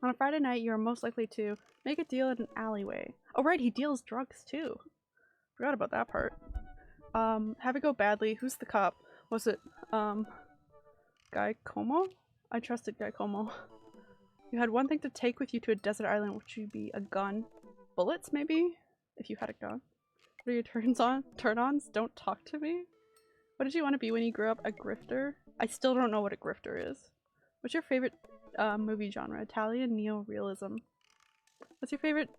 On a Friday night, you are most likely to make a deal in an alleyway. Oh right, he deals drugs too. Forgot about that part. Have it go badly. Who's the cop? Was it, Guy Como? I trusted Guy Como. You had one thing to take with you to a desert island, which would be a gun. Bullets, maybe? If you had a gun. What are your turn-ons? Don't talk to me? What did you want to be when you grew up? A grifter? I still don't know what a grifter is. What's your favorite movie genre? Italian neo-realism. What's your favorite?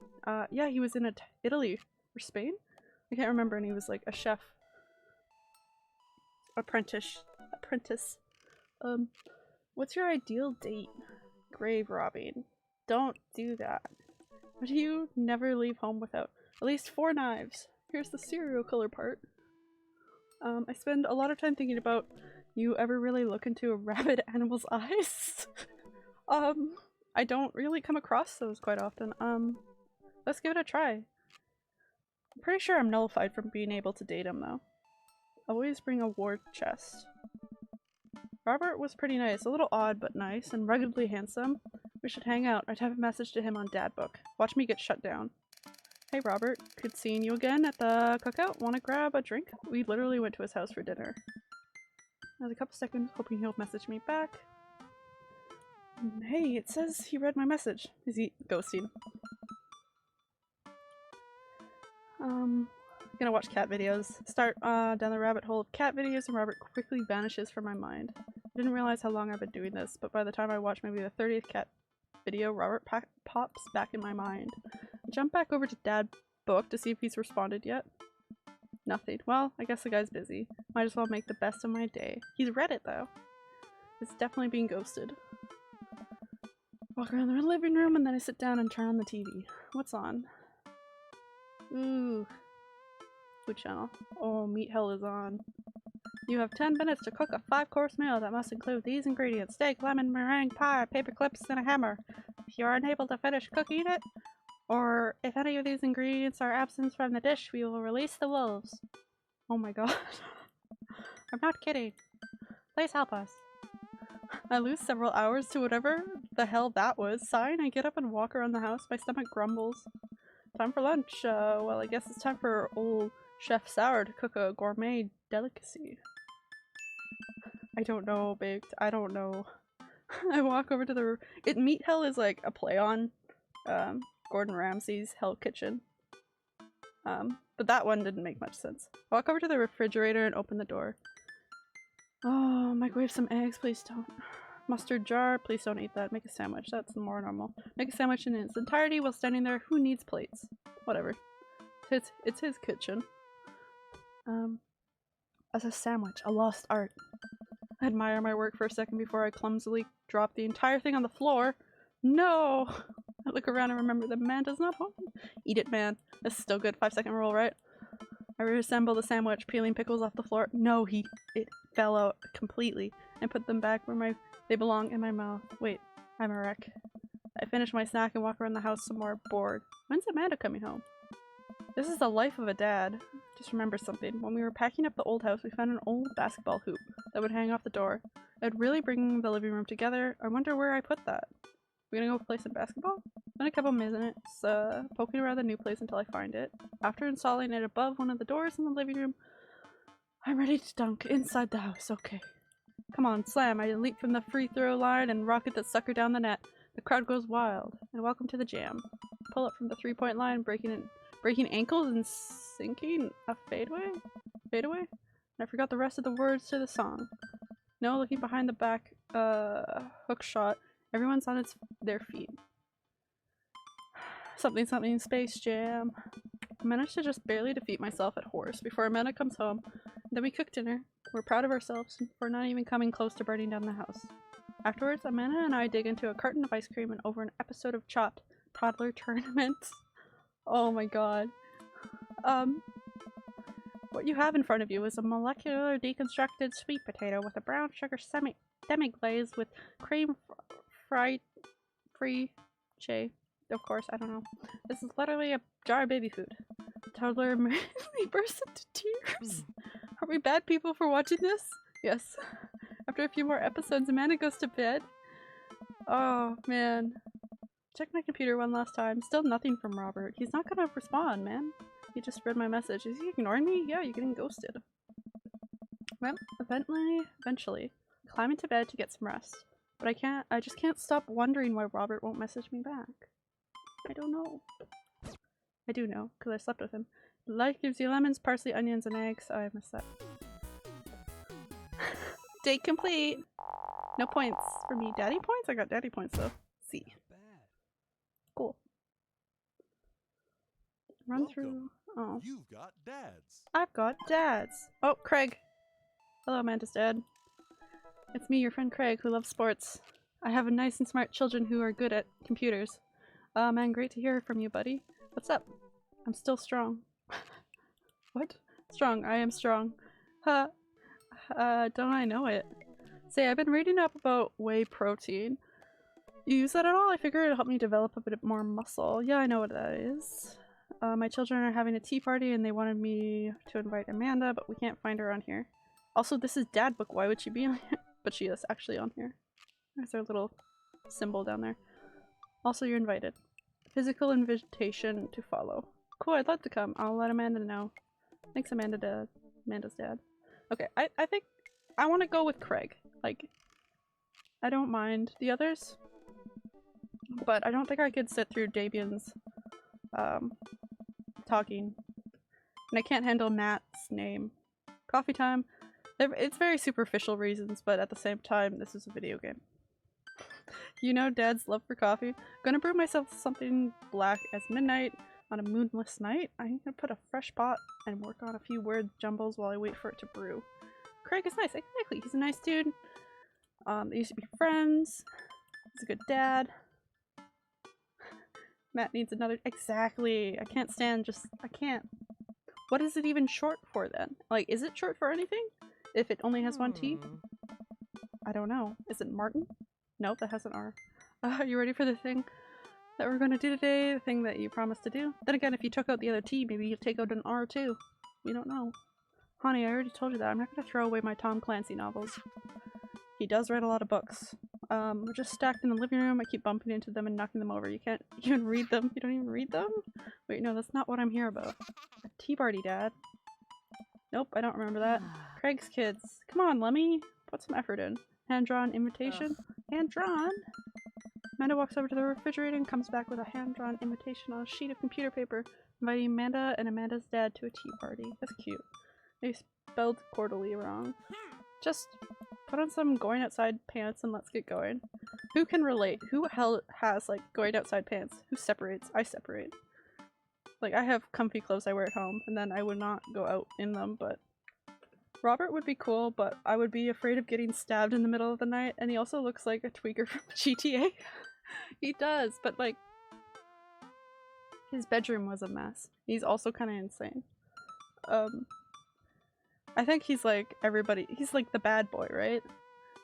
Yeah, he was in Italy or Spain? I can't remember, and he was like a chef. Apprentice. What's your ideal date? Grave robbing. Don't do that. Why do you never leave home without at least 4 knives? Here's the serial killer part. I spend a lot of time thinking about you ever really look into a rabid animal's eyes? I don't really come across those quite often. Let's give it a try. I'm pretty sure I'm nullified from being able to date him though. Always bring a war chest. Robert was pretty nice, a little odd but nice, and ruggedly handsome. We should hang out. I type a message to him on Dadbook. Watch me get shut down. Hey Robert, good seeing you again at the cookout. Wanna grab a drink? We literally went to his house for dinner. Another couple seconds, hoping he'll message me back. Hey, it says he read my message. Is he ghosting? Gonna watch cat videos. Start down the rabbit hole of cat videos and Robert quickly vanishes from my mind. I didn't realize how long I've been doing this, but by the time I watch maybe the 30th cat video, Robert pops back in my mind. I jump back over to Dadbook to see if he's responded yet. Nothing. Well, I guess the guy's busy. Might as well make the best of my day. He's read it though. It's definitely being ghosted. Walk around the living room and then I sit down and turn on the TV. What's on? Ooh. Food channel. Oh, Meat Hell is on. You have 10 minutes to cook a 5-course meal that must include these ingredients: steak, lemon, meringue pie, paper clips, and a hammer. If you are unable to finish cooking it, or if any of these ingredients are absent from the dish, we will release the wolves. Oh my god. I'm not kidding. Please help us. I lose several hours to whatever the hell that was. Sighing, I get up and walk around the house. My stomach grumbles. Time for lunch. Well, I guess it's time for old Chef Sour to cook a gourmet delicacy. I don't know, Baked. I don't know. I walk over to the Meat Hell is like a play on Gordon Ramsay's Hell Kitchen. But that one didn't make much sense. I walk over to the refrigerator and open the door. Oh, microwave some eggs, please don't. Mustard jar, please don't eat that. Make a sandwich, that's more normal. Make a sandwich in its entirety while standing there. Who needs plates? Whatever. It's his kitchen. As a sandwich, a lost art. I admire my work for a second before I clumsily drop the entire thing on the floor. No! I look around and remember the man does not home. Eat it, man. That's still good. 5-second rule, right? I reassemble the sandwich, peeling pickles off the floor. No, it fell out completely and put them back where they belong in my mouth. Wait, I'm a wreck. I finish my snack and walk around the house some more, bored. When's Amanda coming home? This is the life of a dad. Just remember something. When we were packing up the old house, we found an old basketball hoop that would hang off the door. It would really bring the living room together. I wonder where I put that. We're gonna go play some basketball? Spend a couple minutes poking around the new place until I find it. After installing it above one of the doors in the living room, I'm ready to dunk inside the house. Okay. Come on, slam. I leap from the free throw line and rocket that sucker down the net. The crowd goes wild. And welcome to the jam. Pull up from the 3-point line, breaking Breaking ankles and sinking a fadeaway? Fadeaway? And I forgot the rest of the words to the song. No, looking behind the back hook shot. Everyone's on their feet. Something something Space Jam. I managed to just barely defeat myself at horse before Amanda comes home. Then we cook dinner. We're proud of ourselves for not even coming close to burning down the house. Afterwards, Amanda and I dig into a carton of ice cream and over an episode of Chopped Toddler Tournament. Oh my god. What you have in front of you is a molecular deconstructed sweet potato with a brown sugar demi-glaze with cream free che. Of course, I don't know. This is literally a jar of baby food. The toddler immediately bursts into tears. Are we bad people for watching this? Yes. After a few more episodes, Amanda goes to bed. Oh, man. Check my computer one last time. Still nothing from Robert. He's not gonna respond, man. He just read my message. Is he ignoring me? Yeah, you're getting ghosted. Well, eventually, climbing to bed to get some rest. But I just can't stop wondering why Robert won't message me back. I don't know. I do know, because I slept with him. Life gives you lemons, parsley, onions, and eggs. Oh, I missed that. Date complete! No points for me. Daddy points? I got daddy points though. C. Cool. Run through. Oh. You've got dads. I've got dads. Oh, Craig. Hello, Amanda's dad. It's me, your friend Craig, who loves sports. I have a nice and smart children who are good at computers. Man, great to hear from you, buddy. What's up? I'm still strong. What? Strong. I am strong. Huh. Don't I know it? Say, I've been reading up about whey protein. You use that at all? I figure it'll help me develop a bit more muscle. Yeah, I know what that is. My children are having a tea party and they wanted me to invite Amanda, but we can't find her on here. Also, this is Dad Book. Why would she be on here? But she is actually on here. There's her little symbol down there. Also, you're invited. Physical invitation to follow. Cool, I'd love to come. I'll let Amanda know. Thanks, Amanda's dad. Okay, I think I want to go with Craig. Like, I don't mind the others, but I don't think I could sit through Davian's talking. And I can't handle Matt's name. Coffee time. It's very superficial reasons, but at the same time, this is a video game. You know Dad's love for coffee? Gonna brew myself something black as midnight on a moonless night. I'm gonna put a fresh pot and work on a few word jumbles while I wait for it to brew. Craig is nice. Exactly. He's a nice dude. They used to be friends. He's a good dad. Matt needs another. Exactly. I can't stand I can't. What is it even short for then? Like, is it short for anything? If it only has one T? I don't know. Is it Martin? Nope, that has an R. Are you ready for the thing that we're gonna do today? The thing that you promised to do? Then again, if you took out the other T, maybe you'd take out an R too. We don't know. Honey, I already told you that. I'm not gonna throw away my Tom Clancy novels. He does write a lot of books. We're just stacked in the living room. I keep bumping into them and knocking them over. You can't even read them. You don't even read them? Wait, no, that's not what I'm here about. A tea party, Dad. Nope, I don't remember that. Craig's kids. Come on, Lemmy. Put some effort in. Hand-drawn invitation? Hand-drawn? Amanda walks over to the refrigerator and comes back with a hand-drawn invitation on a sheet of computer paper, inviting Amanda and Amanda's dad to a tea party. That's cute. They spelled quarterly wrong. Just put on some going outside pants and let's get going. Who can relate? Who hell has, like, going outside pants? Who separates? I separate. Like, I have comfy clothes I wear at home, and then I would not go out in them, but Robert would be cool, but I would be afraid of getting stabbed in the middle of the night, and he also looks like a tweaker from GTA. He does, but, like, his bedroom was a mess. He's also kind of insane. I think he's like everybody. He's like the bad boy, right?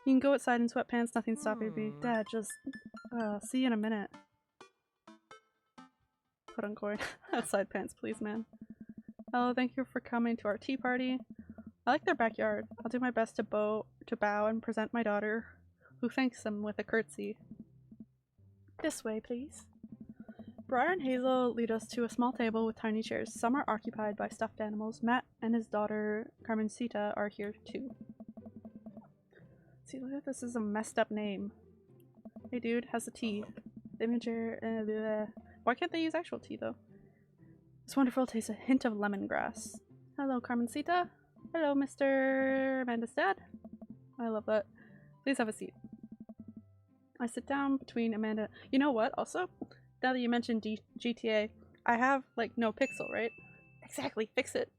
You can go outside in sweatpants, nothing's stopping me. Dad, just, see you in a minute. Put on going outside pants, please, man. Hello, thank you for coming to our tea party. I like their backyard. I'll do my best to bow and present my daughter, who thanks them with a curtsy. This way, please. Briar and Hazel lead us to a small table with tiny chairs. Some are occupied by stuffed animals. Matt and his daughter, Carmencita, are here too. See, look at this. Is a messed up name. Hey dude, how's the tea? The imager, why can't they use actual tea though? It's wonderful. Tastes a hint of lemongrass. Hello, Carmencita. Hello, Mr. Amanda's dad. I love that. Please have a seat. I sit down between Amanda. You know what? Also, now that you mentioned GTA, I have like no pixel, right? Exactly. Fix it.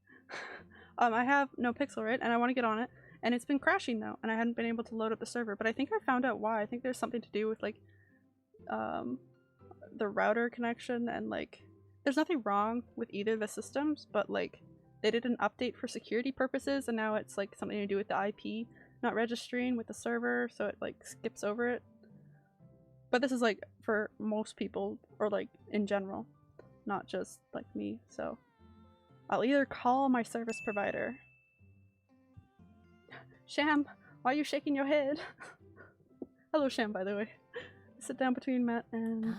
I have no pixel, right? And I want to get on it, and it's been crashing though, and I hadn't been able to load up the server. But I think I found out why. I think there's something to do with like, the router connection, and like, there's nothing wrong with either of the systems, but like, they did an update for security purposes, and now it's like something to do with the IP not registering with the server, so it like skips over it. But this is like for most people, or like in general, not just like me, so I'll either call my service provider. Sham, why are you shaking your head? Hello Sham, by the way. Sit down between Matt and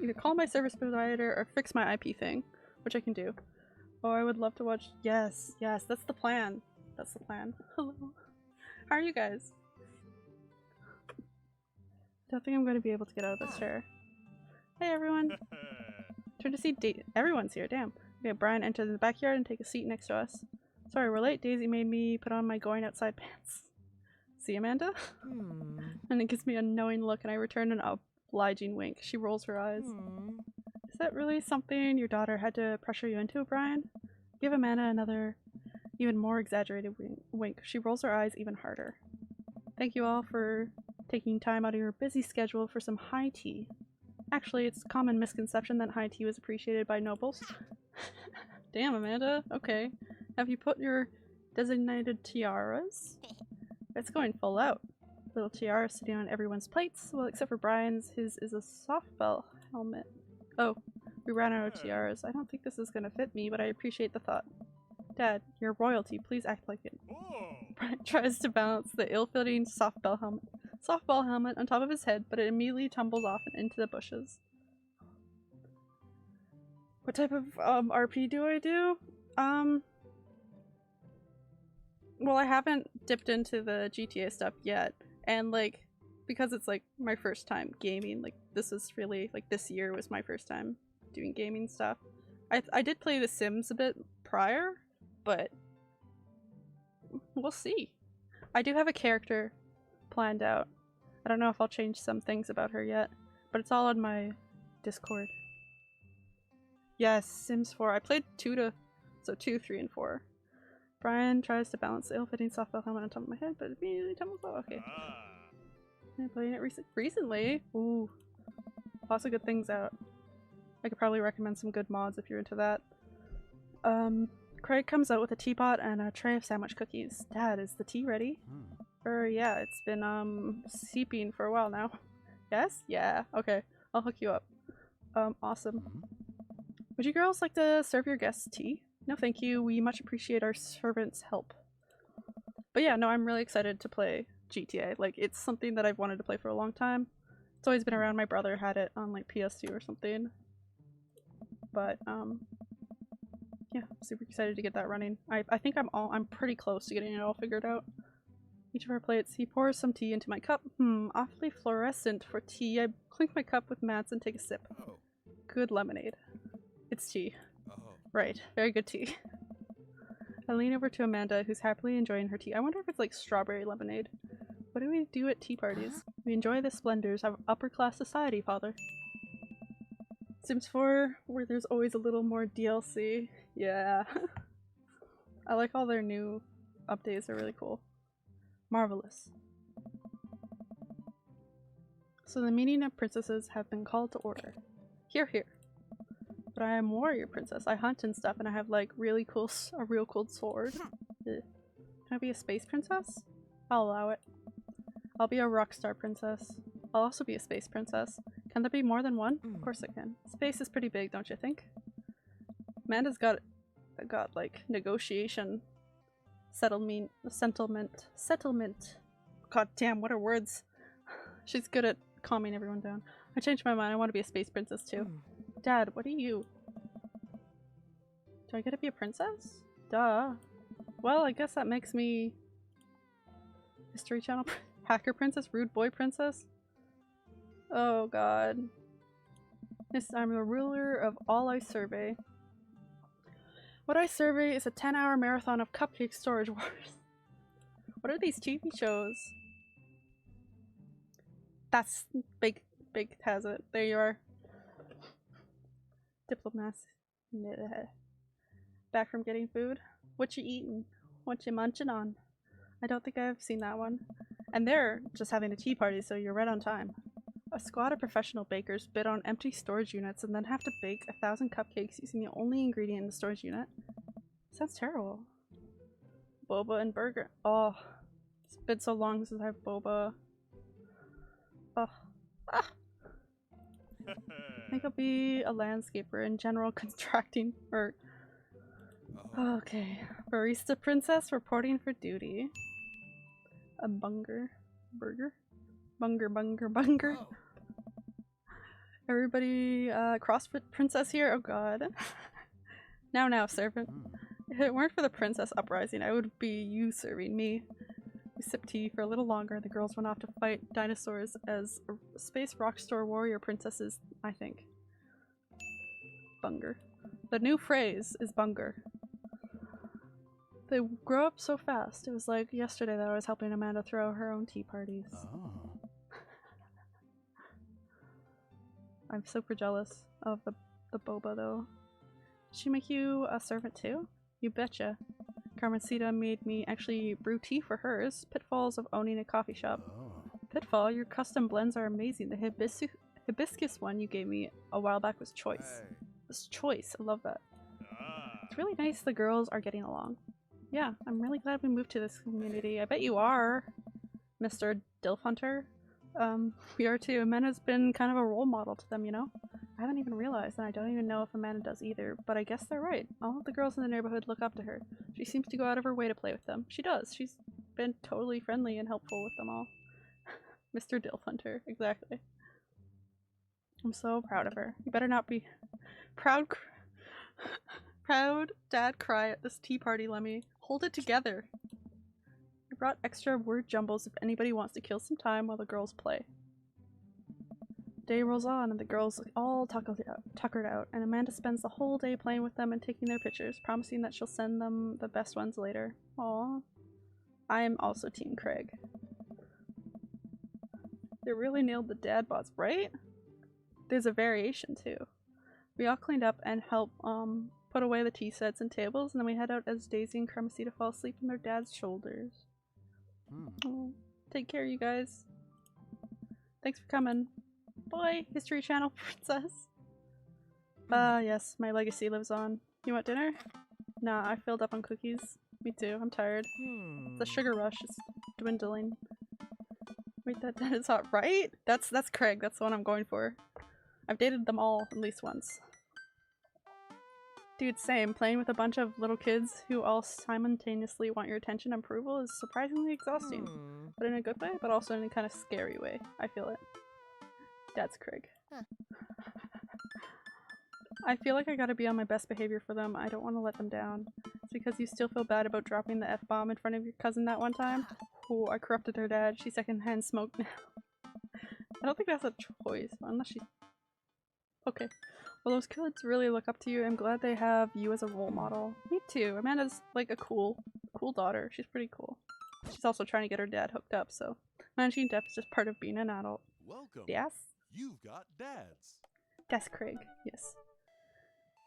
either call my service provider or fix my IP thing, which I can do. Oh, I would love to watch. Yes, yes, that's the plan. That's the plan. Hello. How are you guys? Don't think I'm going to be able to get out of this chair. Hey everyone! Turn to see everyone's here, damn. We have Brian enter the backyard and take a seat next to us. Sorry, we're late. Daisy made me put on my going outside pants. See, Amanda? And it gives me a knowing look and I return an obliging wink. She rolls her eyes. Is that really something your daughter had to pressure you into, Brian? Give Amanda another, even more exaggerated wink. She rolls her eyes even harder. Thank you all for taking time out of your busy schedule for some high tea. Actually, it's a common misconception that high tea was appreciated by nobles. Damn, Amanda. Okay. Have you put your designated tiaras? It's going full out. Little tiara sitting on everyone's plates. Well, except for Brian's. His is a softball helmet. Oh, we ran out of tiaras. I don't think this is gonna fit me, but I appreciate the thought. Dad, you're royalty. Please act like it. Brian tries to balance the ill-fitting softball helmet on top of his head, but it immediately tumbles off and into the bushes. What type of RP do I do? Well, I haven't dipped into the GTA stuff yet, and like, because it's like my first time gaming, like this is really, like this year was my first time doing gaming stuff. I did play The Sims a bit prior, but we'll see. I do have a character planned out. I don't know if I'll change some things about her yet, but it's all on my Discord. Yes, Sims 4. I played 2, 3, and 4. Brian tries to balance the ill-fitting softball helmet on top of my head, but it immediately tumbles off. Okay. I'm playing it recently. Ooh. Lots of good things out. I could probably recommend some good mods if you're into that. Craig comes out with a teapot and a tray of sandwich cookies. Dad, is the tea ready? Yeah, it's been seeping for a while now. Yes? Yeah. Okay. I'll hook you up. Awesome. Would you girls like to serve your guests tea? No thank you, we much appreciate our servants' help. But yeah, no, I'm really excited to play GTA. Like, it's something that I've wanted to play for a long time. It's always been around. My brother had it on like PS2 or something. But yeah, super excited to get that running. I think I'm pretty close to getting it all figured out. Each of our plates, he pours some tea into my cup. Awfully fluorescent for tea. I clink my cup with mats and take a sip. Good lemonade. It's tea. Right, very good tea. I lean over to Amanda, who's happily enjoying her tea. I wonder if it's like strawberry lemonade. What do we do at tea parties? We enjoy the splendors of upper-class society, father. Sims 4, where there's always a little more DLC. Yeah. I like all their new updates, they're really cool. Marvelous. So the meeting of princesses have been called to order. Hear, hear. But I am a warrior princess. I hunt and stuff, and I have like a real cool sword. Can I be a space princess? I'll allow it. I'll be a rockstar princess. I'll also be a space princess. Can there be more than one? Of course I can. Space is pretty big, don't you think? Amanda's got like negotiation, settlement. God damn, what are words? She's good at calming everyone down. I changed my mind. I want to be a space princess too. Dad, what are you? Do I get to be a princess? Duh. Well, I guess that makes me History Channel hacker princess, rude boy princess. Oh god. Yes, I'm the ruler of all I survey. What I survey is a 10-hour marathon of cupcake storage wars. What are these TV shows? That's big has it. There you are. Diplomats. Back from getting food. What you eating? What you munching on? I don't think I've seen that one. And they're just having a tea party, so you're right on time. A squad of professional bakers bid on empty storage units and then have to bake 1,000 cupcakes using the only ingredient in the storage unit. Sounds terrible. Boba and burger. Oh, it's been so long since I've boba. Oh. Ah. I think I'll be a landscaper in general contracting for... Okay. Barista princess reporting for duty. A bunger. Burger? Bunger. Oh. Everybody, CrossFit princess here? Oh god. Now, servant. If it weren't for the princess uprising, I would be you serving me. We sipped tea for a little longer. The girls went off to fight dinosaurs as space rock star warrior princesses, I think. Bunger. The new phrase is bunger. They grow up so fast. It was like yesterday that I was helping Amanda throw her own tea parties. Oh. I'm super jealous of the boba though. Did she make you a servant too? You betcha. Carmencita made me actually brew tea for hers. Pitfalls of owning a coffee shop. Oh. Pitfall, your custom blends are amazing. The hibiscus one you gave me a while back was choice. Hey. It's choice. I love that. Ah. It's really nice the girls are getting along. Yeah, I'm really glad we moved to this community. I bet you are, Mr. Dilf Hunter. We are too. Amanda's been kind of a role model to them, you know? I haven't even realized, and I don't even know if Amanda does either, but I guess they're right. All of the girls in the neighborhood look up to her. She seems to go out of her way to play with them. She does. She's been totally friendly and helpful with them all. Mr. Dilf Hunter, exactly. I'm so proud of her. You better not be proud dad cry at this tea party, Lemmy. Hold it together. I brought extra word jumbles if anybody wants to kill some time while the girls play. Day rolls on and the girls all tuckered out, and Amanda spends the whole day playing with them and taking their pictures, promising that she'll send them the best ones later. Aww. I am also Team Craig. They really nailed the dad bods, right? There's a variation too. We all cleaned up and helped put away the tea sets and tables, and then we head out as Daisy and Carmencita fall asleep on their dad's shoulders. Oh, take care, you guys. Thanks for coming. Bye, History Channel princess. Yes, my legacy lives on. You want dinner? Nah, I filled up on cookies. Me too, I'm tired. The sugar rush is dwindling. Wait, that dad is hot, right? That's Craig, that's the one I'm going for. I've dated them all at least once. Dude, same. Playing with a bunch of little kids who all simultaneously want your attention and approval is surprisingly exhausting. But in a good way, but also in a kind of scary way. I feel it. That's Craig. I feel like I gotta be on my best behavior for them. I don't want to let them down. It's because you still feel bad about dropping the F-bomb in front of your cousin that one time? Oh, I corrupted her dad. She secondhand smoked now. I don't think that's a choice, unless she... Okay. Well, those kids really look up to you. I'm glad they have you as a role model. Me too. Amanda's like a cool daughter. She's pretty cool. She's also trying to get her dad hooked up, so managing debt is just part of being an adult. Welcome. Yes? You've got dads. That's Craig. Yes.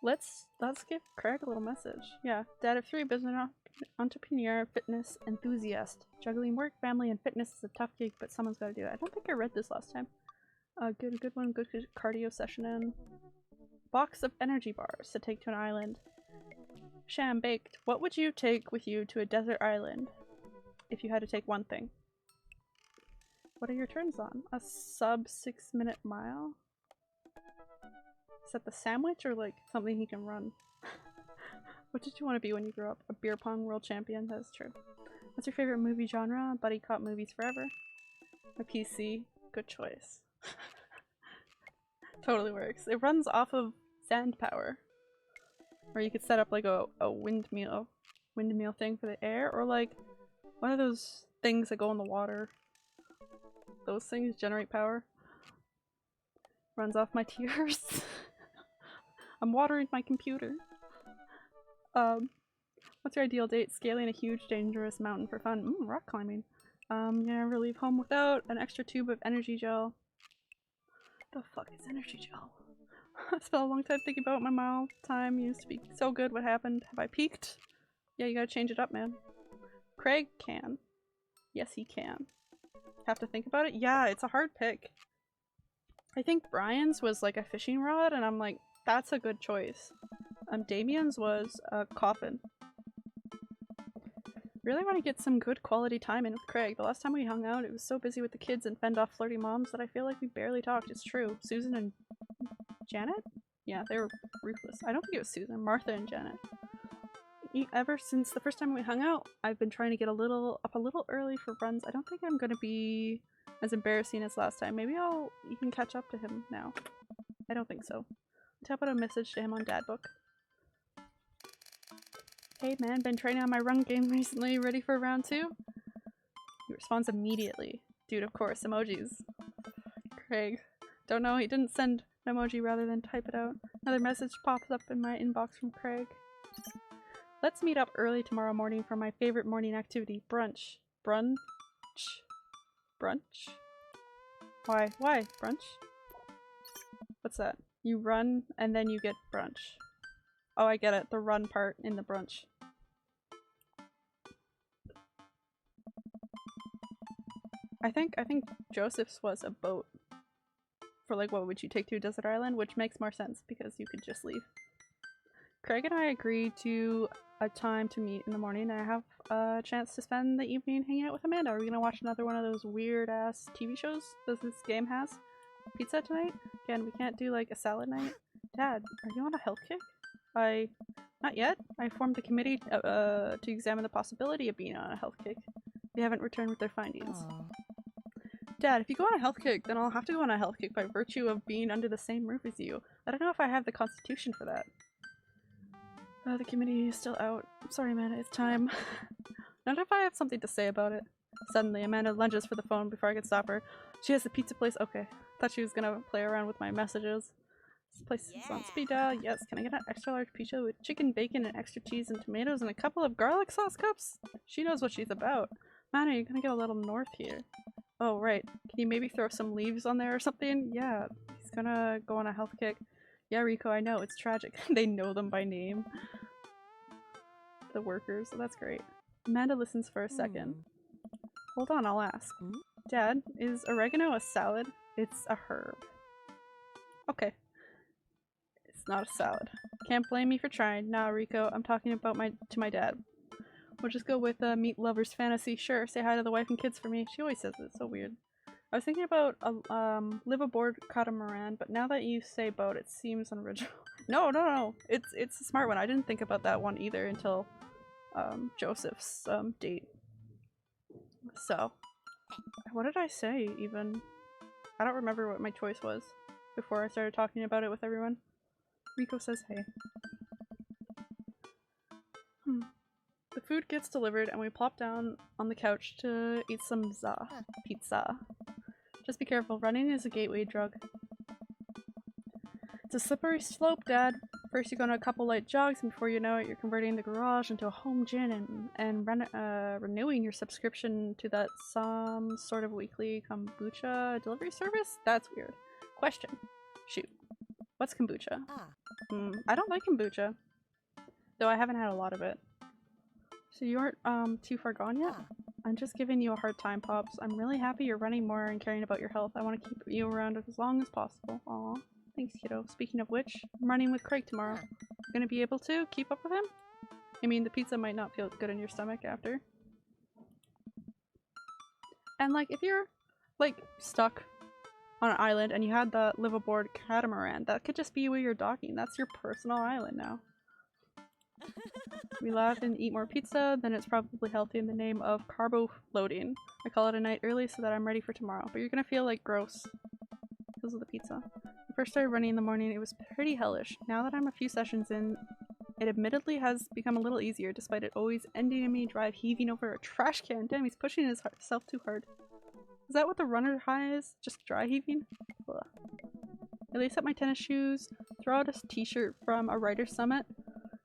Let's give Craig a little message. Yeah. Dad of 3, business entrepreneur, fitness enthusiast. Juggling work, family, and fitness is a tough gig, but someone's gotta do it. I don't think I read this last time. Good one. Good cardio session in. Box of energy bars to take to an island. Sham baked. What would you take with you to a desert island if you had to take one thing? What are your turns on? A sub 6-minute mile? Is that the sandwich or like something he can run? What did you want to be when you grew up? A beer pong world champion? That's true. What's your favorite movie genre? Buddy cop movies forever. A PC. Good choice. Totally works. It runs off of sand power. Or you could set up like a windmill thing for the air, or like one of those things that go in the water. Those things generate power. Runs off my tears. I'm watering my computer. What's your ideal date? Scaling a huge, dangerous mountain for fun. Rock climbing. Never leave home without an extra tube of energy gel. The fuck is energy gel? I spent a long time thinking about my mile time used to be so good. What happened? Have I peaked? Yeah, you gotta change it up, man. Craig can. Yes, he can. Have to think about it? Yeah, it's a hard pick. I think Brian's was like a fishing rod, and I'm like, that's a good choice. Damien's was a coffin. Really want to get some good quality time in with Craig. The last time we hung out, it was so busy with the kids and fend off flirty moms that I feel like we barely talked. It's true. Susan and Janet? Yeah, they were ruthless. I don't think it was Susan. Martha and Janet. Ever since the first time we hung out, I've been trying to get up a little early for runs. I don't think I'm gonna be as embarrassing as last time. Maybe I'll even catch up to him now. I don't think so. Tap out a message to him on Dadbook. Hey man, been training on my run game recently. Ready for round 2? He responds immediately. Dude, of course, emojis. Craig. Don't know, he didn't send an emoji rather than type it out. Another message pops up in my inbox from Craig. Let's meet up early tomorrow morning for my favorite morning activity, brunch. Brunch? Brunch? Why? Why? Brunch? What's that? You run and then you get brunch. Oh, I get it. The run part in the brunch. I think Joseph's was a boat. For like, what would you take to a desert island? Which makes more sense because you could just leave. Craig and I agreed to a time to meet in the morning, and I have a chance to spend the evening hanging out with Amanda. Are we gonna watch another one of those weird ass TV shows that this game has? Pizza tonight? Again, we can't do like a salad night. Dad, are you on a health kick? Not yet. I formed a committee to examine the possibility of being on a health kick. They haven't returned with their findings. Aww. Dad, if you go on a health kick, then I'll have to go on a health kick by virtue of being under the same roof as you. I don't know if I have the constitution for that. The committee is still out. I'm sorry, Amanda, it's time. Not if I have something to say about it. Suddenly, Amanda lunges for the phone before I can stop her. She has the pizza place. Okay. Thought she was gonna play around with my messages. This place is on speed dial. Yes, can I get an extra large pizza with chicken, bacon, and extra cheese and tomatoes and a couple of garlic sauce cups? She knows what she's about. Man, are you gonna get a little north here? Oh, right. Can you maybe throw some leaves on there or something? Yeah, he's gonna go on a health kick. Yeah, Rico, I know. It's tragic. They know them by name. The workers. So that's great. Amanda listens for a second. Hold on, I'll ask. Dad, is oregano a salad? It's a herb. Okay. It's not a salad. Can't blame me for trying. Nah, Rico, I'm talking about to my dad. We'll just go with meat lover's fantasy. Sure, say hi to the wife and kids for me. She always says it. It's so weird. I was thinking about a live aboard catamaran, but now that you say boat, it seems unoriginal. No. It's a smart one. I didn't think about that one either until Joseph's date. So, what did I say even? I don't remember what my choice was before I started talking about it with everyone. Rico says hey. The food gets delivered and we plop down on the couch to eat some pizza. Just be careful, running is a gateway drug. It's a slippery slope, Dad. First you go on a couple light jogs and before you know it you're converting the garage into a home gym and renewing your subscription to that some sort of weekly kombucha delivery service? That's weird. Question. Shoot. What's kombucha? I don't like kombucha. Though I haven't had a lot of it. So you aren't too far gone yet? I'm just giving you a hard time, Pops. I'm really happy you're running more and caring about your health. I want to keep you around as long as possible. Aw. Thanks, kiddo. Speaking of which, I'm running with Craig tomorrow. You gonna be able to keep up with him? I mean, the pizza might not feel good in your stomach after. And like, if you're like stuck on an island and you had the live aboard catamaran, that could just be where you're docking. That's your personal island now. We laugh and eat more pizza, then it's probably healthy in the name of carbo loading. I call it a night early so that I'm ready for tomorrow, but you're gonna feel like gross because of the pizza. When I first started running in the morning, it was pretty hellish. Now that I'm a few sessions in, it admittedly has become a little easier, despite it always ending in me drive heaving over a trash can. Damn, he's pushing himself too hard. Is that what the runner high is? Just dry heaving? Ugh. I lace up my tennis shoes, throw out a t-shirt from a writer's summit,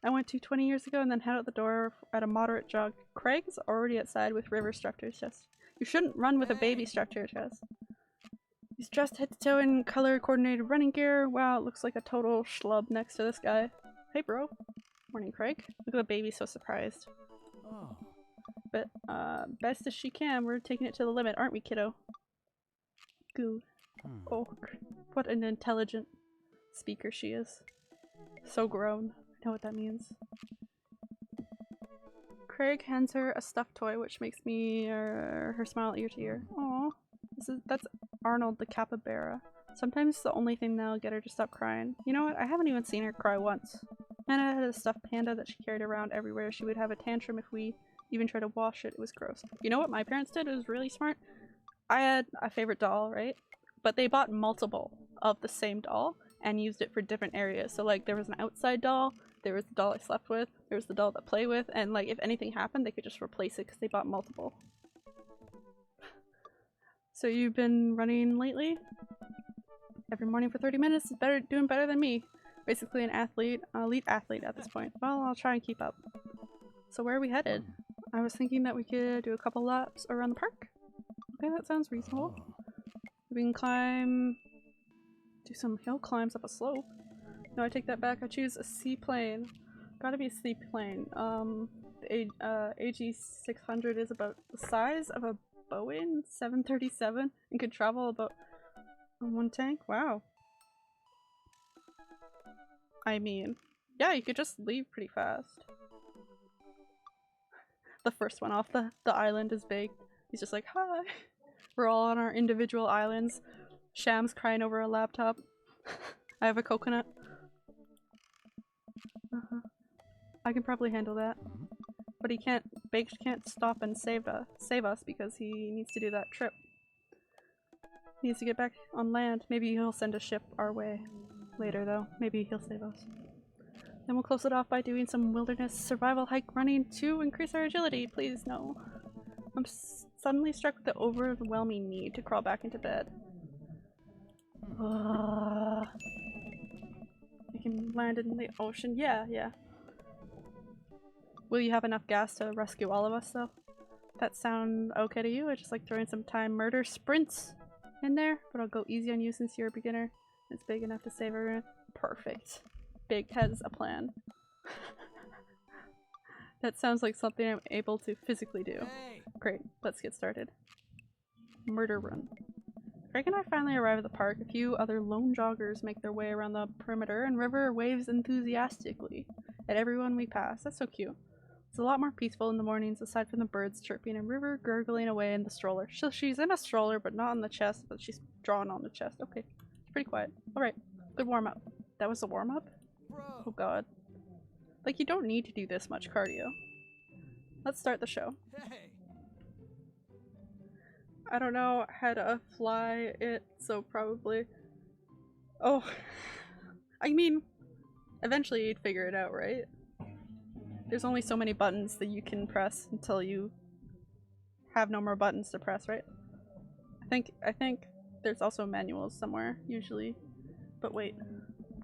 I went to 20 years ago and then head out the door at a moderate jog. Craig is already outside with River Structure's chest. You shouldn't run with a baby Structure chest. He's dressed head to toe in color-coordinated running gear. Wow, it looks like a total schlub next to this guy. Hey, bro. Morning, Craig. Look at the baby, so surprised. Oh. But, best as she can. We're taking it to the limit, aren't we, kiddo? Goo. Oh, what an intelligent speaker she is. So grown. I know what that means. Craig hands her a stuffed toy, which makes me her smile ear to ear. Aww. That's Arnold the capybara. Sometimes it's the only thing that'll get her to stop crying. You know what? I haven't even seen her cry once. Anna had a stuffed panda that she carried around everywhere. She would have a tantrum if we even tried to wash it. It was gross. You know what my parents did? It was really smart. I had a favorite doll, right? But they bought multiple of the same doll and used it for different areas. So like there was an outside doll, there was the doll I slept with, there was the doll that I play with, and like if anything happened they could just replace it because they bought multiple. So you've been running lately? Every morning for 30 minutes is doing better than me. Basically an athlete, elite athlete at this point. Well, I'll try and keep up. So where are we headed? I was thinking that we could do a couple laps around the park. Okay, that sounds reasonable. We can do some hill climbs up a slope. No, I take that back. I choose a seaplane. Gotta be a seaplane. The AG600 is about the size of a Boeing 737 and can travel about on one tank. Wow. I mean, yeah, you could just leave pretty fast. The first one off the island is big. He's just like, hi. We're all on our individual islands. Sham's crying over a laptop. I have a coconut. I can probably handle that. But he can't, Baked can't stop and save us because he needs to do that trip. He needs to get back on land. Maybe he'll send a ship our way. Later though. Maybe he'll save us. Then we'll close it off by doing some wilderness survival hike running to increase our agility. Please, no. I'm suddenly struck with the overwhelming need to crawl back into bed. We can land in the ocean. Yeah. Will you have enough gas to rescue all of us though? That sound okay to you? I just like throwing some time murder sprints in there, but I'll go easy on you since you're a beginner. It's big enough to save everyone. Perfect. Big has a plan. That sounds like something I'm able to physically do. Great, let's get started. Murder run. Craig and I finally arrive at the park. A few other lone joggers make their way around the perimeter, and River waves enthusiastically at everyone we pass. That's so cute. It's a lot more peaceful in the mornings, aside from the birds chirping and River gurgling away in the stroller. She's in a stroller, but not on the chest, but she's drawn on the chest. Okay, it's pretty quiet. Alright, good warm-up. That was the warm-up? Oh god. Like, you don't need to do this much cardio. Let's start the show. I don't know how to fly it, so probably... Oh. I mean, eventually you'd figure it out, right? There's only so many buttons that you can press until you have no more buttons to press, right? I think there's also manuals somewhere, usually. But wait.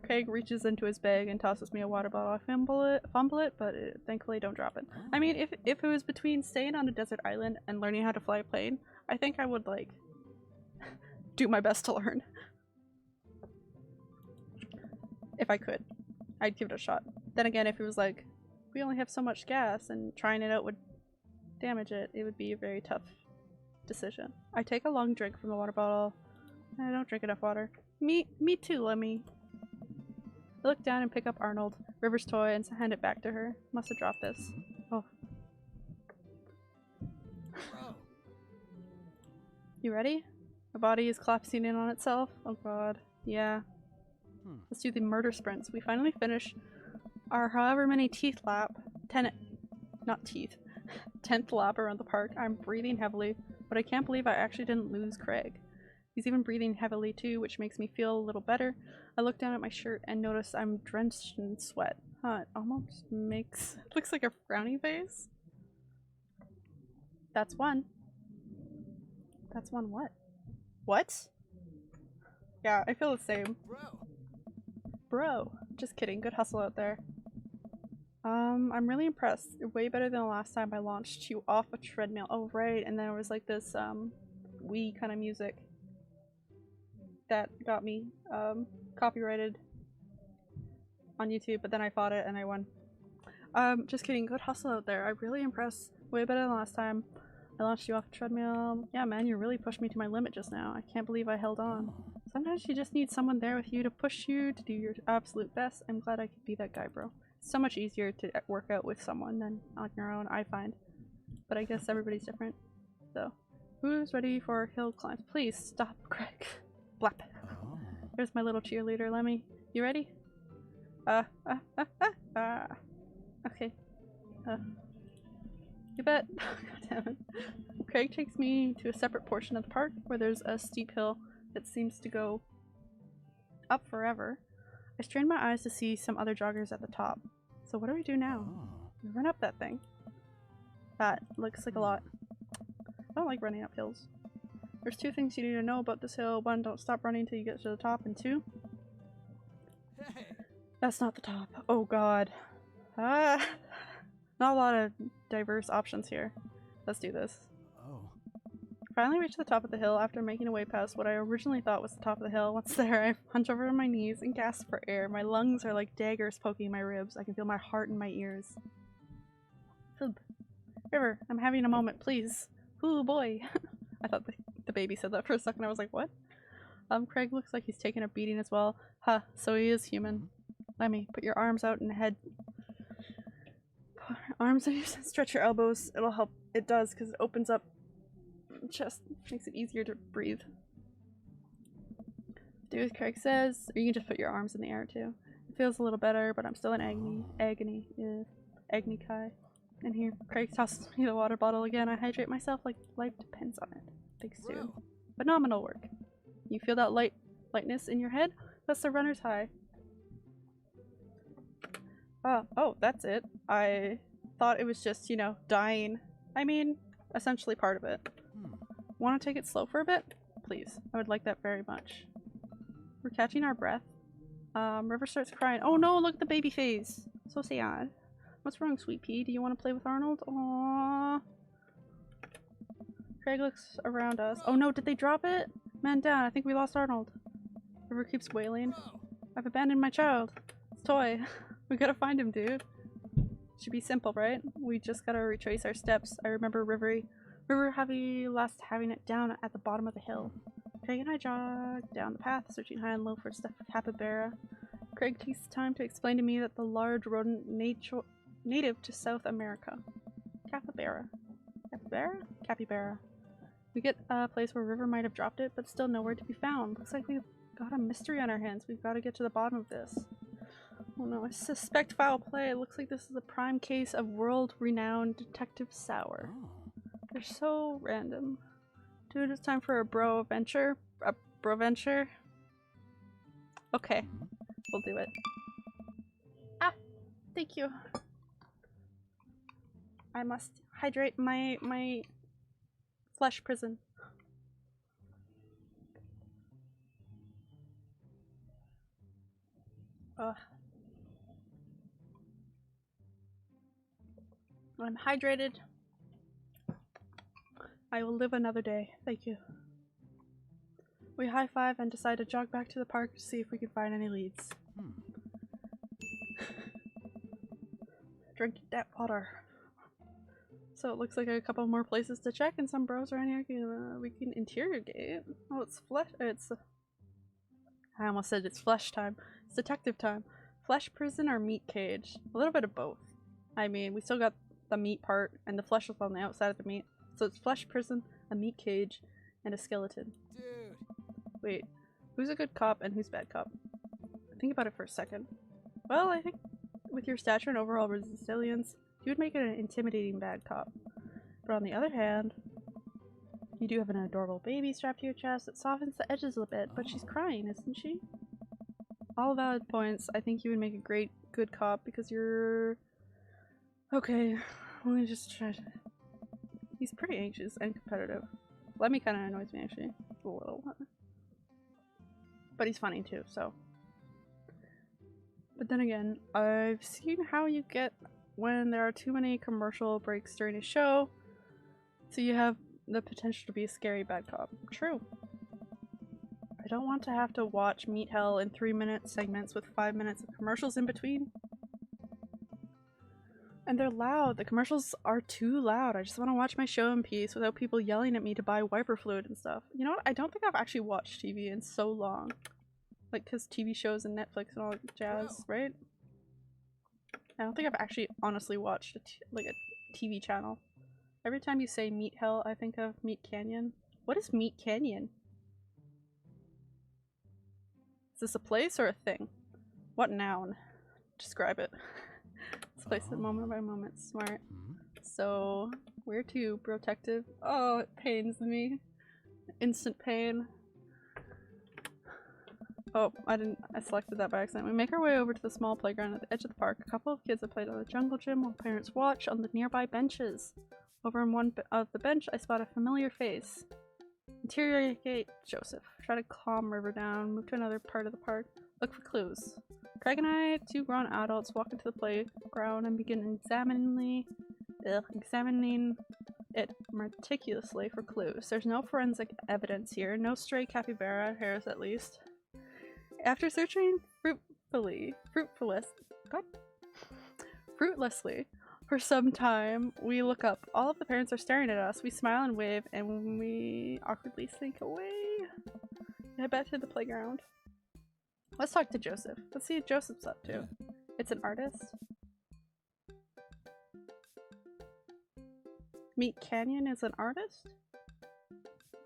Craig reaches into his bag and tosses me a water bottle. I fumble it, but thankfully don't drop it. I mean, if it was between staying on a desert island and learning how to fly a plane, I think I would, like, do my best to learn. If I could. I'd give it a shot. Then again, if it was like, we only have so much gas and trying it out would damage it, it would be a very tough decision. I take a long drink from the water bottle. I don't drink enough water. Me too, Lemmy. I look down and pick up Arnold, River's toy, and hand it back to her. Must have dropped this. Oh. You ready? My body is collapsing in on itself. Oh god. Yeah. Let's do the murder sprints. We finally finish our however many teeth lap. 10th lap around the park. I'm breathing heavily, but I can't believe I actually didn't lose Craig. He's even breathing heavily too, which makes me feel a little better. I look down at my shirt and notice I'm drenched in sweat. Huh, it almost looks like a frowny face. That's one. That's one what? What? Yeah, I feel the same. Bro. Just kidding, good hustle out there. I'm really impressed. You're way better than the last time I launched you off a treadmill. Oh, right. And then there was like this, Wii kind of music that got me, copyrighted on YouTube, but then I fought it and I won. Just kidding. Good hustle out there. I'm really impressed. Way better than last time I launched you off a treadmill. Yeah, man, you really pushed me to my limit just now. I can't believe I held on. Sometimes you just need someone there with you to push you to do your absolute best. I'm glad I could be that guy, bro. It's so much easier to work out with someone than on your own, I find. But I guess everybody's different. So, who's ready for hill climbs? Please stop, Craig. Blap. There's my little cheerleader, Lemmy. You ready? Okay. You bet. God damn it. Craig takes me to a separate portion of the park where there's a steep hill that seems to go up forever. I strained my eyes to see some other joggers at the top. So what do we do now? We run up that thing. That looks like a lot. I don't like running up hills. There's two things you need to know about this hill. One, don't stop running until you get to the top, and two, that's not the top. Oh god. Not a lot of diverse options here. Let's do this. Finally reached the top of the hill after making a way past what I originally thought was the top of the hill. Once there, I hunch over on my knees and gasp for air. My lungs are like daggers poking my ribs. I can feel my heart in my ears. River, I'm having a moment, please. Ooh boy. I thought the baby said that for a second. I was like, what? Craig looks like he's taking a beating as well. Huh, so he is human. Lemmy, put your arms out and head. Arms and stretch your elbows. It'll help. It does, because it opens up chest, makes it easier to breathe. Do as Craig says, or you can just put your arms in the air too. It feels a little better, but I'm still in agony. Agony Kai. And here, Craig tosses me the water bottle again. I hydrate myself like life depends on it. Thanks to phenomenal work. You feel that lightness in your head? That's the runner's high. Oh, that's it. I thought it was just, you know, dying. I mean, essentially part of it. Want to take it slow for a bit? Please. I would like that very much. We're catching our breath. River starts crying. Oh no, look at the baby face. So sad. What's wrong, sweet pea? Do you want to play with Arnold? Aww. Craig looks around us. Oh no, did they drop it? Man down, I think we lost Arnold. River keeps wailing. I've abandoned my child. It's Toy. We gotta find him, dude. Should be simple, right? We just gotta retrace our steps. I remember River having it down at the bottom of the hill. Craig and I jog down the path, searching high and low for stuffed capybara. Craig takes the time to explain to me that the large rodent native to South America. Capybara. Capybara. We get a place where River might have dropped it, but still nowhere to be found. Looks like we've got a mystery on our hands. We've got to get to the bottom of this. Oh no, I suspect foul play. It looks like this is a prime case of world-renowned Detective Sour. They're so random. Dude, it's time for a bro venture. A bro venture? Okay, we'll do it. Ah, thank you. I must hydrate my flesh prison. Ugh. I'm hydrated. I will live another day. Thank you. We high-five and decide to jog back to the park to see if we can find any leads. Drink that water. So it looks like a couple more places to check and some bros around here we can interrogate. Oh, it's flesh. I almost said it's flesh time. It's detective time. Flesh prison or meat cage? A little bit of both. I mean, we still got the meat part and the flesh is on the outside of the meat. So it's flesh prison, a meat cage, and a skeleton. Dude. Wait, who's a good cop and who's bad cop? Think about it for a second. Well, I think with your stature and overall resilience, you would make it an intimidating bad cop. But on the other hand, you do have an adorable baby strapped to your chest that softens the edges a bit, but she's crying, isn't she? All valid points. I think you would make a great good cop because you're... Okay, let me just try to... He's pretty anxious and competitive. Lemmy kind of annoys me, actually. A little. But he's funny too, so. But then again, I've seen how you get when there are too many commercial breaks during a show, so you have the potential to be a scary bad cop. True. I don't want to have to watch Meat Hell in 3-minute segments with 5 minutes of commercials in between. And they're loud. The commercials are too loud. I just want to watch my show in peace without people yelling at me to buy wiper fluid and stuff. You know what? I don't think I've actually watched TV in so long. Like, because TV shows and Netflix and all that jazz, right? I don't think I've actually honestly watched a TV channel. Every time you say Meat Hell, I think of Meat Canyon. What is Meat Canyon? Is this a place or a thing? What noun? Describe it. Let's place it moment by moment. Smart. So, where to? Protective. Oh, it pains me. Instant pain. Oh, I selected that by accident. We make our way over to the small playground at the edge of the park. A couple of kids have played on the jungle gym while parents watch on the nearby benches. Over on one of the bench, I spot a familiar face. Interrogate Joseph. Try to calm River down. Move to another part of the park. Look for clues. Craig and I, 2 grown adults, walk into the playground and begin examining it meticulously for clues. There's no forensic evidence here. No stray capybara hairs, at least. After searching fruitlessly for some time, we look up. All of the parents are staring at us. We smile and wave, and we awkwardly slink away. We head back to the playground. Let's talk to Joseph. Let's see what Joseph's up to. It's an artist. Meat Canyon is an artist?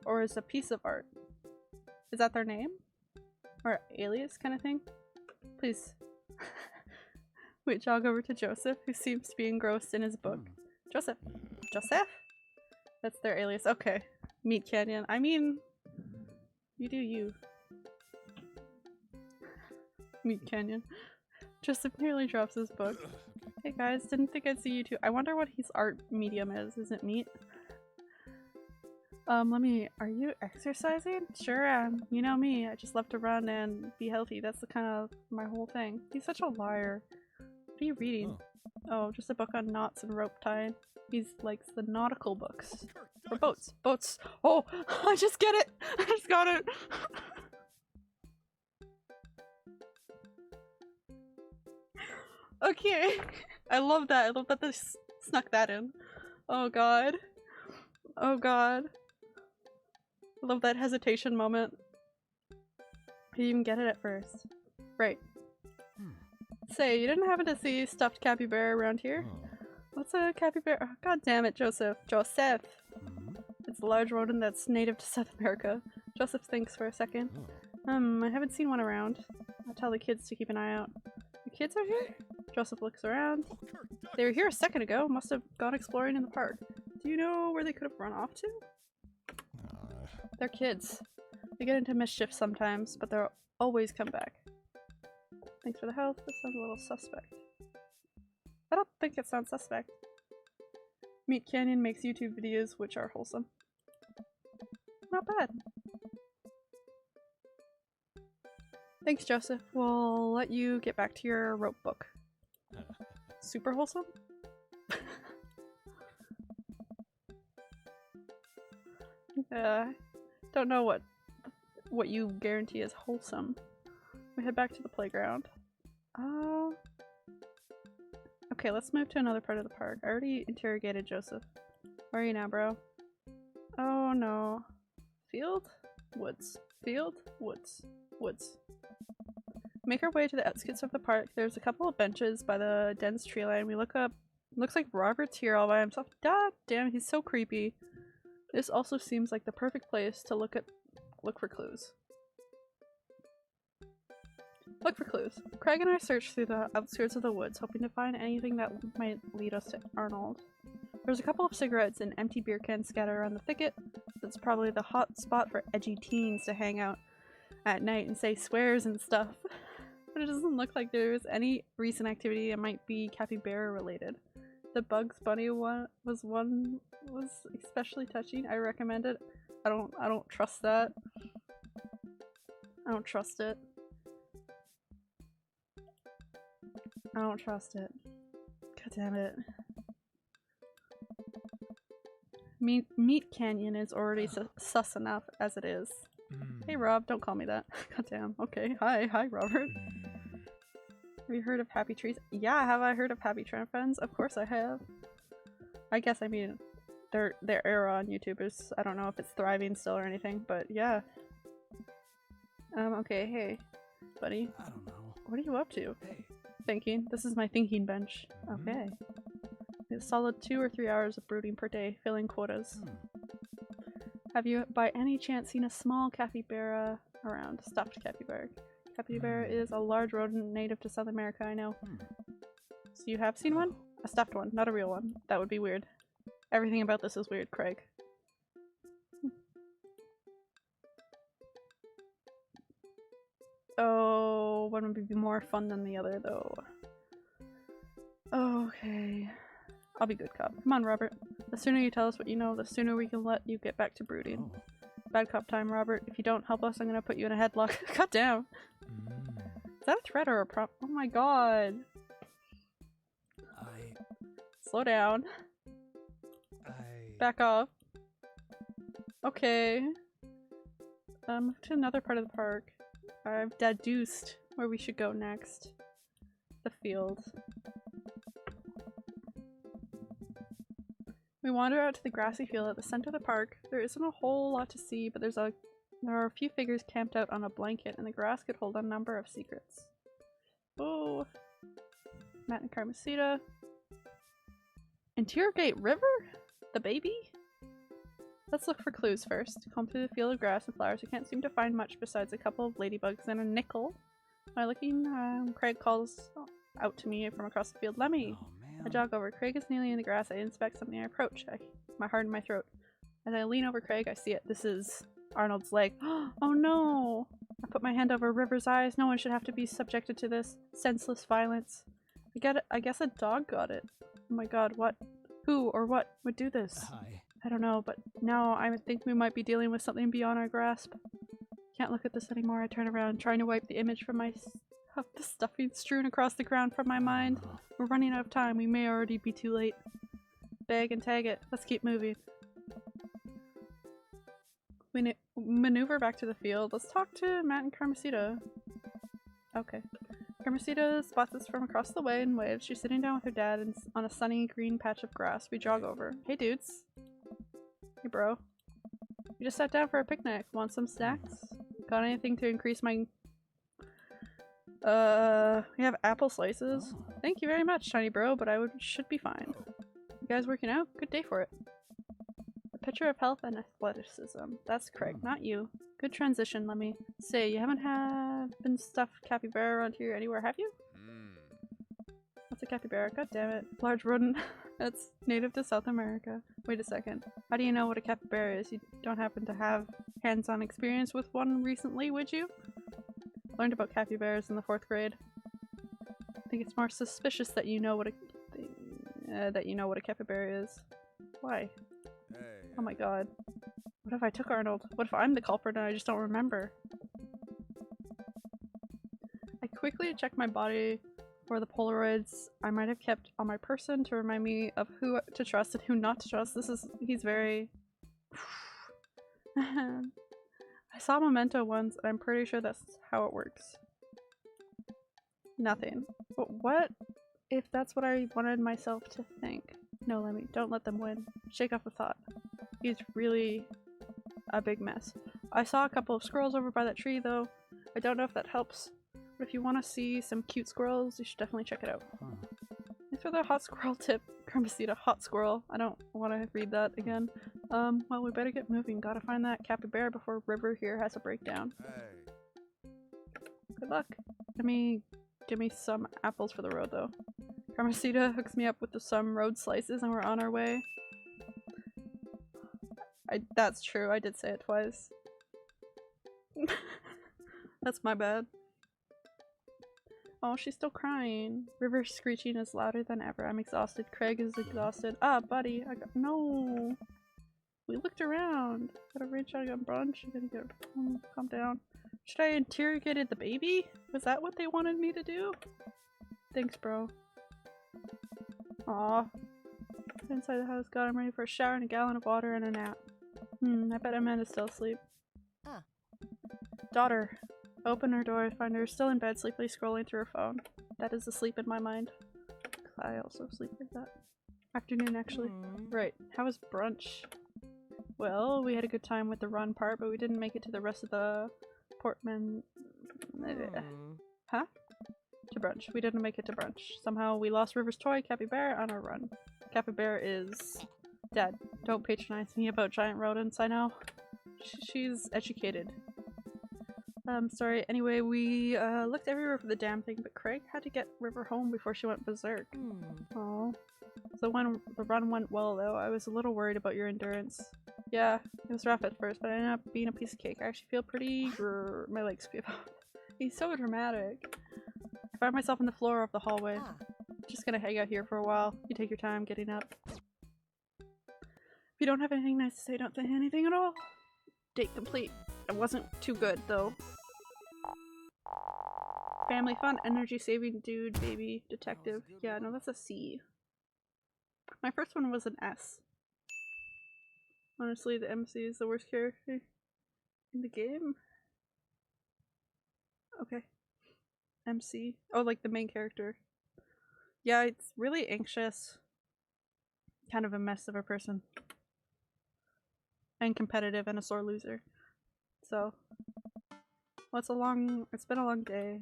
Or is a piece of art? Is that their name? Or alias kind of thing? Please. We jog over to Joseph, who seems to be engrossed in his book. Joseph. Joseph? That's their alias. Okay. Meat Canyon. I mean, you do you. Meat Canyon. Joseph nearly drops his book. Hey guys, didn't think I'd see you too. I wonder what his art medium is. Is it meat? Are you exercising? Sure am. You know me, I just love to run and be healthy. That's the kind of my whole thing. He's such a liar. What are you reading? Oh, just a book on knots and rope tying. He likes the nautical books. Or boats. Boats! Oh! I just get it! I just got it! Okay. I love that. I love that they snuck that in. Oh god. Oh god. I love that hesitation moment. I didn't even get it at first. Right. Say, you didn't happen to see stuffed capybara around here? What's a capybara? Oh, god damn it, Joseph. Joseph! It's a large rodent that's native to South America. Joseph thinks for a second. I haven't seen one around. I'll tell the kids to keep an eye out. The kids are here? Joseph looks around. They were here a second ago. Must have gone exploring in the park. Do you know where they could have run off to? They're kids. They get into mischief sometimes, but they'll always come back. Thanks for the help. This sounds a little suspect. I don't think it sounds suspect. Meat Canyon makes YouTube videos which are wholesome. Not bad. Thanks, Joseph. We'll let you get back to your rope book. Super wholesome? Don't know what you guarantee is wholesome. We head back to the playground. Oh. Okay, let's move to another part of the park. I already interrogated Joseph. Where are you now, bro? Oh no. Field? Woods. Field? Woods. Woods. Make our way to the outskirts of the park. There's a couple of benches by the dense tree line. We look up. Looks like Robert's here all by himself. God damn, he's so creepy. This also seems like the perfect place to look for clues. Look for clues. Craig and I searched through the outskirts of the woods, hoping to find anything that might lead us to Arnold. There's a couple of cigarettes and empty beer cans scattered around the thicket. That's probably the hot spot for edgy teens to hang out at night and say swears and stuff. But it doesn't look like there was any recent activity that might be capybara related. The Bugs Bunny one was especially touching. I recommend it. I don't trust that. I don't trust it. I don't trust it. God damn it. Meat Canyon is already sus enough as it is. Hey Rob, don't call me that. God damn. Okay, hi Robert. Have you heard of Happy Trees? Yeah, have I heard of Happy Tree Friends? Of course I have. I guess I mean their era on YouTube is, I don't know if it's thriving still or anything, but yeah. Okay, hey, buddy. I don't know. What are you up to? Hey. Thinking. This is my thinking bench. Okay. A solid 2 or 3 hours of brooding per day, filling quotas. Have you by any chance seen a small capybara around? Stuffed capybara. Capybara is a large rodent native to South America, I know. So you have seen one? A stuffed one, not a real one. That would be weird. Everything about this is weird, Craig. Oh, one would be more fun than the other, though. Okay. I'll be good cop. Come on, Robert. The sooner you tell us what you know, the sooner we can let you get back to brooding. Bad cop time, Robert. If you don't help us, I'm gonna put you in a headlock. God damn. Is that a threat or a prop? Oh my god. Slow down. Back off. Okay. Move to another part of the park. I've deduced where we should go next. The field. We wander out to the grassy field at the center of the park. There isn't a whole lot to see, but there are a few figures camped out on a blanket, and the grass could hold a number of secrets. Oh, Matt and Carmesita. Interrogate River? The baby? Let's look for clues first. Comb through the field of grass and flowers. We can't seem to find much besides a couple of ladybugs and a nickel. By looking, Craig calls out to me from across the field. Lemmy! I jog over. Craig is kneeling in the grass. I inspect something. I approach. My heart in my throat. As I lean over Craig, I see it. This is Arnold's leg. Oh no! I put my hand over River's eyes. No one should have to be subjected to this senseless violence. I guess a dog got it. Oh my god, what? Who or what would do this? I don't know, but now I think we might be dealing with something beyond our grasp. Can't look at this anymore. I turn around, trying to wipe the image from the stuffing strewn across the ground from my mind. We're running out of time. We may already be too late. Bag and tag it. Let's keep moving. We maneuver back to the field. Let's talk to Matt and Carmesita. Okay. Carmesita spots us from across the way and waves. She's sitting down with her dad on a sunny green patch of grass. We jog over. Hey dudes. Hey bro. We just sat down for a picnic. Want some snacks? Got anything to increase my... we have apple slices. Thank you very much, tiny bro, but should be fine. You guys working out? Good day for it. A picture of health and athleticism. That's Craig, not you. Good transition, let me say. You haven't been stuffed capybara around here anywhere, have you? What's a capybara? God damn it. Large rodent. That's native to South America. Wait a second. How do you know what a capybara is? You don't happen to have hands-on experience with one recently, would you? Learned about capybaras in the 4th grade. I think it's more suspicious that you know what a capybara is. Why? Oh my god. What if I took Arnold? What if I'm the culprit and I just don't remember? I quickly check my body for the Polaroids I might have kept on my person to remind me of who to trust and who not to trust. He's very... I saw Memento once and I'm pretty sure that's how it works. Nothing. But what if that's what I wanted myself to think? No, Lemmy, don't let them win. Shake off the thought. He's really a big mess. I saw a couple of squirrels over by that tree though. I don't know if that helps. But if you want to see some cute squirrels, you should definitely check it out. Thanks for the hot squirrel tip. Carmesita, hot squirrel. I don't want to read that again. Well, we better get moving. Gotta find that capybara before River here has a breakdown. Good luck. Give me some apples for the road though. Carmesita hooks me up with some road slices and we're on our way. That's true, I did say it twice. That's my bad. Oh, she's still crying. River's screeching is louder than ever. I'm exhausted. Craig is exhausted. Ah, buddy. No. We looked around. Gotta reach out on brunch. Gotta get calm down. Should I interrogate the baby? Was that what they wanted me to do? Thanks, bro. Aw. Inside the house, got him ready for a shower and a gallon of water and a nap. I bet Amanda's still asleep. Daughter. Open her door, find her still in bed, sleepily scrolling through her phone. That is asleep in my mind. I also sleep like that. Afternoon, actually. Right. How was brunch? Well, we had a good time with the run part, but we didn't make it to the rest of the Portman... Huh? To brunch. We didn't make it to brunch. Somehow we lost River's toy, Capybara, on our run. Capybara is dead. Don't patronize me about giant rodents, I know. She's educated. Sorry. Anyway, we looked everywhere for the damn thing, but Craig had to get River home before she went berserk. Oh. So when the run went well though, I was a little worried about your endurance. Yeah, it was rough at first, but I ended up being a piece of cake. I actually feel pretty my legs give out. He's so dramatic. I find myself on the floor of the hallway. Just gonna hang out here for a while. You take your time getting up. If you don't have anything nice to say, don't say anything at all. Date complete. It wasn't too good though. Family fun, energy saving dude, baby, detective. Yeah, no, that's a C. My first one was an S. Honestly, the MC is the worst character in the game. Okay. MC. Oh, like the main character. Yeah, it's really anxious. Kind of a mess of a person. And competitive and a sore loser. So. Well, it's been a long day.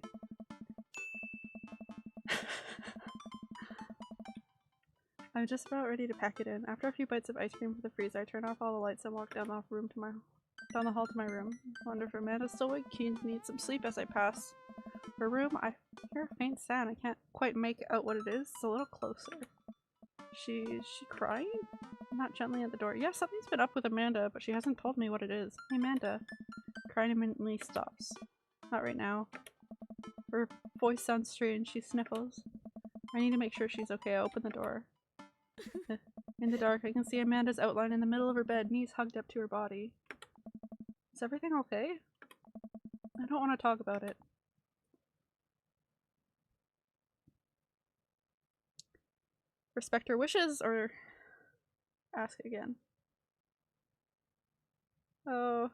I'm just about ready to pack it in. After a few bites of ice cream from the freezer, I turn off all the lights and walk down the hall to my room. Wonder if Amanda's still awake. Keen needs some sleep as I pass her room. I hear a faint sound. I can't quite make out what it is. It's a little closer. Is she crying? Not gently at the door. Yeah, something's been up with Amanda, but she hasn't told me what it is. Hey, Amanda. Crying immediately stops. Not right now. Her voice sounds strange. She sniffles. I need to make sure she's okay. I open the door. In the dark, I can see Amanda's outline in the middle of her bed, knees hugged up to her body. Is everything okay? I don't want to talk about it. Respect her wishes or ask again? Oh.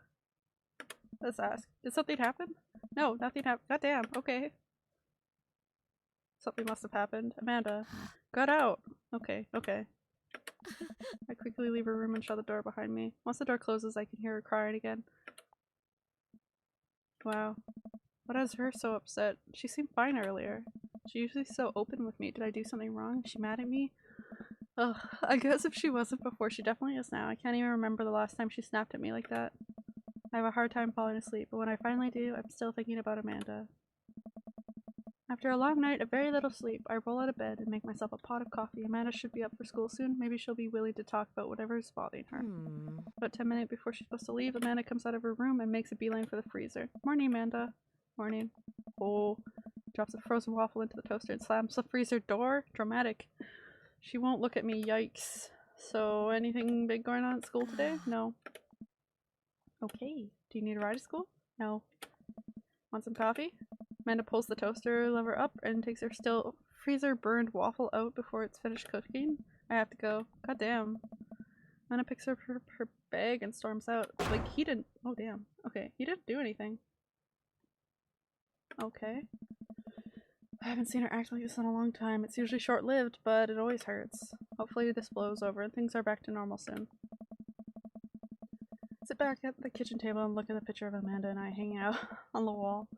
Let's ask. Did something happen? No, nothing happened. Goddamn, okay. Something must have happened. Amanda, got out! Okay, okay. I quickly leave her room and shut the door behind me. Once the door closes, I can hear her crying again. Wow. What has her so upset? She seemed fine earlier. She's usually so open with me. Did I do something wrong? Is she mad at me? Ugh, I guess if she wasn't before, she definitely is now. I can't even remember the last time she snapped at me like that. I have a hard time falling asleep, but when I finally do, I'm still thinking about Amanda. After a long night of very little sleep, I roll out of bed and make myself a pot of coffee. Amanda should be up for school soon. Maybe she'll be willing to talk about whatever is bothering her. About 10 minutes before she's supposed to leave, Amanda comes out of her room and makes a beeline for the freezer. Morning, Amanda. Morning. Oh. Drops a frozen waffle into the toaster and slams the freezer door. Dramatic. She won't look at me. Yikes. So, anything big going on at school today? No. Okay. Do you need a ride to school? No. Want some coffee? Amanda pulls the toaster lever up and takes her still freezer burned waffle out before it's finished cooking. I have to go. God damn. Amanda picks up her bag and storms out. Like, he didn't. Oh, damn. Okay. He didn't do anything. Okay. I haven't seen her act like this in a long time. It's usually short-lived, but it always hurts. Hopefully this blows over and things are back to normal soon. Sit back at the kitchen table and look at the picture of Amanda and I hanging out on the wall.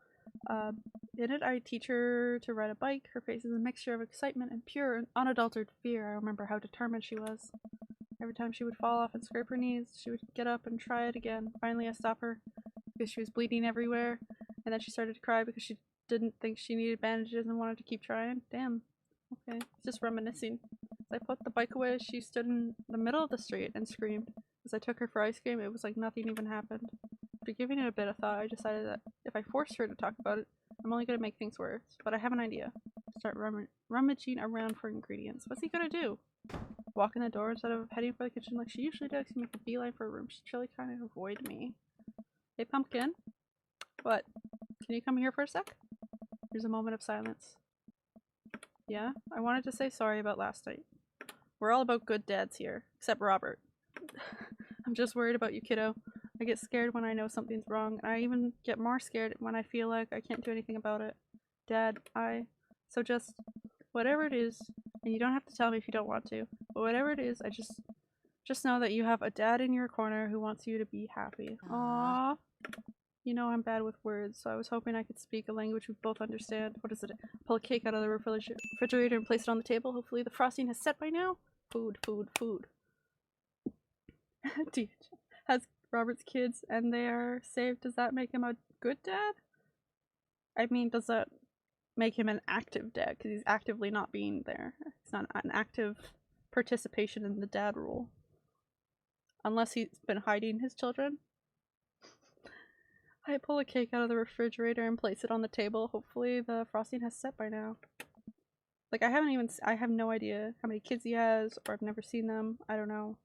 In it, I teach her to ride a bike. Her face is a mixture of excitement and pure and unadulterated fear. I remember how determined she was. Every time she would fall off and scrape her knees, she would get up and try it again. Finally, I stopped her because she was bleeding everywhere, and then she started to cry because she didn't think she needed bandages and wanted to keep trying. Damn. Okay, just reminiscing. As I put the bike away, she stood in the middle of the street and screamed. As I took her for ice cream, it was like nothing even happened. After giving it a bit of thought, I decided that if I forced her to talk about it, I'm only going to make things worse. But I have an idea. Start rummaging around for ingredients. What's he going to do? Walk in the door instead of heading for the kitchen like she usually does and make a beeline for her room. She's really trying to avoid me. Hey, Pumpkin. What? Can you come here for a sec? There's a moment of silence. Yeah? I wanted to say sorry about last night. We're all about good dads here, except Robert. I'm just worried about you, kiddo. I get scared when I know something's wrong, and I even get more scared when I feel like I can't do anything about it. Dad, So just, whatever it is, and you don't have to tell me if you don't want to, but whatever it is, I just know that you have a dad in your corner who wants you to be happy. Aww. You know I'm bad with words, so I was hoping I could speak a language we both understand. What is it? Pull a cake out of the refrigerator and place it on the table. Hopefully the frosting has set by now. Food, food, food. Has Robert's kids and they are safe. Does that make him a good dad? I mean, does that make him an active dad? Because he's actively not being there. It's not an active participation in the dad role. Unless he's been hiding his children. I pull a cake out of the refrigerator and place it on the table. Hopefully the frosting has set by now. Like, I have no idea how many kids he has, or I've never seen them. I don't know.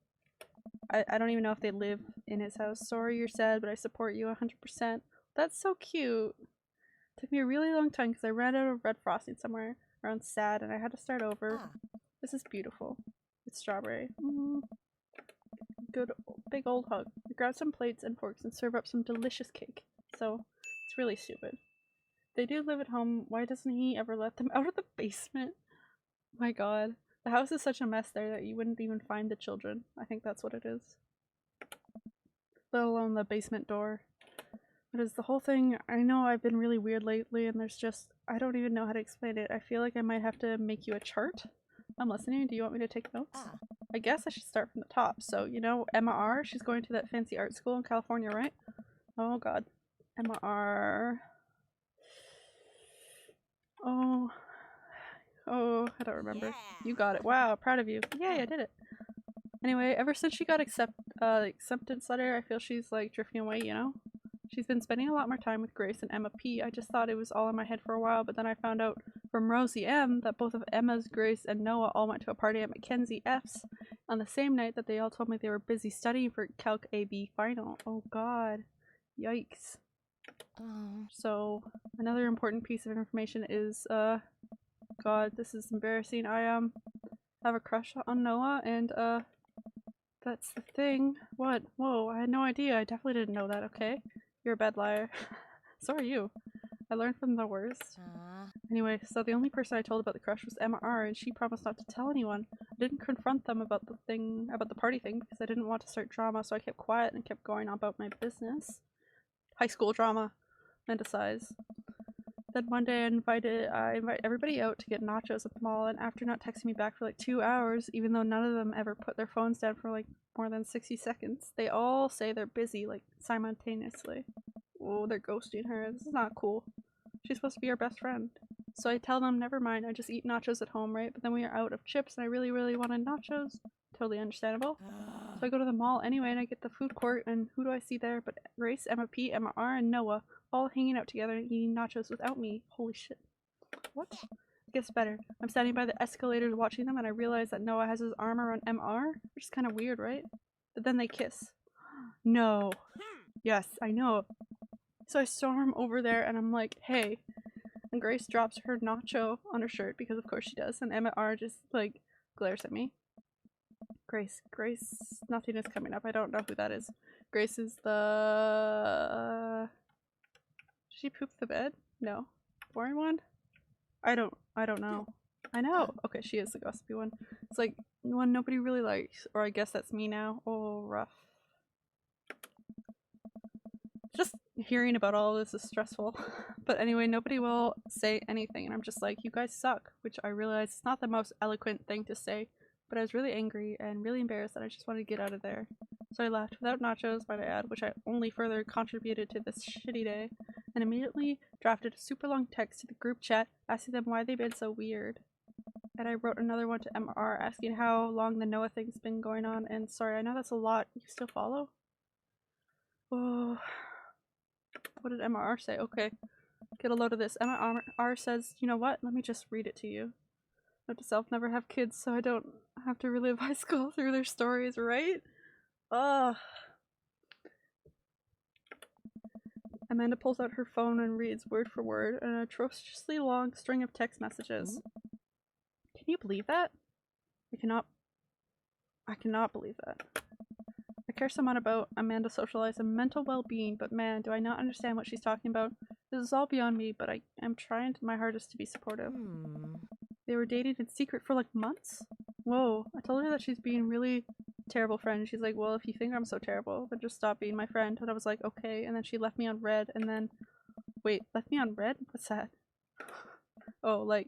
I don't even know if they live in his house. Sorry you're sad, but I support you 100%. That's so cute. It took me a really long time because I ran out of red frosting somewhere around sad and I had to start over. This is beautiful. It's strawberry. Good big old hug. We grab some plates and forks and serve up some delicious cake. So, it's really stupid. They do live at home. Why doesn't he ever let them out of the basement? My god. The house is such a mess there that you wouldn't even find the children. I think that's what it is. Let alone the basement door. But is the whole thing, I know I've been really weird lately and there's just, I don't even know how to explain it. I feel like I might have to make you a chart. I'm listening. Do you want me to take notes? I guess I should start from the top. So, you know, Emma R, she's going to that fancy art school in California, right? Oh god. Emma R. Oh, I don't remember. Yeah. You got it. Wow, proud of you. Yay, I did it. Anyway, ever since she got acceptance letter, I feel she's like drifting away, you know? She's been spending a lot more time with Grace and Emma P. I just thought it was all in my head for a while, but then I found out from Rosie M that both of Emma's, Grace, and Noah all went to a party at Mackenzie F's on the same night that they all told me they were busy studying for Calc AB final. Oh god. Yikes. So, another important piece of information is, god, this is embarrassing. I have a crush on Noah, and that's the thing. What? Whoa, I had no idea. I definitely didn't know that, okay? You're a bad liar. So are you. I learned from the worst. Anyway, so the only person I told about the crush was Emma R, and she promised not to tell anyone. I didn't confront them about the party thing, because I didn't want to start drama, so I kept quiet and kept going on about my business. High school drama. Fantasize. Then one day I invite everybody out to get nachos at the mall, and after not texting me back for like 2 hours, even though none of them ever put their phones down for like more than 60 seconds, they all say they're busy, like, simultaneously. Oh, they're ghosting her. This is not cool. She's supposed to be our best friend. So I tell them, never mind, I just eat nachos at home, right? But then we are out of chips, and I really, really wanted nachos. Totally understandable. So I go to the mall anyway, and I get the food court, and who do I see there but Grace, Emma P, Emma R, and Noah, all hanging out together and eating nachos without me. Holy shit. What? It gets better. I'm standing by the escalators watching them, and I realize that Noah has his arm around MR, which is kind of weird, right? But then they kiss. No. Yes, I know. So I storm over there, and I'm like, hey. And Grace drops her nacho on her shirt, because of course she does, and Emma R just, like, glares at me. Grace, nothing is coming up. I don't know who that is. Grace is the... Did she poop the bed? No. Boring one? I don't know. I know! Okay, she is the gossipy one. It's like, one nobody really likes, or I guess that's me now. Oh, rough. Just hearing about all this is stressful. But anyway, nobody will say anything, and I'm just like, you guys suck, which I realize is not the most eloquent thing to say, but I was really angry and really embarrassed and I just wanted to get out of there. So I left without nachos, might I add, which I only further contributed to this shitty day, and immediately drafted a super long text to the group chat asking them why they've been so weird. And I wrote another one to MR asking how long the Noah thing's been going on, and sorry, I know that's a lot. You still follow? Oh. What did MR say? Okay. Get a load of this. MR says, you know what? Let me just read it to you. Note to self, never have kids so I don't have to relive high school through their stories, right? Ugh. Amanda pulls out her phone and reads word for word an atrociously long string of text messages. Can you believe that? I cannot I cannot believe that. I care so much about Amanda's social life and mental well-being, but man, do I not understand what she's talking about. This is all beyond me, but I am trying my hardest to be supportive. They were dating in secret for like months? Whoa, I told her that she's being really terrible friend. She's like, well, if you think I'm so terrible, then just stop being my friend. And I was like, okay, and then she left me on red, and then... Wait, left me on red? What's that? Oh, like,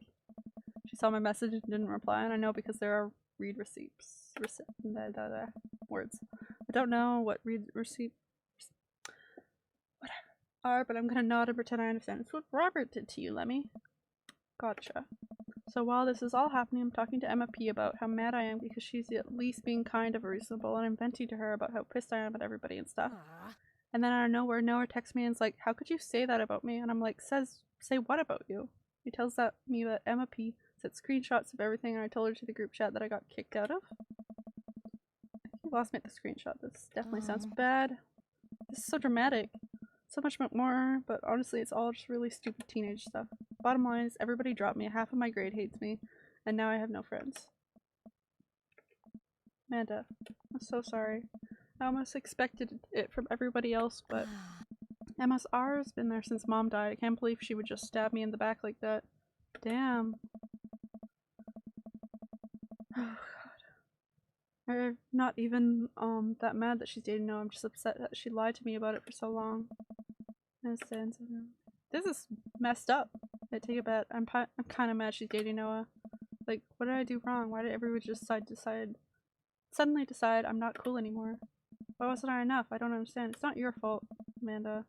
she saw my message and didn't reply, and I know because there are read receipts. Words. I don't know what read receipts are, but I'm gonna nod and pretend I understand. It's what Robert did to you, Lemmy. Gotcha. So while this is all happening, I'm talking to Emma P about how mad I am because she's at least being kind of reasonable, and I'm venting to her about how pissed I am at everybody and stuff. And then out of nowhere, Noah texts me and is like, how could you say that about me? And I'm like, say what about you? He tells me that Emma P sent screenshots of everything, and I told her to the group chat that I got kicked out of. I think you lost me at the screenshot. This definitely sounds bad. This is so dramatic. So much more, but honestly, it's all just really stupid teenage stuff. Bottom line is, everybody dropped me, half of my grade hates me, and now I have no friends. Amanda, I'm so sorry. I almost expected it from everybody else, but MSR's been there since Mom died. I can't believe she would just stab me in the back like that. Damn. Oh god. I'm not even that mad that she's dating Noah. I'm just upset that she lied to me about it for so long. This is messed up. I take it back. I'm kind of mad she's dating Noah. Like, what did I do wrong? Why did everyone just suddenly decide I'm not cool anymore? Why wasn't I enough? I don't understand. It's not your fault, Amanda.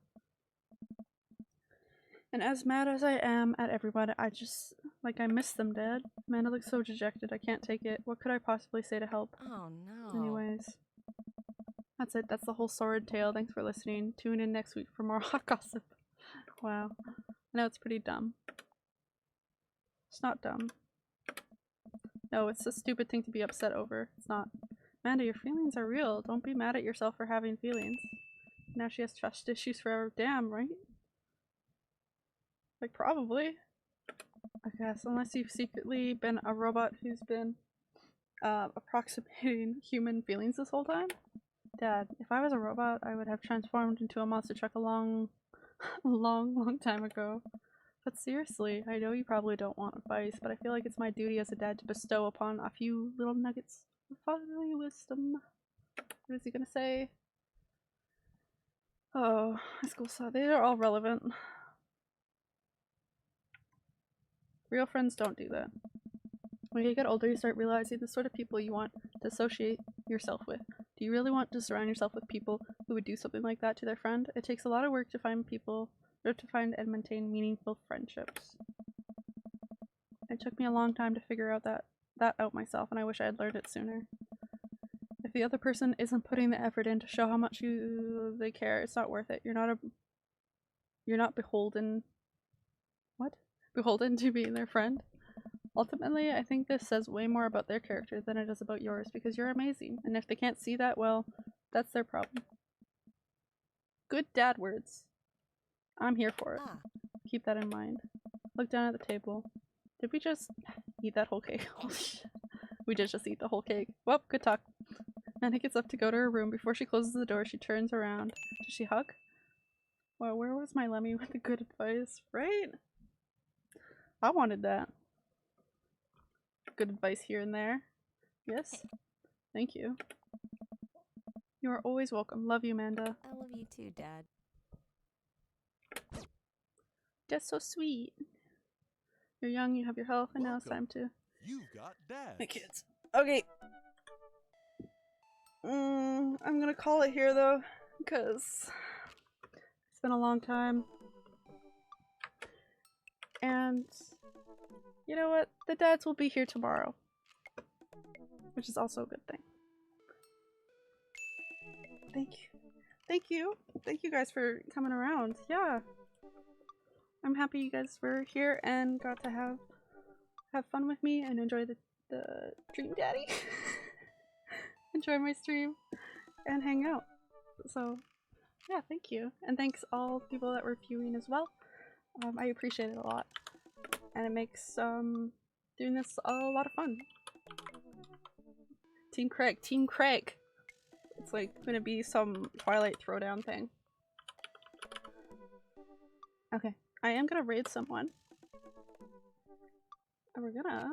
And as mad as I am at everyone, I miss them, Dad. Amanda looks so dejected. I can't take it. What could I possibly say to help? Oh no. Anyways. That's it. That's the whole sordid tale. Thanks for listening. Tune in next week for more hot gossip. Wow. I know it's pretty dumb. It's not dumb. No, it's a stupid thing to be upset over. It's not. Amanda, your feelings are real. Don't be mad at yourself for having feelings. Now she has trust issues forever. Damn, right? Like, probably. I guess, unless you've secretly been a robot who's been approximating human feelings this whole time. Dad, if I was a robot, I would have transformed into a monster truck a long time ago. But seriously, I know you probably don't want advice, but I feel like it's my duty as a dad to bestow upon a few little nuggets of fatherly wisdom. What is he gonna say? Oh, high school stuff. They are all relevant. Real friends don't do that. When you get older, you start realizing the sort of people you want to associate yourself with. Do you really want to surround yourself with people who would do something like that to their friend? It takes a lot of work to find people, or to find and maintain meaningful friendships. It took me a long time to figure out that out myself, and I wish I had learned it sooner. If the other person isn't putting the effort in to show how much they care, it's not worth it. You're not beholden. What? Beholden to being their friend. Ultimately, I think this says way more about their character than it does about yours, because you're amazing, and if they can't see that, well, that's their problem. Good dad words. I'm here for it. Keep that in mind. Look down at the table. Did we just eat that whole cake? Holy shit. We did just eat the whole cake. Well, good talk. Anna gets up to go to her room. Before she closes the door, she turns around. Does she hug? Well, where was my Lemmy with the good advice, right? I wanted that. Good advice here and there. Yes? Thank you. You are always welcome. Love you, Amanda. I love you too, Dad. That's so sweet. You're young, you have your health, and now it's time to... You've got dads. My kids. Okay. I'm gonna call it here, though, because it's been a long time. And... you know what? The dads will be here tomorrow. Which is also a good thing. Thank you. Thank you. Thank you guys for coming around. Yeah. I'm happy you guys were here and got to have fun with me and enjoy the DreamDaddy. Enjoy my stream and hang out. So, yeah, thank you. And thanks all the people that were viewing as well. I appreciate it a lot. And it makes doing this a lot of fun. Team Craig. Team Craig. It's like gonna be some Twilight Throwdown thing. Okay. I am gonna raid someone. And we're gonna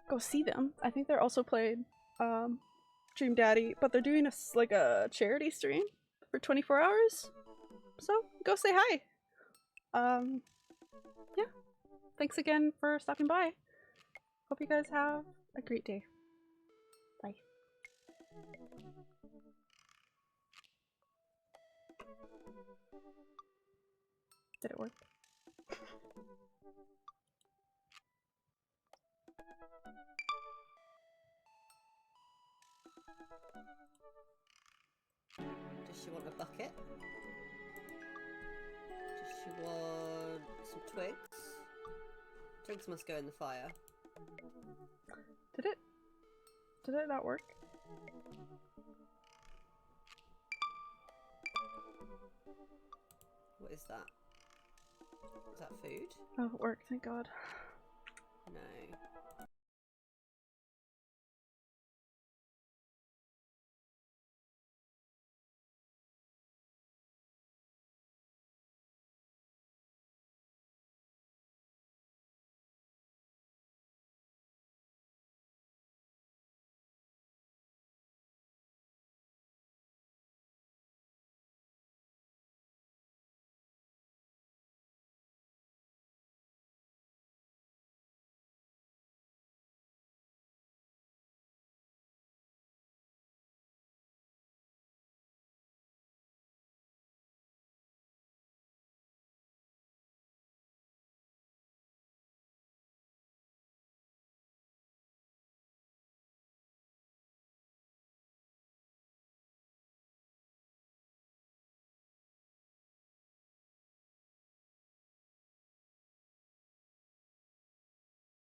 go see them. I think they're also playing DreamDaddy, but they're doing like a charity stream for 24 hours. So go say hi. Yeah. Thanks again for stopping by. Hope you guys have a great day. Bye. Did it work? Does she want a bucket? Does she want some twigs? Twigs must go in the fire. Did it? Did it not work? What is that? Is that food? Oh, it worked, thank God. No.